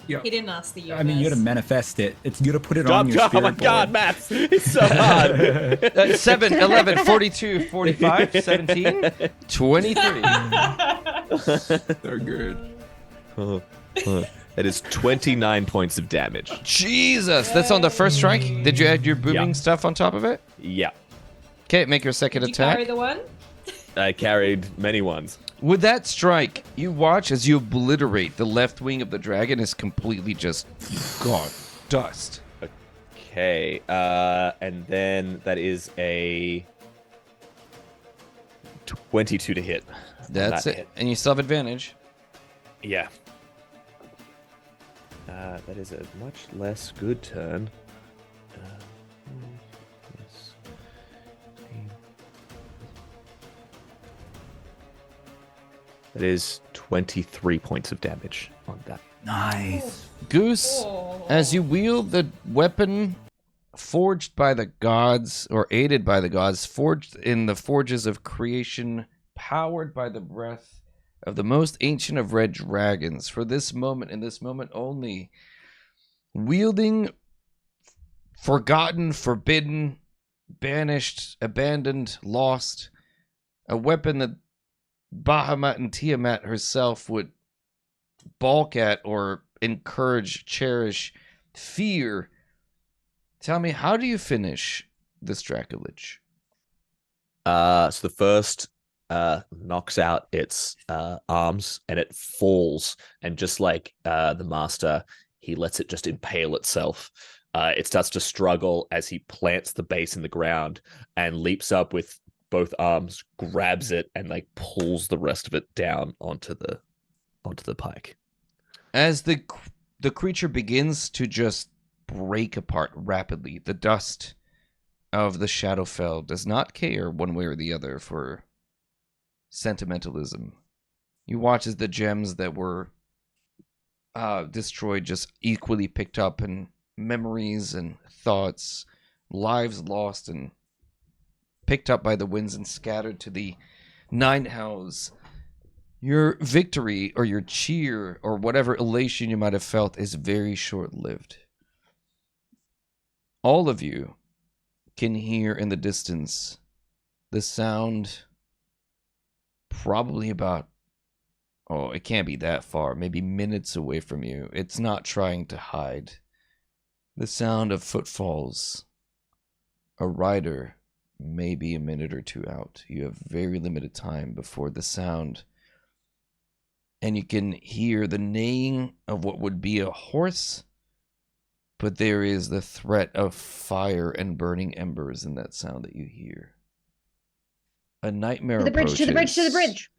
Yeah. He didn't ask the universe. I mean, you gotta manifest it. It's you gotta put it on your Oh spirit my God, board. maths! It's so hard. 7, 11, 42, 45, 17, 23. They're good. That is 29 points of damage. Jesus, that's on the first strike. Did you add your booming Yeah. stuff on top of it? Yeah, Okay, make your second Did you attack. carry the one? I carried many ones. With that strike, you watch as you obliterate the left wing of the dragon is completely just gone. Dust. Okay, and then that is a 22 to hit. That's That it. hit. And you still have advantage. Yeah. That is a much less good turn. That is 23 points of damage on that. Nice. Goose, as you wield the weapon forged by the gods, or aided by the gods, forged in the forges of creation, powered by the breath of the most ancient of red dragons, for this moment, in this moment only, wielding forgotten, forbidden, banished, abandoned, lost, a weapon that Bahamut and Tiamat herself would balk at or encourage, cherish, fear. Tell me, how do you finish this Dracolich? So the first knocks out its arms and it falls, and just like the master, he lets it just impale itself. It starts to struggle as he plants the base in the ground and leaps up with both arms, grabs it, and like pulls the rest of it down onto the pike. As the creature begins to just break apart rapidly, the dust of the Shadowfell does not care one way or the other for sentimentalism. You watch as the gems that were destroyed just equally picked up, and memories and thoughts, lives lost and picked up by the winds and scattered to the nine hells. Your victory or your cheer or whatever elation you might have felt is very short-lived. All of you can hear in the distance the sound, probably about, it can't be that far, maybe minutes away from you. It's not trying to hide. The sound of footfalls. A rider, maybe a minute or two out. You have very limited time before the sound. And you can hear the neighing of what would be a horse but there is the threat of fire and burning embers in that sound that you hear. A nightmare To the bridge, to the bridge, to the approaches, bridge.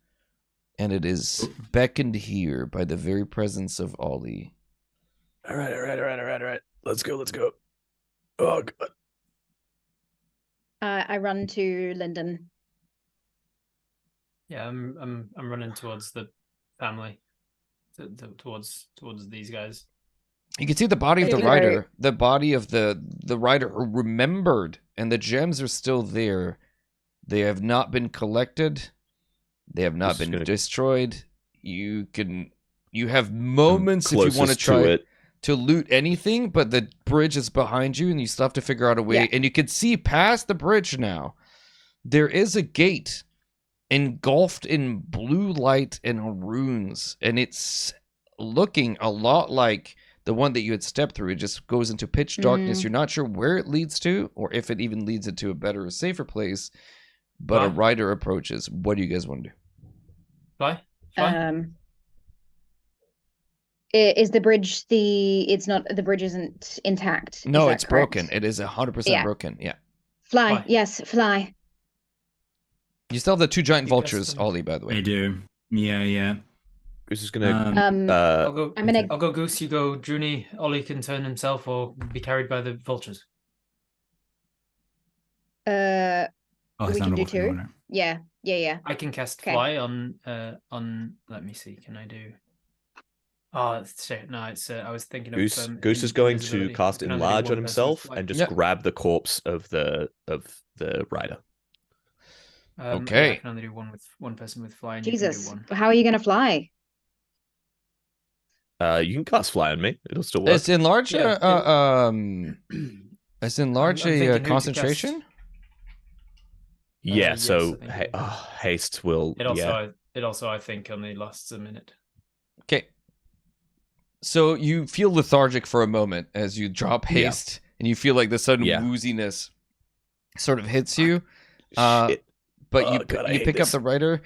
and it is beckoned here by the very presence of Ollie. All right. Let's go. Oh god. I run to Lyndon. Yeah, I'm running towards the family, towards these guys. You can see the body of the Very- rider, the body of the rider who remembered, and the gems are still there. They have not been collected. They have not Just been gonna- destroyed. You have moments if you want to Closest try it. to loot anything, but the bridge is behind you, and you still have to figure out a way. Yeah. And you can see past the bridge now. There is a gate engulfed in blue light and runes, and it's looking a lot like the one that you had stepped through. It just goes into pitch darkness. You're not sure where it leads to, or if it even leads it to a better or safer place. But a Fly. rider approaches. What do you guys want to do? Fly. Is the bridge it's not, the bridge isn't intact? No, is that it's correct? broken. It is 100% Yeah. broken. Yeah. Fly, Fly. yes, fly. You still have the two giant You vultures, custom- Ollie, by the I way. do. Yeah. Who's just gonna? I'll go. I'm gonna- I'll go Goose. You go Junie. Ollie can turn himself or be carried by the vultures. Oh, We it's can not do a two. water. Yeah. I can cast Okay. fly on. Let me see. Can I do? Oh shit! No, it's. I was thinking of. Goose is going to invisibility. cast I can only do enlarge one on person with himself fly. and just Yeah. grab the corpse of the rider. Yeah, Okay. I can only do one person with fly. And you can do Jesus, one. how are you gonna fly? You can cast fly on me. It'll still work. It's enlarge. Yeah, It's enlarge I'm thinking who a to concentration. Yeah. yes, So I think it will. haste will. It also I think only lasts a minute. Okay. So you feel lethargic for a moment as you drop Yeah. haste, and you feel like the sudden Yeah. wooziness sort of hits you. But Oh, you God, I you hate pick this. up the rider.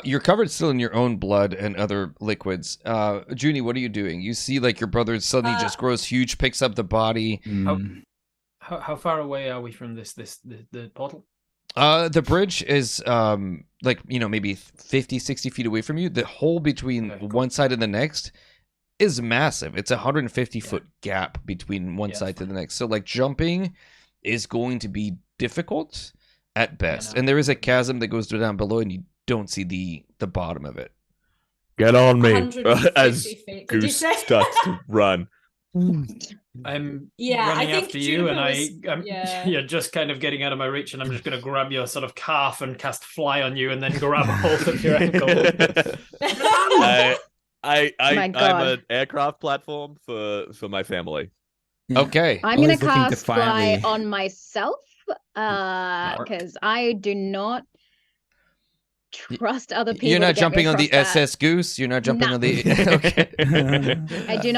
You're covered still in your own blood and other liquids. Junie, what are you doing? You see like your brother suddenly just grows huge, picks up the body. How far away are we from the portal? The bridge is maybe 50, 60 feet away from you. The hole between Okay, cool. one side and the next is massive. It's a 150 Yeah. foot gap between one Yeah, side to fine. the next. So like jumping is going to be difficult at best. no. And there is a chasm that goes down below, and you don't see the bottom of it. Get on me 150 as feet, did you Goose say? starts to run. I'm Yeah, I running think after you, and Juniper I'm yeah. you're just kind of getting out of my reach, and I'm just going to grab your sort of calf and cast fly on you, and then grab a hold of your ankle. I'm My an God. aircraft platform for my family. Yeah. Okay. I'm gonna Ollie's looking cast fly defiantly. on myself, because I do not trust other people. You're to not get me jumping on the across that. SS Goose. You're not jumping No. on the. Okay. I do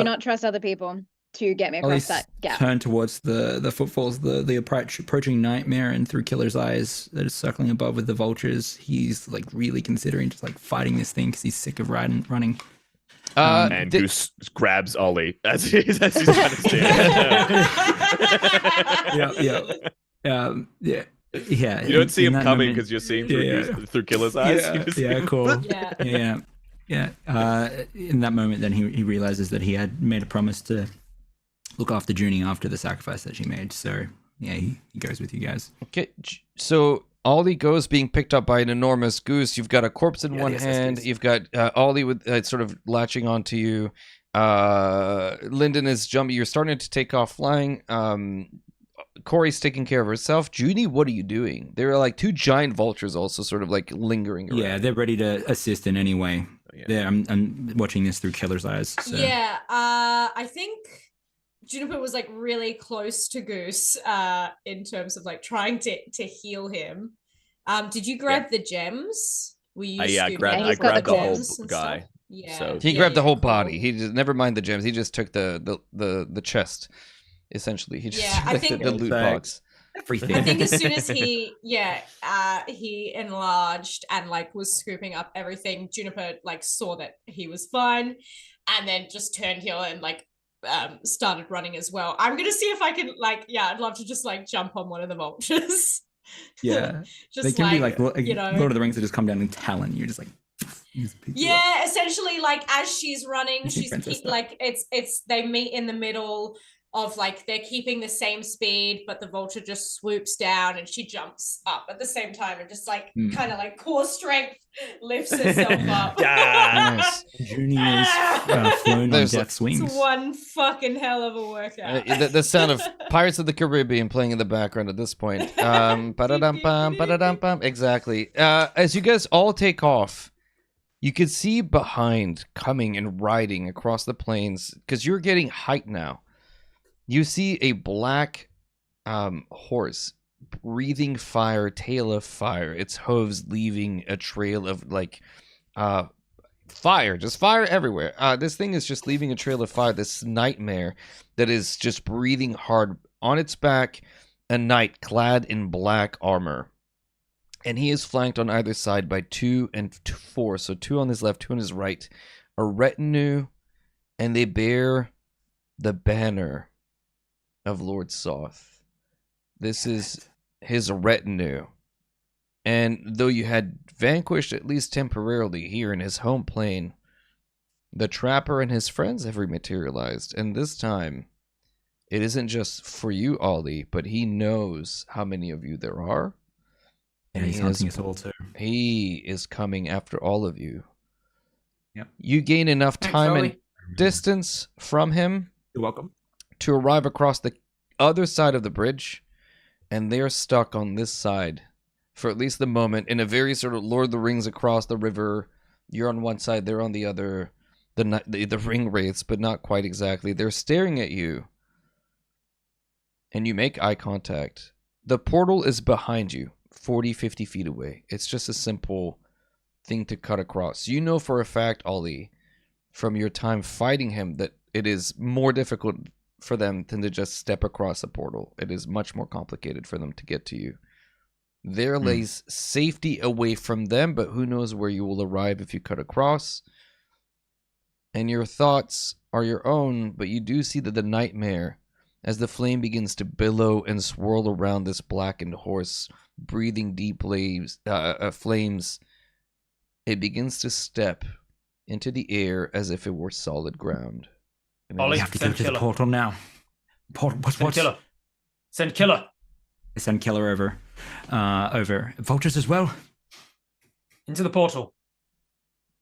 not trust other people to get me across Ollie's that gap. turn towards the footfalls, the approaching nightmare, and through Killer's eyes that is circling above with the vultures, he's like really considering just like fighting this thing because he's sick of running. And Goose grabs Ollie as he's trying to steer. Yeah. You don't see in him that coming moment- because you're seeing through, Yeah. through Killer's eyes. You just- Cool. Yeah. Yeah. In that moment, then he realizes that he had made a promise to look after Junie after the sacrifice that she made. So yeah, he goes with you guys. Okay, so Ollie goes being picked up by an enormous goose. You've got a corpse in Yeah, one the SS hand. Goose. You've got Ollie with sort of latching onto you. Lyndon is jumping. You're starting to take off flying. Corey's taking care of herself. Junie, what are you doing? There are like two giant vultures also sort of like lingering around. Yeah, they're ready to assist in any way. Yeah. Yeah, I'm watching this through Killer's eyes. So. Yeah, I think Juniper was like really close to Goose in terms of like trying to heal him. Did you grab the gems? Were you I scooping grabbed up Yeah, he's got grabbed the the whole gems and guy. stuff? Yeah. So- He yeah, grabbed the yeah, whole cool. body. He just never mind the gems. He just took the chest. Essentially, he just Yeah, took I the, think- the loot box. Everything. I think as soon as he enlarged and like was scooping up everything, Juniper like saw that he was fine, and then just turned heel and like started running as well. I'm gonna see if I can I'd love to just jump on one of the vultures. Yeah. Just they can be like Lord of the Rings that just come down and talon you, just like yeah, essentially as she's running, she's princess it's they meet in the middle of they're keeping the same speed, but the vulture just swoops down and she jumps up at the same time and just kind of core strength lifts herself up. Nice. Junie is flown on death's wings. It's one fucking hell of a workout. The sound of Pirates of the Caribbean playing in the background at this point. Ba-da-dum-bum, ba-da-dum-bum. Exactly. As you guys all take off, you can see behind, coming and riding across the plains, because you're getting height now. You see a black horse breathing fire, tail of fire, its hooves leaving a trail of fire, just fire everywhere. This thing is just leaving a trail of fire, this nightmare that is just breathing hard. On its back, a knight clad in black armor. And he is flanked on either side by 2 and 4, so 2 on his left, 2 on his right. A retinue, and they bear the banner of Lord Soth. This is his retinue. And though you had vanquished at least temporarily here in his home plane, the trapper and his friends have rematerialized. And this time, it isn't just for you, Ollie, but he knows how many of you there are. And he's hunting us all too. He is coming after all of you. Yep. You gain enough time and distance from him. You're welcome. To arrive across the other side of the bridge, and they're stuck on this side for at least the moment in a very sort of Lord of the Rings across the river. You're on one side, they're on the other. The ring wraiths, but not quite exactly. They're staring at you, and you make eye contact. The portal is behind you, 40, 50 feet away. It's just a simple thing to cut across. You know for a fact, Ollie, from your time fighting him, that it is more difficult for them than to just step across a portal. It is much more complicated for them to get to you. There lays safety away from them, but who knows where you will arrive if you cut across. And your thoughts are your own, but you do see that the nightmare, as the flame begins to billow and swirl around this blackened horse, breathing deep flames, it begins to step into the air as if it were solid ground. We have to go to the portal now. Send killer. Send killer. I send killer over. Vultures as well. Into the portal.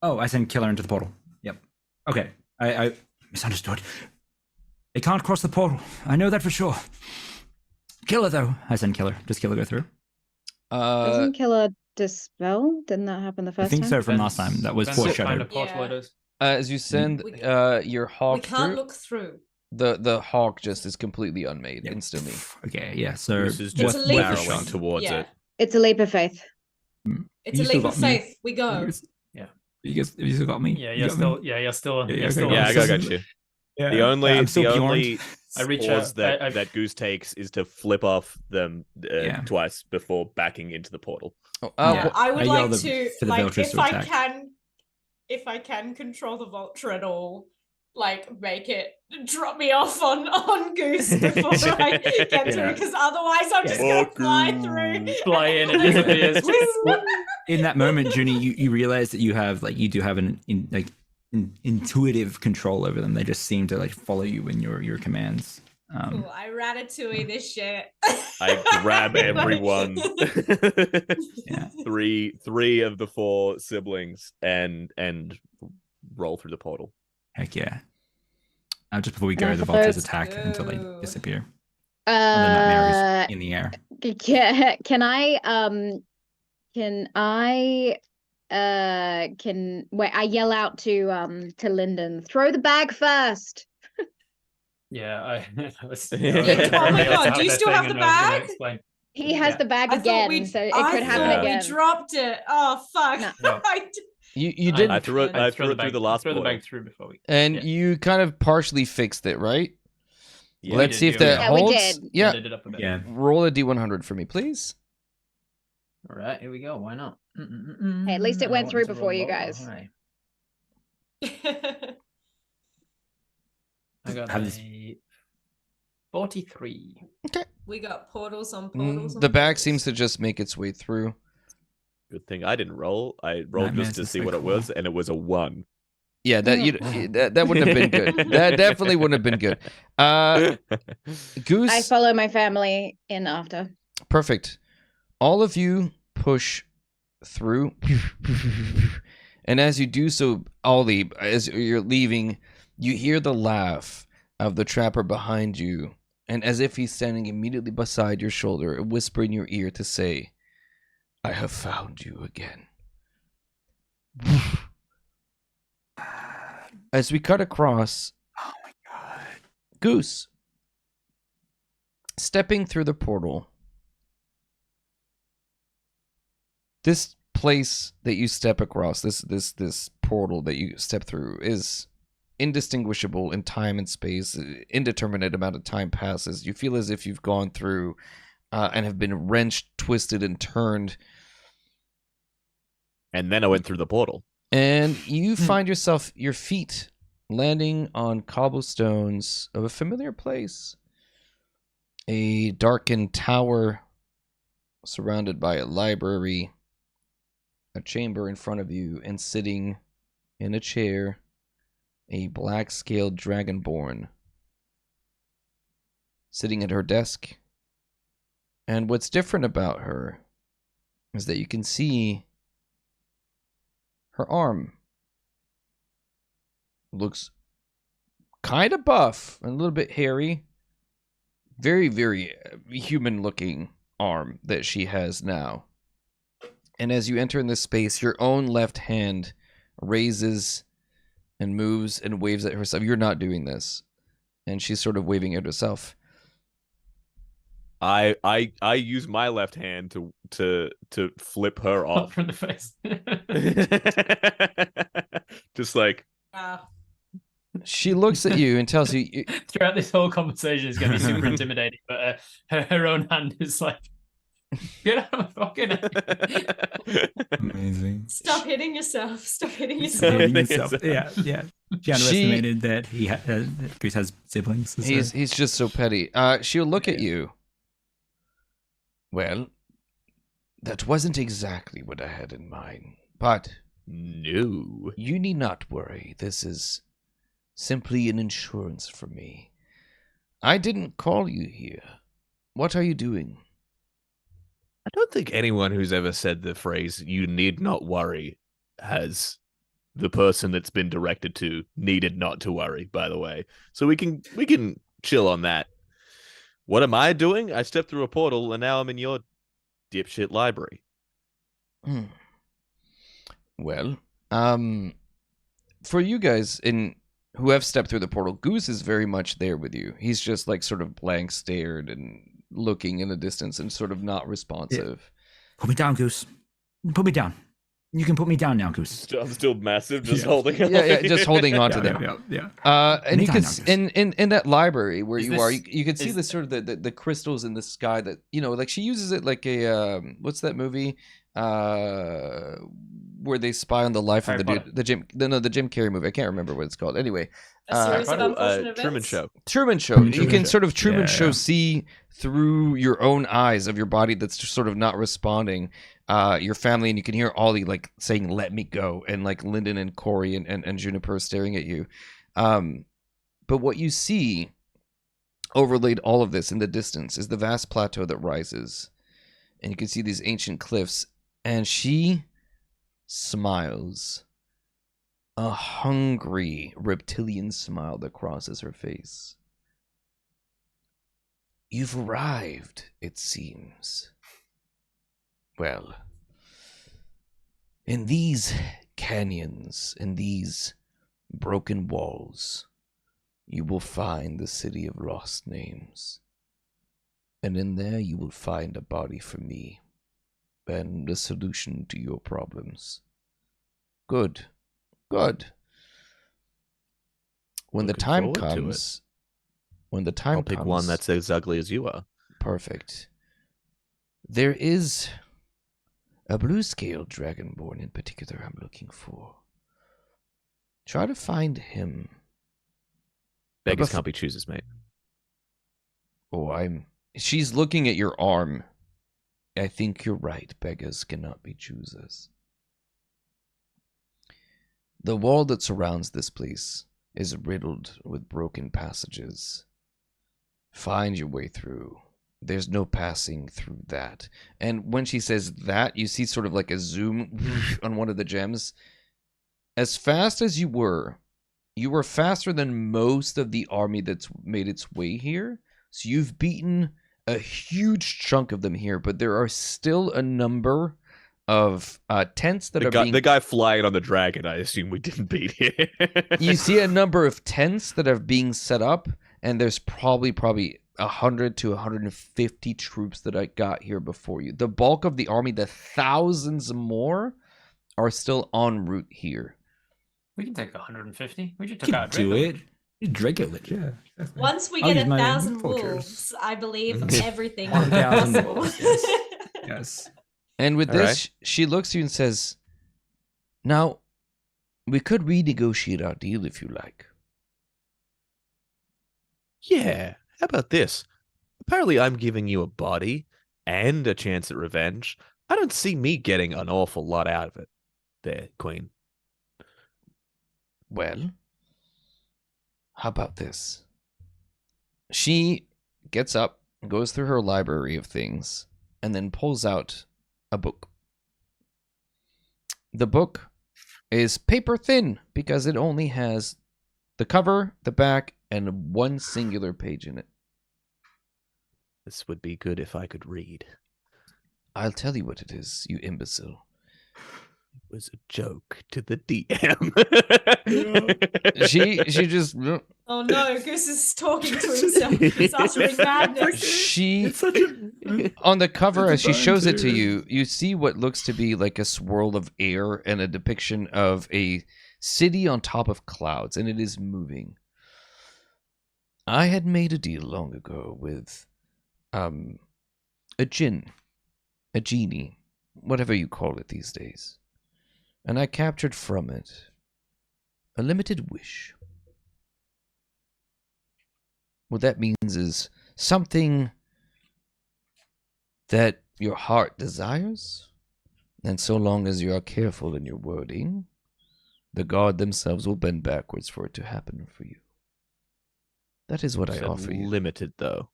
Oh, I send killer into the portal. Yep. Okay. I misunderstood. They can't cross the portal. I know that for sure. Killer though. I send killer. Does killer go through? Doesn't killer dispel? Didn't that happen the first time? I think so from last time. That was foreshadowed. As you send your hawk we can't through, look through. The hawk just is completely unmade instantly. Okay, yeah. So this is just barreling towards it. It's a leap of faith. It's a leap of faith. We go. Yeah. You still got me? Yeah, you're still. Yeah, I got you. Yeah. The only I reach pause out, that Goose takes is to flip off them twice before backing into the portal. I would like to, for the vultures to attack. if I can control the vulture at all, make it drop me off on Goose before I get through, because otherwise I'm just gonna fly through. Fly in and disappears. In that moment, Junie, you realize that you do have an intuitive control over them. They just seem to follow you in your commands. Cool. I ratatouille this shit. I grab everyone. Yeah. Three of the 4 siblings and roll through the portal. Heck yeah. Just before we go, the vultures attack until they disappear. The nightmare is in the air. I yell out to Lyndon, throw the bag first. Yeah, oh my god, do you still have the bag? He has the bag again, so it could happen again. We dropped it. Oh fuck. No. You did. I threw it through the last throw the portal. bag through before we. And you kind of partially fixed it, right? Yeah, Let's see if that holds. We did. Yeah. It up a bit. Yeah. Roll a D100 for me, please. All right, here we go. Why not? Hey, at least it went through before you guys. I I got have this. a 43. We got portals on portals. The on bag portals. seems to just make its way through. Good thing I didn't roll. I rolled Nightmares just to is see so what it cool. was, and it was a 1. Yeah, that wouldn't have been good. That definitely wouldn't have been good. Goose. I follow my family in after. Perfect. All of you push through. And as you do so, Ollie, as you're leaving, you hear the laugh of the trapper behind you. And as if he's standing immediately beside your shoulder, a whisper in your ear to say, I have found you again. As we cut across, Oh my god. Goose, stepping through the portal. This place that you step across, this portal that you step through, is indistinguishable in time and space. Indeterminate amount of time passes. You feel as if you've gone through and have been wrenched, twisted, and turned. And then I went through the portal. And you find yourself, your feet landing on cobblestones of a familiar place. A darkened tower surrounded by a library, a chamber in front of you, and sitting in a chair, a black-scaled dragonborn sitting at her desk. And what's different about her is that you can see her arm. Looks kind of buff and a little bit hairy. Very, very human-looking arm that she has now. And as you enter in this space, your own left hand raises and moves and waves at herself. You're not doing this. And she's sort of waving at herself. I use my left hand to flip her Up off. from the face. Just like Wow. She looks at you and tells you, Throughout this whole conversation, it's going to be super intimidating, but her own hand is like, get out of my fucking head. Amazing. Stop hitting yourself. Stop hitting He's yourself. hating himself. Yeah, yeah. She underestimated that he Goose has siblings. he's just so petty. She'll look at you. Well, that wasn't exactly what I had in mind, but no. you need not worry. This is simply an insurance for me. I didn't call you here. What are you doing? I don't think anyone who's ever said the phrase "you need not worry" has the person that's been directed to needed not to worry. By the way, so we can chill on that. What am I doing? I stepped through a portal and now I'm in your dipshit library. Well, for you guys who have stepped through the portal, Goose is very much there with you. He's just like sort of blank stared and looking in the distance and sort of not responsive. Put me down, Goose. Put me down. You can put me down now, Goose. I'm still massive, just holding on. Yeah, just holding on to them. Yeah. And you Anytime can now, Goose. in that library where Is you are, this- you can see is- the sort of the crystals in the sky that, you know, like she uses it like a what's that movie where they spy on the life Harry of the Potter. dude, the Jim Carrey movie. I can't remember what it's called. Anyway, A series of unfortunate Truman events. Show. Truman Show. Truman You can Show. sort of Truman Yeah, Show yeah. see through your own eyes of your body that's just sort of not responding. Your family, and you can hear Ollie like saying "Let me go," and like Lyndon and Corey and Juniper staring at you. But what you see overlaid all of this in the distance is the vast plateau that rises, and you can see these ancient cliffs. And she smiles, a hungry reptilian smile that crosses her face. You've arrived, it seems. Well, in these canyons, in these broken walls, you will find the city of lost names. And in there you will find a body for me, and a solution to your problems. Good. Good. When the Looking time forward to it. comes, when the time I'll pick comes, one that's as ugly as you are. perfect. There is a blue-scaled dragonborn in particular I'm looking for. Try to find him. Beggars can't be choosers, mate. Oh, she's looking at your arm. I think you're right. Beggars cannot be choosers. The wall that surrounds this place is riddled with broken passages. Find your way through. There's no passing through that. And when she says that, you see sort of like a zoom on one of the gems. As fast as you were faster than most of the army that's made its way here. So you've beaten a huge chunk of them here, but there are still a number of tents that The guy flying on the dragon, I assume we didn't beat here. You see a number of tents that are being set up, and there's probably 100 to 150 troops that I got here before you. The bulk of the army, the thousands more, are still en route here. We can take 150. We should You take can out do Dracolich. it. Dracolich, yeah. Exactly. Once we I'll get use my 1,000 vultures. wolves, I believe everything is 1,000 possible. wolves, yes. Yes. And with All this, right. she looks at you and says, "Now, we could renegotiate our deal if you like." Yeah, how about this? Apparently I'm giving you a body and a chance at revenge. I don't see me getting an awful lot out of it. There, Queen. Well, how about this? She gets up, goes through her library of things, and then pulls out a book. The book is paper thin because it only has the cover, the back, and one singular page in it. This would be good if I could read. I'll tell you what it is, you imbecile. It was a joke to the DM. She just... Oh no, Goose is talking to himself. It's uttering madness. She... It's such a... On the cover, as It's she shows it to fine, you, you see what looks to be like a swirl of air and a depiction of a city on top of clouds, and it is moving. I had made a deal long ago with a genie, whatever you call it these days. And I captured from it a limited wish. What that means is something that your heart desires, and so long as you are careful in your wording, the god themselves will bend backwards for it to happen for you. That is what I Said offer you. limited, though.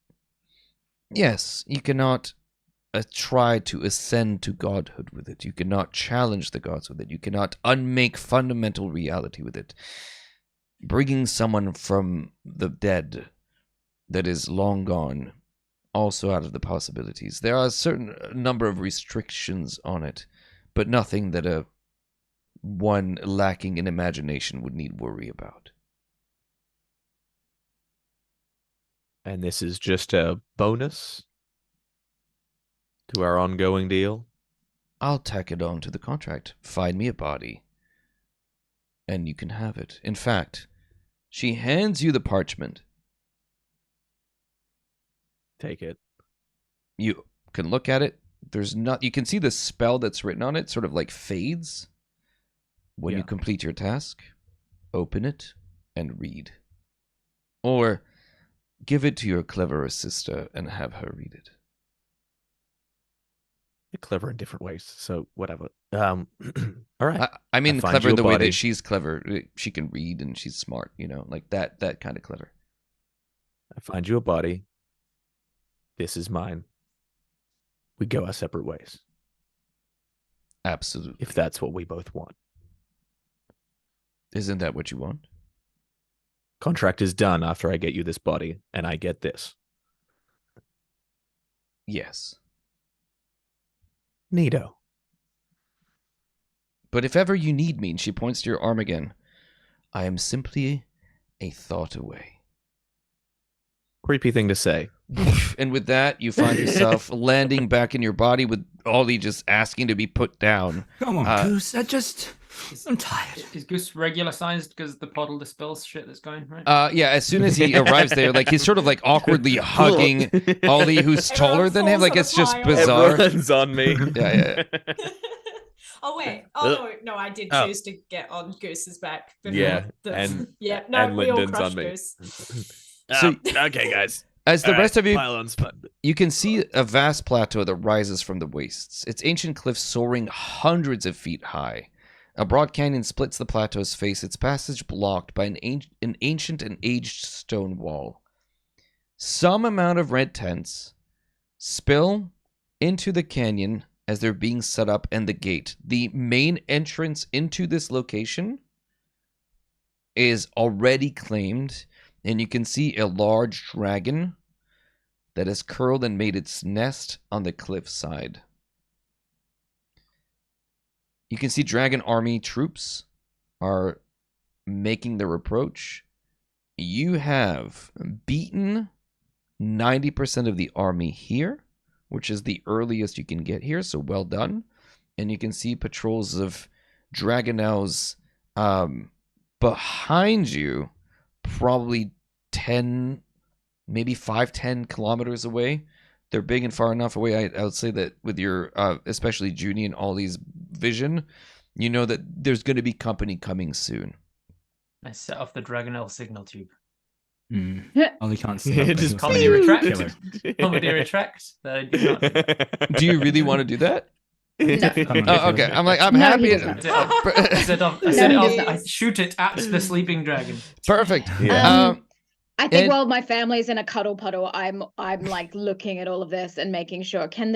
Yes, you cannot try to ascend to godhood with it. You cannot challenge the gods with it. You cannot unmake fundamental reality with it. Bringing someone from the dead that is long gone, also out of the possibilities. There are a certain number of restrictions on it, but nothing that one lacking in imagination would need worry about. And this is just a bonus to our ongoing deal? I'll tack it on to the contract. Find me a body, and you can have it. In fact, she hands you the parchment. Take it. You can look at it. You can see the spell that's written on it sort of like fades when you Yeah. complete your task. Open it and read. Or give it to your cleverer sister and have her read it. You're clever in different ways, so whatever. All right. I mean, I find clever you in a the way body. that she's clever. She can read and she's smart, like that kind of clever. I find you a body. This is mine. We go our separate ways, Absolutely. if that's what we both want. Isn't that what you want? Contract is done after I get you this body, and I get this. Yes. Neato. But if ever you need me, and she points to your arm again, I am simply a thought away. Creepy thing to say. And with that, you find yourself landing back in your body with Ollie just asking to be put down. Come on, Goose. I'm tired. Is Goose regular sized because the puddle dispels shit that's going, right? Yeah, as soon as he arrives there, like he's sort of like awkwardly hugging Ollie, who's taller than him. Like it's just bizarre. Everyone's on me. Yeah. Oh wait. Oh no, I did Oh. choose to get on Goose's back. Yeah, yeah. No, and we all Lyndon's crushed on me. Goose. So- Okay, guys. As the All rest right, of you, pylon's fun. you can see a vast plateau that rises from the wastes, its ancient cliffs soaring hundreds of feet high. A broad canyon splits the plateau's face, its passage blocked by an ancient and aged stone wall. Some amount of red tents spill into the canyon as they're being set up, and the gate. The main entrance into this location is already claimed, and you can see a large dragon that has curled and made its nest on the cliffside. You can see dragon army troops are making their approach. You have beaten 90% of the army here, which is the earliest you can get here, so well done. And you can see patrols of Dragonels behind you, probably 10, maybe 5-10 kilometers away. They're big and far enough away. I would say that with your, especially Junie and Ollie's vision, you know that there's going to be company coming soon. I set off the Dragonel signal tube. Ollie can't see. Yeah, it, but just he'll comedy see it. retract. Killer. Comedy retract. Do you really want to do that? Come on, Oh, okay. I'm like, I'm No, happy. he does not. I set No, it he off. does not. I shoot it at the sleeping dragon. Perfect. Yeah. I think and- while my family's in a cuddle puddle, I'm like looking at all of this and making sure. Can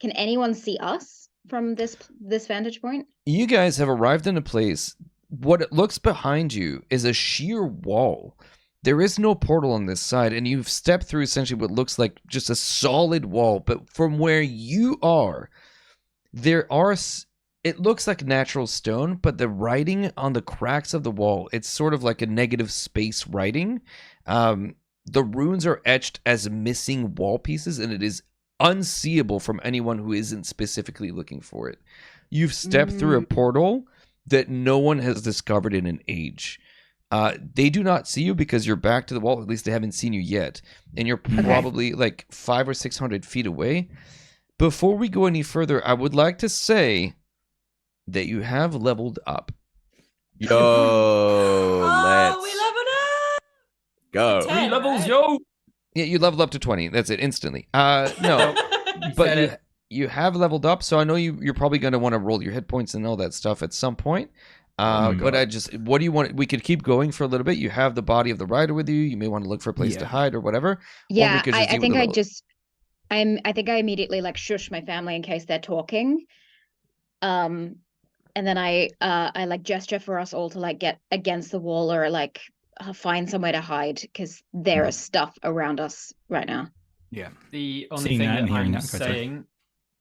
anyone see us from this vantage point? You guys have arrived in a place. What it looks behind you is a sheer wall. There is no portal on this side, and you've stepped through essentially what looks like just a solid wall. But from where you are, it looks like natural stone, but the writing on the cracks of the wall, it's sort of like a negative space writing. The runes are etched as missing wall pieces, and it is unseeable from anyone who isn't specifically looking for it. You've stepped through a portal that no one has discovered in an age. They do not see you because you're back to the wall. At least they haven't seen you yet. And you're probably like 500 or 600 feet away. Before we go any further, I would like to say that you have leveled up. Yo, Oh, we let's leveled up. go. 10, levels, right? yo! Yeah, you leveled up to 20. That's it, instantly. No, but you have leveled up, so I know you're probably going to want to roll your hit points and all that stuff at some point. But what do you want? We could keep going for a little bit. You have the body of the rider with you. You may want to look for a place to hide or whatever. Or Yeah, we could I deal with think the I level. just I think I immediately like shush my family in case they're talking. And then I like gesture for us all to like get against the wall or like find somewhere to hide because there is stuff around us right now. Yeah. The only Seeing thing that and that hearing I'm that, go through. saying,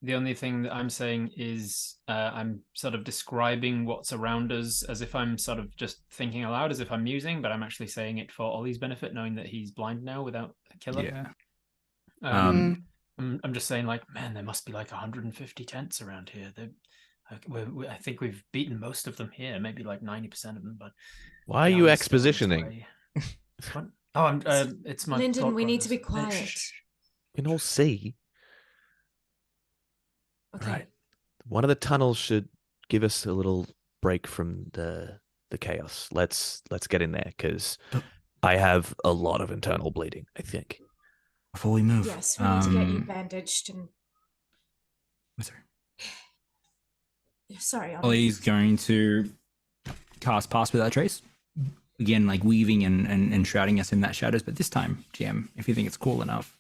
the only thing that I'm saying is I'm sort of describing what's around us as if I'm sort of just thinking aloud, as if I'm musing, but I'm actually saying it for Ollie's benefit, knowing that he's blind now without a killer. Yeah. I'm just saying, like, man, there must be like 150 tents around here. I think we've beaten most of them here, maybe like 90% of them. But Why are you expositioning? It's my Lyndon, thought we need to be process. quiet. We can all see. Okay. Right. One of the tunnels should give us a little break from the chaos. Let's get in there because I have a lot of internal bleeding, I think. Before we move. Yes, we need to get you bandaged and. Sorry. Sorry, Ollie's going to cast Pass Without Trace. Again, like weaving and shrouding us in that shadows. But this time, GM, if you think it's cool enough,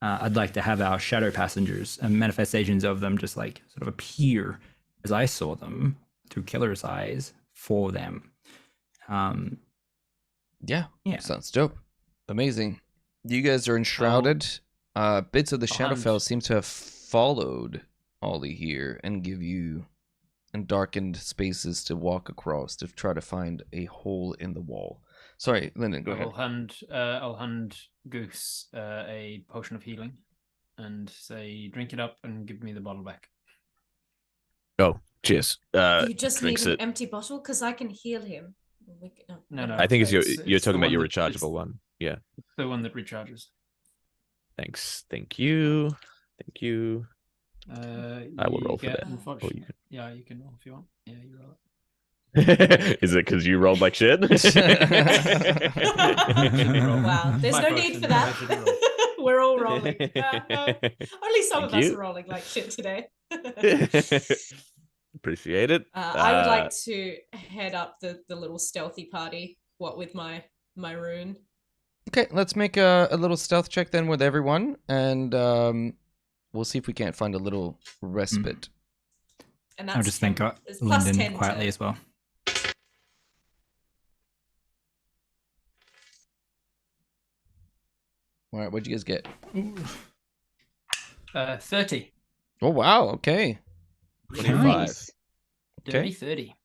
I'd like to have our shadow passengers and manifestations of them just like sort of appear as I saw them through Killer's eyes for them. Yeah, Yeah. sounds dope. Amazing. You guys are enshrouded. Bits of the Shadowfell seem to have followed Ollie here and give you darkened spaces to walk across to try to find a hole in the wall. Sorry, Lyndon, go ahead. I'll hand Goose a potion of healing and say, drink it up and give me the bottle back. Oh, cheers. you just need drinks an it. empty bottle because I can heal him. No. I think it's you're the talking about one your that- rechargeable one. Yeah. The one that recharges. Thanks. Thank you. Thank you. I will roll for that. Unfortunately. you can- Yeah, you can roll if you want. Yeah, you roll it. Is it because you rolled like shit? Wow, there's My no potion, need for I should roll. that. We're all rolling. Only some of Thank us you. are rolling like shit today. Appreciate it. I would like to head up the little stealthy party. What with my rune? Okay, let's make a little stealth check then with everyone, and we'll see if we can't find a little respite. And I'll just thank it's plus Lyndon 10 quietly to- as well. All right, what'd you guys get? 30. Oh wow, okay. 25. Nice. Okay. 30.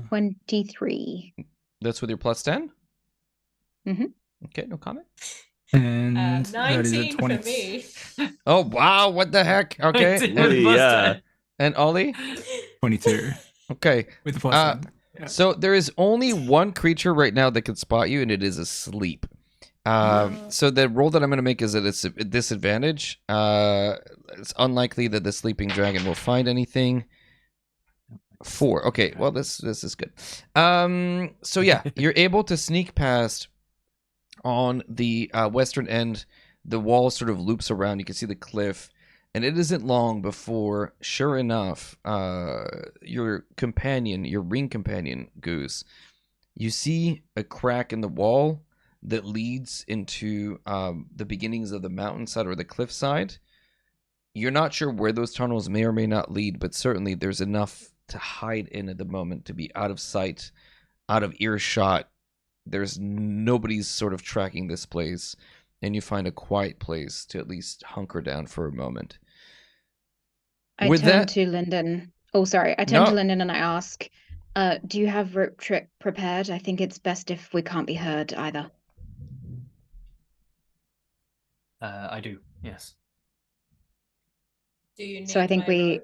23. That's with your plus 10? Mhm. Okay, no comment. And that is a 19 20. for me. Oh wow, what the heck? Okay. Holy, yeah. And Ollie? 22 Okay. with the plus Uh, 10. Yeah. So there is only one creature right now that can spot you, and it is asleep. So the roll that I'm going to make is at a disadvantage. It's unlikely that the sleeping dragon will find anything. 4. Okay, well this is good. So yeah, you're able to sneak past on the western end. The wall sort of loops around. You can see the cliff, and it isn't long before, sure enough, your ring companion, Goose, you see a crack in the wall that leads into the beginnings of the mountainside or the cliffside. You're not sure where those tunnels may or may not lead, but certainly there's enough to hide in at the moment, to be out of sight, out of earshot. There's nobody's sort of tracking this place, and you find a quiet place to at least hunker down for a moment. I With turn that- to Lyndon. Oh, sorry. I turn No. to Lyndon and I ask, do you have rope trick prepared? I think it's best if we can't be heard either. I do, yes. Do you need So I think my we...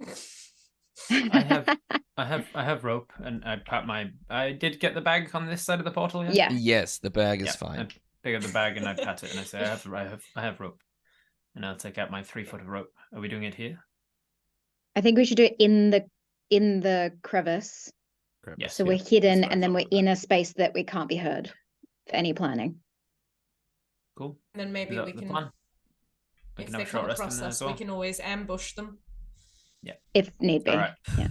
rope? I have rope, and I did get the bag on this side of the portal. Yeah. Yes, the bag is Yeah, fine. I pick up the bag and I pat it and I say, I have rope, and I'll take out my 3 foot of rope. Are we doing it here? I think we should do it in the crevice. Yes. So yeah, we're that's hidden what I and then thought we're in about. a space that we can't be heard for any planning. Cool. And then maybe Is that we the can, plan? We if can have they a short come rest in across there us, as well. we can always ambush them. If need be. All right. Yeah.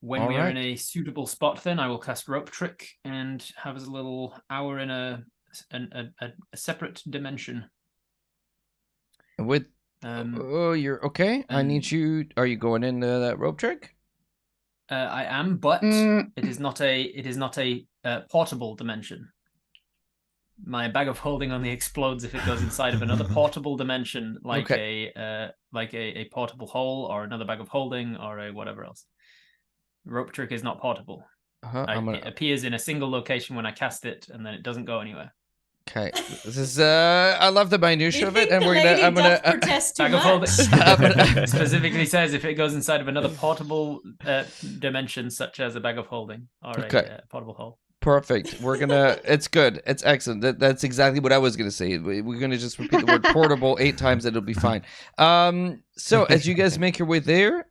When All we are in right. a suitable spot, then I will cast rope trick and have us a little hour in a separate dimension. With oh, you're okay. I need you. Are you going into that rope trick? I am, but Mm. it is not a portable dimension. My bag of holding only explodes if it goes inside of another portable dimension, like a portable hole or another bag of holding or a whatever else. Rope trick is not portable. It appears in a single location when I cast it, and then it doesn't go anywhere. Okay, this is. I love the minutia of it, and we're lady I'm gonna. doth protest too Bag of holding much. specifically says if it goes inside of another portable dimension, such as a bag of holding or a portable hole. Perfect. We're gonna. It's good. It's excellent. That's exactly what I was gonna say. We're gonna just repeat the word portable 8 times. It'll be fine. So as you guys make your way there,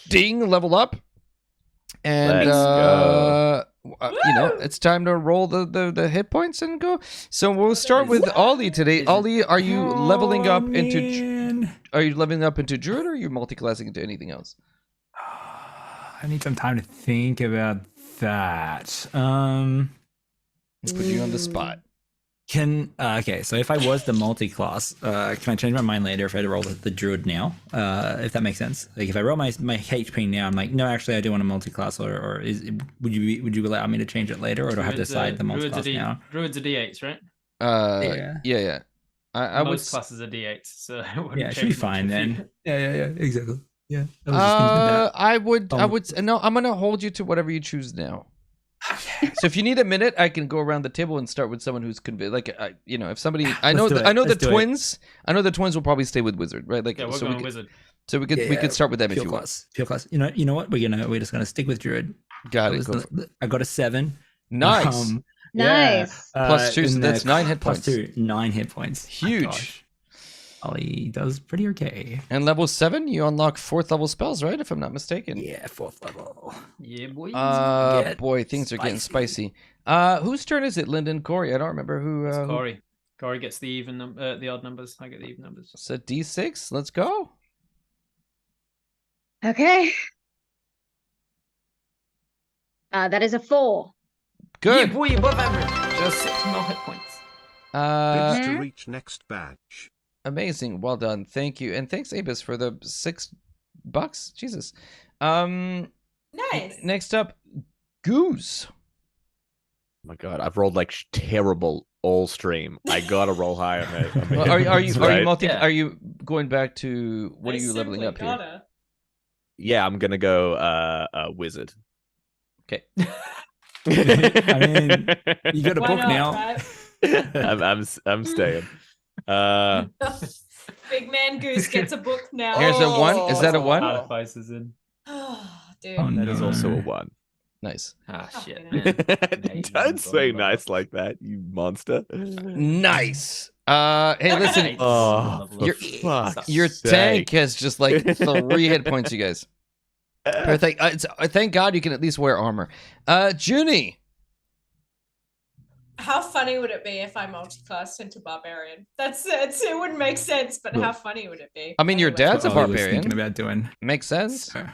ding, level up, and Let's go. it's time to roll the hit points and go. So we'll start with Ollie today. Ollie, are you leveling up into? Are you leveling up into Druid, or are you multi-classing into anything else? I need some time to think about that. Let's put you on the spot. Okay, so if I was the multi-class, can I change my mind later if I had to roll the Druid now? If that makes sense. Like if I roll my HP now, I'm like, no, actually, I do want a multi-class. Or would you allow me to change it later, or do I have to decide the multi-class now? Druids are D8s, right? Yeah. I would. Most classes are D8s, so it wouldn't Yeah, it should be change much fine if you- then. Yeah, exactly. Yeah. I was just thinking that. I would. No, I'm gonna hold you to whatever you choose now. So if you need a minute, I can go around the table and start with someone who's convinced. Like, if somebody, I know the twins. I know the twins will probably stay with wizard, right? Like, Yeah, we're so going wizard. So we could start with them if you want. Pure class. You know what? We're just gonna stick with Druid. Got it. I got a 7. Nice. Nice. Plus 2, so that's 9 hit plus points. 2, 9 hit points. Huge. Gosh. Ollie does pretty okay. And level 7, you unlock 4th level spells, right? If I'm not mistaken. Yeah, 4th level. Yeah, boy. Get Boy, things are getting spicy. Whose turn is it, Lyndon? Corey? I don't remember who. It's Corey. Corey gets the the odd numbers. I get the even numbers. So D6. Let's go. Okay. That is a 4. Good. Yeah, boy, above average. Just 6 more hit points. Bids to Mhm. reach next badge. Amazing. Well done. Thank you. And thanks, Abus, for the $6. Jesus. Nice. Next up, Goose. Oh my god, I've rolled like terrible all stream. I gotta roll high on it. Well, are you Yeah. are you going back to what I are you leveling simply up here? gotta. Yeah, I'm gonna go wizard. Okay. I mean, you got a Why book not, now. right? I'm staying. Big man Goose gets a book now. Here's a 1. Is that a 1? Artificers in. Dude. Oh, That is also a no. 1. Nice. Ah, Oh, shit, you man. Don't say nice like that, you monster. Nice. Hey, listen. Oh, Your- fuck's Your sake. tank has just like 3 hit points, you guys. Perfect. Thank God you can at least wear armor. Junie. How funny would it be if I multiclassed into barbarian? It wouldn't make sense, but how funny would it be? I mean, your Anyway. dad's a Ollie was barbarian. thinking about doing. Makes sense. So,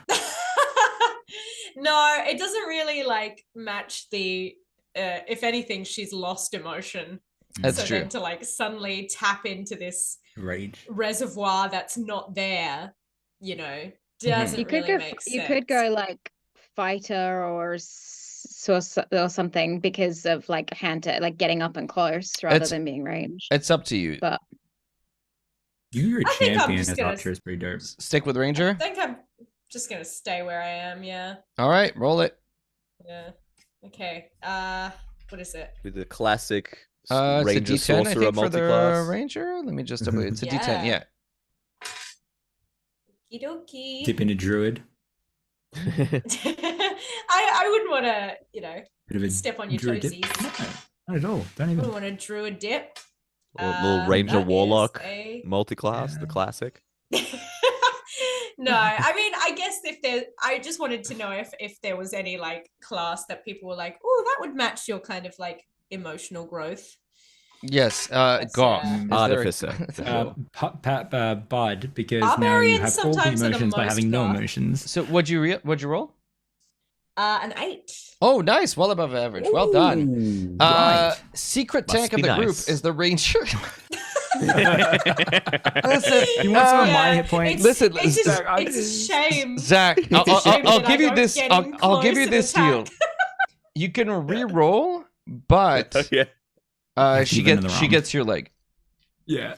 No, it doesn't really like match the. If anything, she's lost emotion. That's so true. then to like suddenly tap into this rage. reservoir that's not there, doesn't You could really go. make sense. You could go like fighter or or something because of like like getting up and close rather It's- than being ranged. It's up to you. But You're a I think I'm champion just as gonna- Archer is pretty dope. Stick with Ranger. I think I'm just gonna stay where I am. Yeah. All right, roll it. Yeah. Okay. What is it? With the classic It's a Ranger D10, I Sorcerer think, for the multiclass. Ranger. Let me just double. It's a D10. Yeah. Yeah. Okie Dip into Druid. I wouldn't want to, Bit of a step on your Druid dip. toesies. No, not at all. Don't I even. wouldn't want a druid dip. Little Ranger that is Warlock a- multiclass, the Yeah. classic. No, I mean, I guess I just wanted to know if there was any like class that people were like, oh, that would match your kind of like emotional growth. Yes. That's, Goth. uh, Is there a- Artificer. Bud, because now you Barbarians have all the sometimes are the emotions by most having no goth. emotions. So what'd you roll? An 8. Oh, nice. Well above average. Well done. Ooh, Secret Must tank of be the group nice. is the Ranger. right. Listen, You want some of uh, my hit points? Listen, it's Zach, a shame. Zach, It's a shame I'll that give I you don't this. get in I'll give close you and this deal. attack. You can re-roll, but Oh, yeah. she Even in the gets wrong. your leg. Yeah.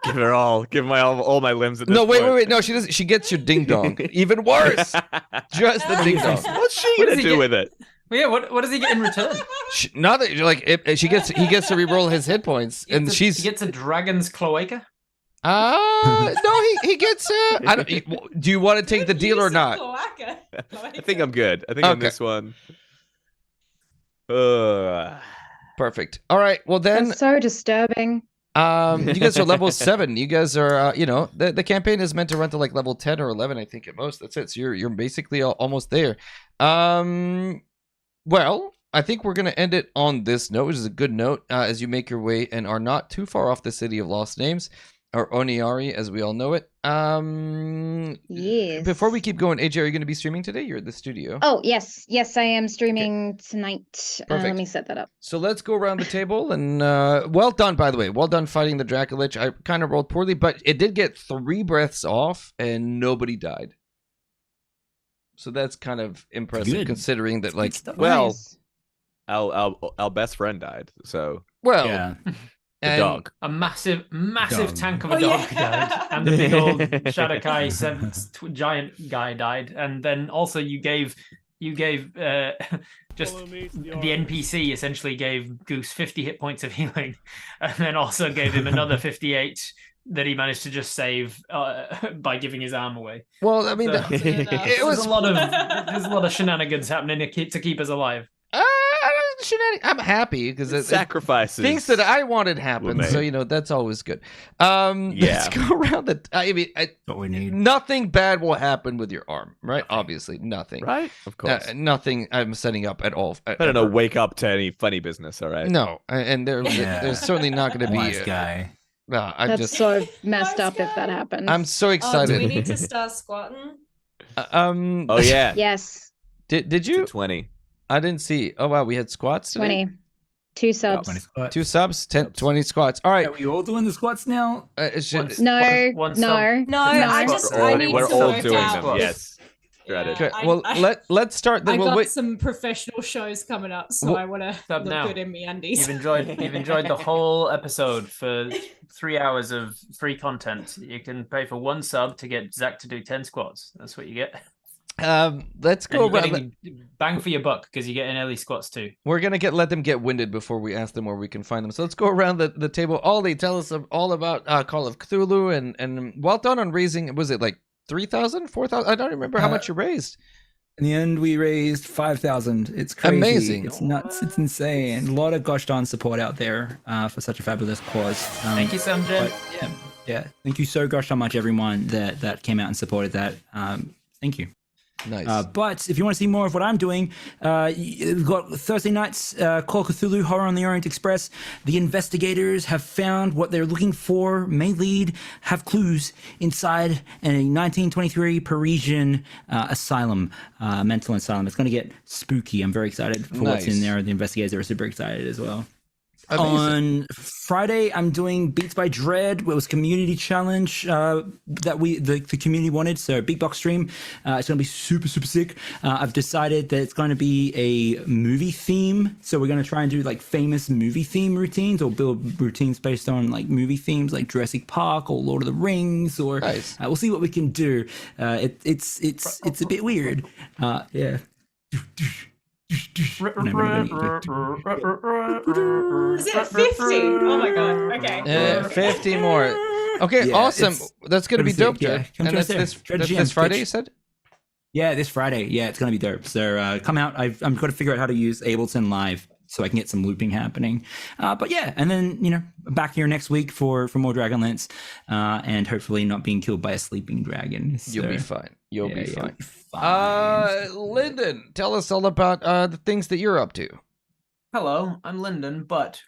Give her all. Give my all my limbs at this No, point. wait. No, she doesn't. She gets your ding dong. Even worse. Just the ding dong. What's she What gonna does he do get? with it? Well, yeah, what does he get in return? Not that like he gets to re-roll his hit points, and He she's gets a dragon's cloaca. no, he gets I don't. Do you want to take the deal or not? I think I'm good. I think on Okay. this one. Perfect. All right. Well then, That's so disturbing. you guys are level 7. You guys are the campaign is meant to run to like level 10 or 11, I think at most. That's it. So you're basically almost there. Well, I think we're gonna end it on this note, which is a good note, as you make your way and are not too far off the city of lost names, or Oniari as we all know it. Yes. Before we keep going, AJ, are you going to be streaming today? You're at the studio. Oh, yes. Yes, I am streaming tonight. Let Perfect. me set that up. So let's go around the table and well done, by the way. Well done fighting the Dracolich. I kind of rolled poorly, but it did get 3 breaths off and nobody died. So that's kind of impressive Good. considering that, like, Well, Nice. our best friend died, so well, Yeah. the and- dog. A massive Dog. tank of a Oh, dog yeah. died, and the big old Shadakai giant guy died, and then also you gave just the NPC essentially gave Goose 50 hit points of healing, and then also gave him another 58 that he managed to just save by giving his arm away. Well, I mean, So- it There's was a lot of shenanigans happening to keep us alive. I'm happy because Sacrifices. things that I wanted happen. made. So that's always good. Let's go around the. I mean, What we need. nothing bad will happen with your arm, right? Obviously, nothing. Right? Of course. Nothing. I'm setting up at all. I don't know. Wake up to any funny business. All right. No, and there's certainly not going to be. Wise guy. No, I'm That's just. so messed Nice up if that guy. happens. I'm so Oh, do excited. we need to start squatting? Oh yeah. Yes, Did It's a you? 20. I didn't see. Oh wow, we had squats today. 20. 2 subs. 20 squats. 2 subs, 10, 20 squats. All right. Are we all doing the squats now? It should, No, One no. No, I just We're all, I need we're to all work doing out. them. Yes. Dreaded. okay. I- Well, I- let's start. I Then we'll got wait. some professional shows coming up, so I want to Sub look now. good in me undies. You've enjoyed the whole episode for 3 hours of free content. You can pay for 1 sub to get Zach to do 10 squats. That's what you get. Let's And go you're around. getting bang for your buck because you get an early squats too. We're gonna let them get winded before we ask them where we can find them. So let's go around the table. Ollie, tell us all about Call of Cthulhu and well done on raising. Was it like 3,000, 4,000? I don't remember how much you raised. In the end, we raised 5,000. It's crazy. Amazing. It's nuts. It's insane. A lot of gosh darn support out there for such a fabulous cause. Thank you, Samjin. but yeah. Thank you so gosh darn much, everyone that came out and supported that. Thank you. Nice. But if you want to see more of what I'm doing, we've got Thursday nights, Call of Cthulhu, Horror on the Orient Express. The investigators have found what they're looking for, may lead, have clues inside a 1923 Parisian asylum, mental asylum. It's going to get spooky. I'm very excited for what's Nice. in there. The investigators are super excited as well. Amazing. On Friday, I'm doing Beats by Dread. It was community challenge that the community wanted. So big box stream. It's gonna be super sick. I've decided that it's going to be a movie theme. So we're gonna try and do like famous movie theme routines or build routines based on like movie themes like Jurassic Park or Lord of the Rings or Nice. we'll see what we can do. It's a bit weird. Yeah. Is it 50? Oh my god. Okay. 50 more. Okay, Yeah, awesome. it's That's gonna be gonna dope, be sick, yeah. Dread. Come And to that's us there. this, Dread that's GM, this Friday, Twitch. you said? Yeah, this Friday. Yeah, it's gonna be dope. So come out. I'm got to figure out how to use Ableton Live so I can get some looping happening. But yeah, and then back here next week for more Dragonlance, and hopefully not being killed by a sleeping dragon. You'll be So, fine. You'll yeah, be you'll fine. be fine. Lyndon, tell us all about the things that you're up to. Hello, I'm Lyndon, but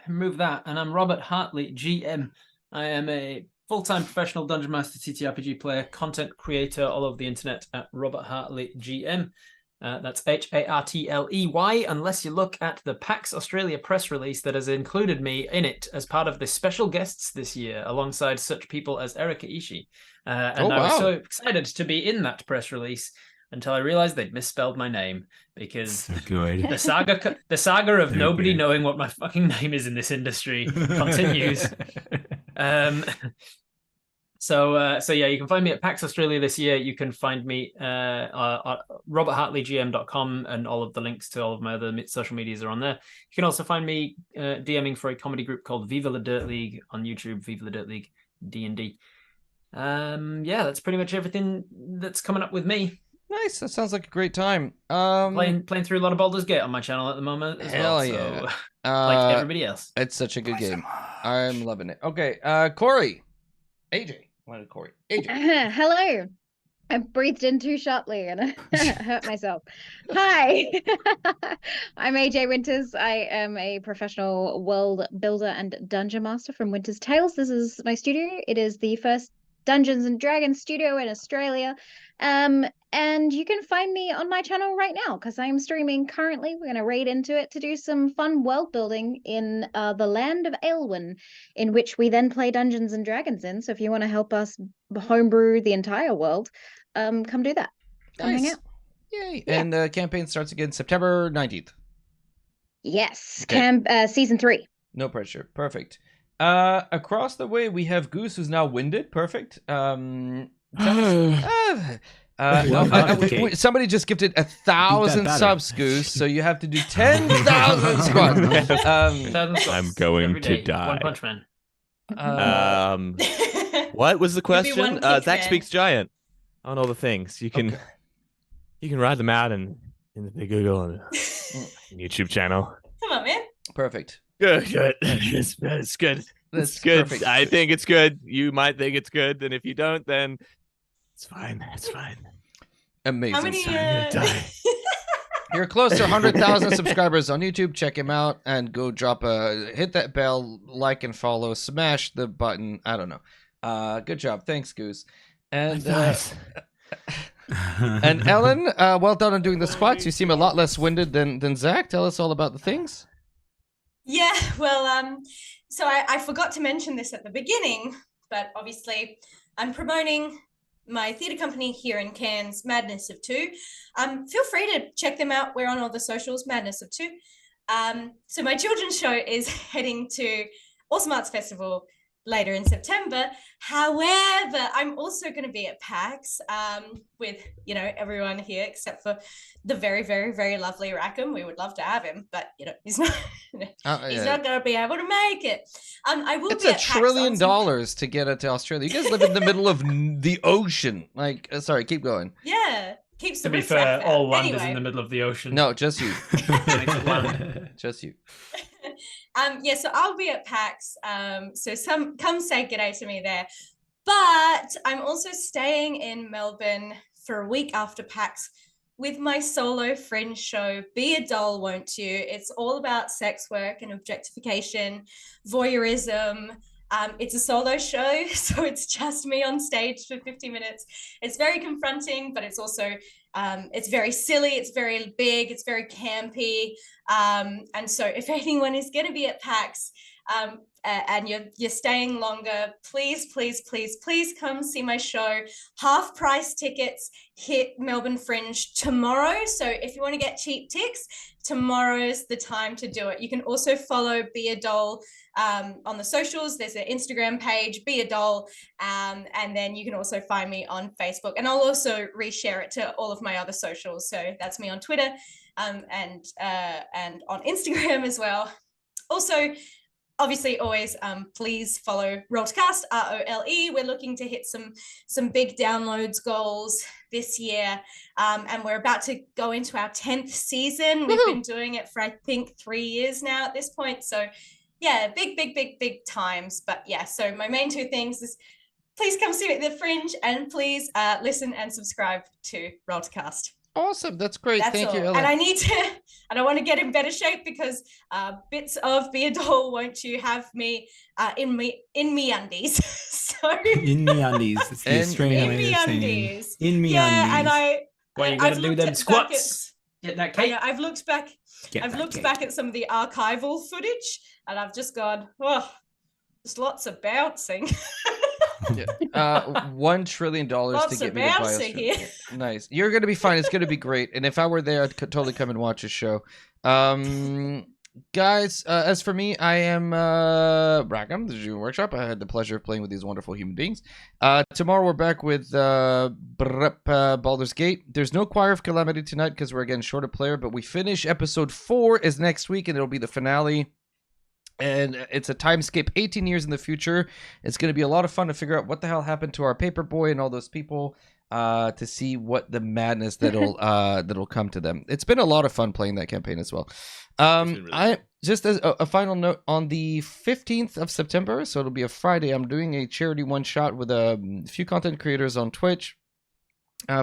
remove that, and I'm Robert Hartley, GM. I am a full-time professional Dungeon Master TTRPG player, content creator all over the internet at Robert Hartley, GM. That's Hartley, unless you look at the PAX Australia press release that has included me in it as part of the special guests this year, alongside such people as Erika Ishii. And I was wow. so excited to be in that press release until I realized they'd misspelled my name because So good. the saga of So nobody good. knowing what my fucking name is in this industry continues. So yeah, you can find me at PAX Australia this year. You can find me at roberthartleygm.com, and all of the links to all of my other social medias are on there. You can also find me DMing for a comedy group called Viva La Dirt League on YouTube, Viva La Dirt League D&D. Yeah, that's pretty much everything that's coming up with me. Nice. That sounds like a great time. Playing through a lot of Baldur's Gate on my channel at the moment as Hell well. yeah. So, like everybody else. It's such a good game. I'm loving it. Okay, Corey. AJ. Why did Corey? AJ. Hello. I breathed in too sharply and hurt myself. Hi. I'm AJ Winters. I am a professional world builder and dungeon master from Winter's Tales. This is my studio. It is the first Dungeons and Dragons studio in Australia. And you can find me on my channel right now because I'm streaming currently. We're going to raid into it to do some fun world building in the land of Aelwyn, in which we then play Dungeons and Dragons in. So if you want to help us homebrew the entire world, come do that. Come hang out. Yay. Yeah. And the campaign starts again September 19th. Yes. Okay. Season 3. No pressure. Perfect. Across the way, we have Goose, who's now winded. Perfect. Somebody just gifted 1,000 better. subs, Goose, so you have to do 10,000 squats. 1,000 squats I'm going every to day. die. One Punch Man. What was the You'll be question? one kick Zach man. speaks giant on all the things. You can ride them out in the big Google. And fucking YouTube channel. Come on, man. Perfect. Good. It's good. That's It's good. perfect. I think it's good. You might think it's good, and if you don't, then it's fine. It's fine. Amazing. How many? I'm gonna die. You're close to 100,000 subscribers on YouTube. Check him out and go hit that bell, like and follow, smash the button. I don't know. Good job. Thanks, Goose. And and Ellen, well done on doing the squats. You seem a lot less winded than Zach. Tell us all about the things. Yeah, well, so I forgot to mention this at the beginning, but obviously I'm promoting my theatre company here in Cairns, Madness of Two. Feel free to check them out. We're on all the socials, Madness of Two. So my children's show is heading to Awesome Arts Festival later in September. However, I'm also going to be at PAX with, everyone here except for the very, very, very lovely Rackham. We would love to have him, but, he's not he's not going to be able to make it. I will It's be $1 at trillion PAX to get it to Australia. You guys live in the middle of the ocean. Sorry, keep going. Yeah. Keeps the To be riffraff fair, out. all land is Anyway. in the middle of the ocean. No, just you. Just you. So I'll be at PAX. So come say g'day to me there. But I'm also staying in Melbourne for a week after PAX with my solo fringe show, Be a Doll, Won't You? It's all about sex work and objectification, voyeurism. It's a solo show, so it's just me on stage for 50 minutes. It's very confronting, but it's also, it's very silly, it's very big, it's very campy. And so if anyone is going to be at PAX and you're staying longer, please come see my show. Half price tickets hit Melbourne Fringe tomorrow. So if you want to get cheap ticks, tomorrow's the time to do it. You can also follow Be a Doll on the socials. There's an Instagram page, Be a Doll, and then you can also find me on Facebook. And I'll also reshare it to all of my other socials. So that's me on Twitter and on Instagram as well. Also, obviously, always please follow Roll to Cast, ROLE. We're looking to hit some big downloads goals this year, and we're about to go into our 10th season. We've been doing it for, I think, 3 years now at this point. So, yeah, big times. But yeah, so my main two things is please come see me at the Fringe, and please listen and subscribe to Roll to Cast. Awesome. That's great. That's Thank all. you, Ellen. And I want to get in better shape because bits of Be a Doll, Won't You have me in me undies. So In me undies. It's the Australian way of saying undies. in me Yeah, and undies. Well, you're going to do them squats. Get that cake. I've looked back. I've looked back at some of the archival footage, and I've just gone, oh, there's lots of bouncing. $1 trillion Lots to get of me to buy bouncing Australia. here. Nice. You're gonna be fine. It's gonna be great. And if I were there, I'd totally come and watch a show. Guys, as for me, I am Rackham, the June Workshop. I had the pleasure of playing with these wonderful human beings. Tomorrow we're back with Baldur's Gate. There's no Choir of Calamity tonight because we're again short of player, but we finish episode 4 is next week, and it'll be the finale. And it's a time skip 18 years in the future. It's going to be a lot of fun to figure out what the hell happened to our Paperboy and all those people, to see what the madness that'll come to them. It's been a lot of fun playing that campaign as well. I just as a final note, on the 15th of September, so it'll be a Friday, I'm doing a charity one shot with a few content creators on Twitch.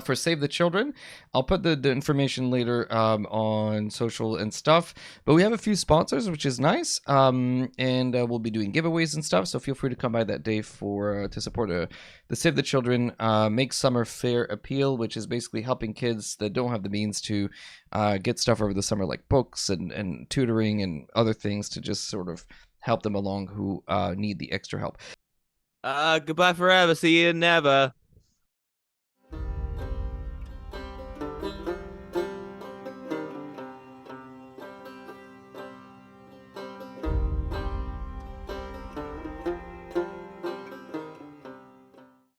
For Save the Children. I'll put the information later on social and stuff. But we have a few sponsors, which is nice. And we'll be doing giveaways and stuff. So feel free to come by that day to support the Save the Children Make Summer Fair appeal, which is basically helping kids that don't have the means to get stuff over the summer, like books and tutoring and other things, to just sort of help them along who need the extra help. Goodbye forever. See you never.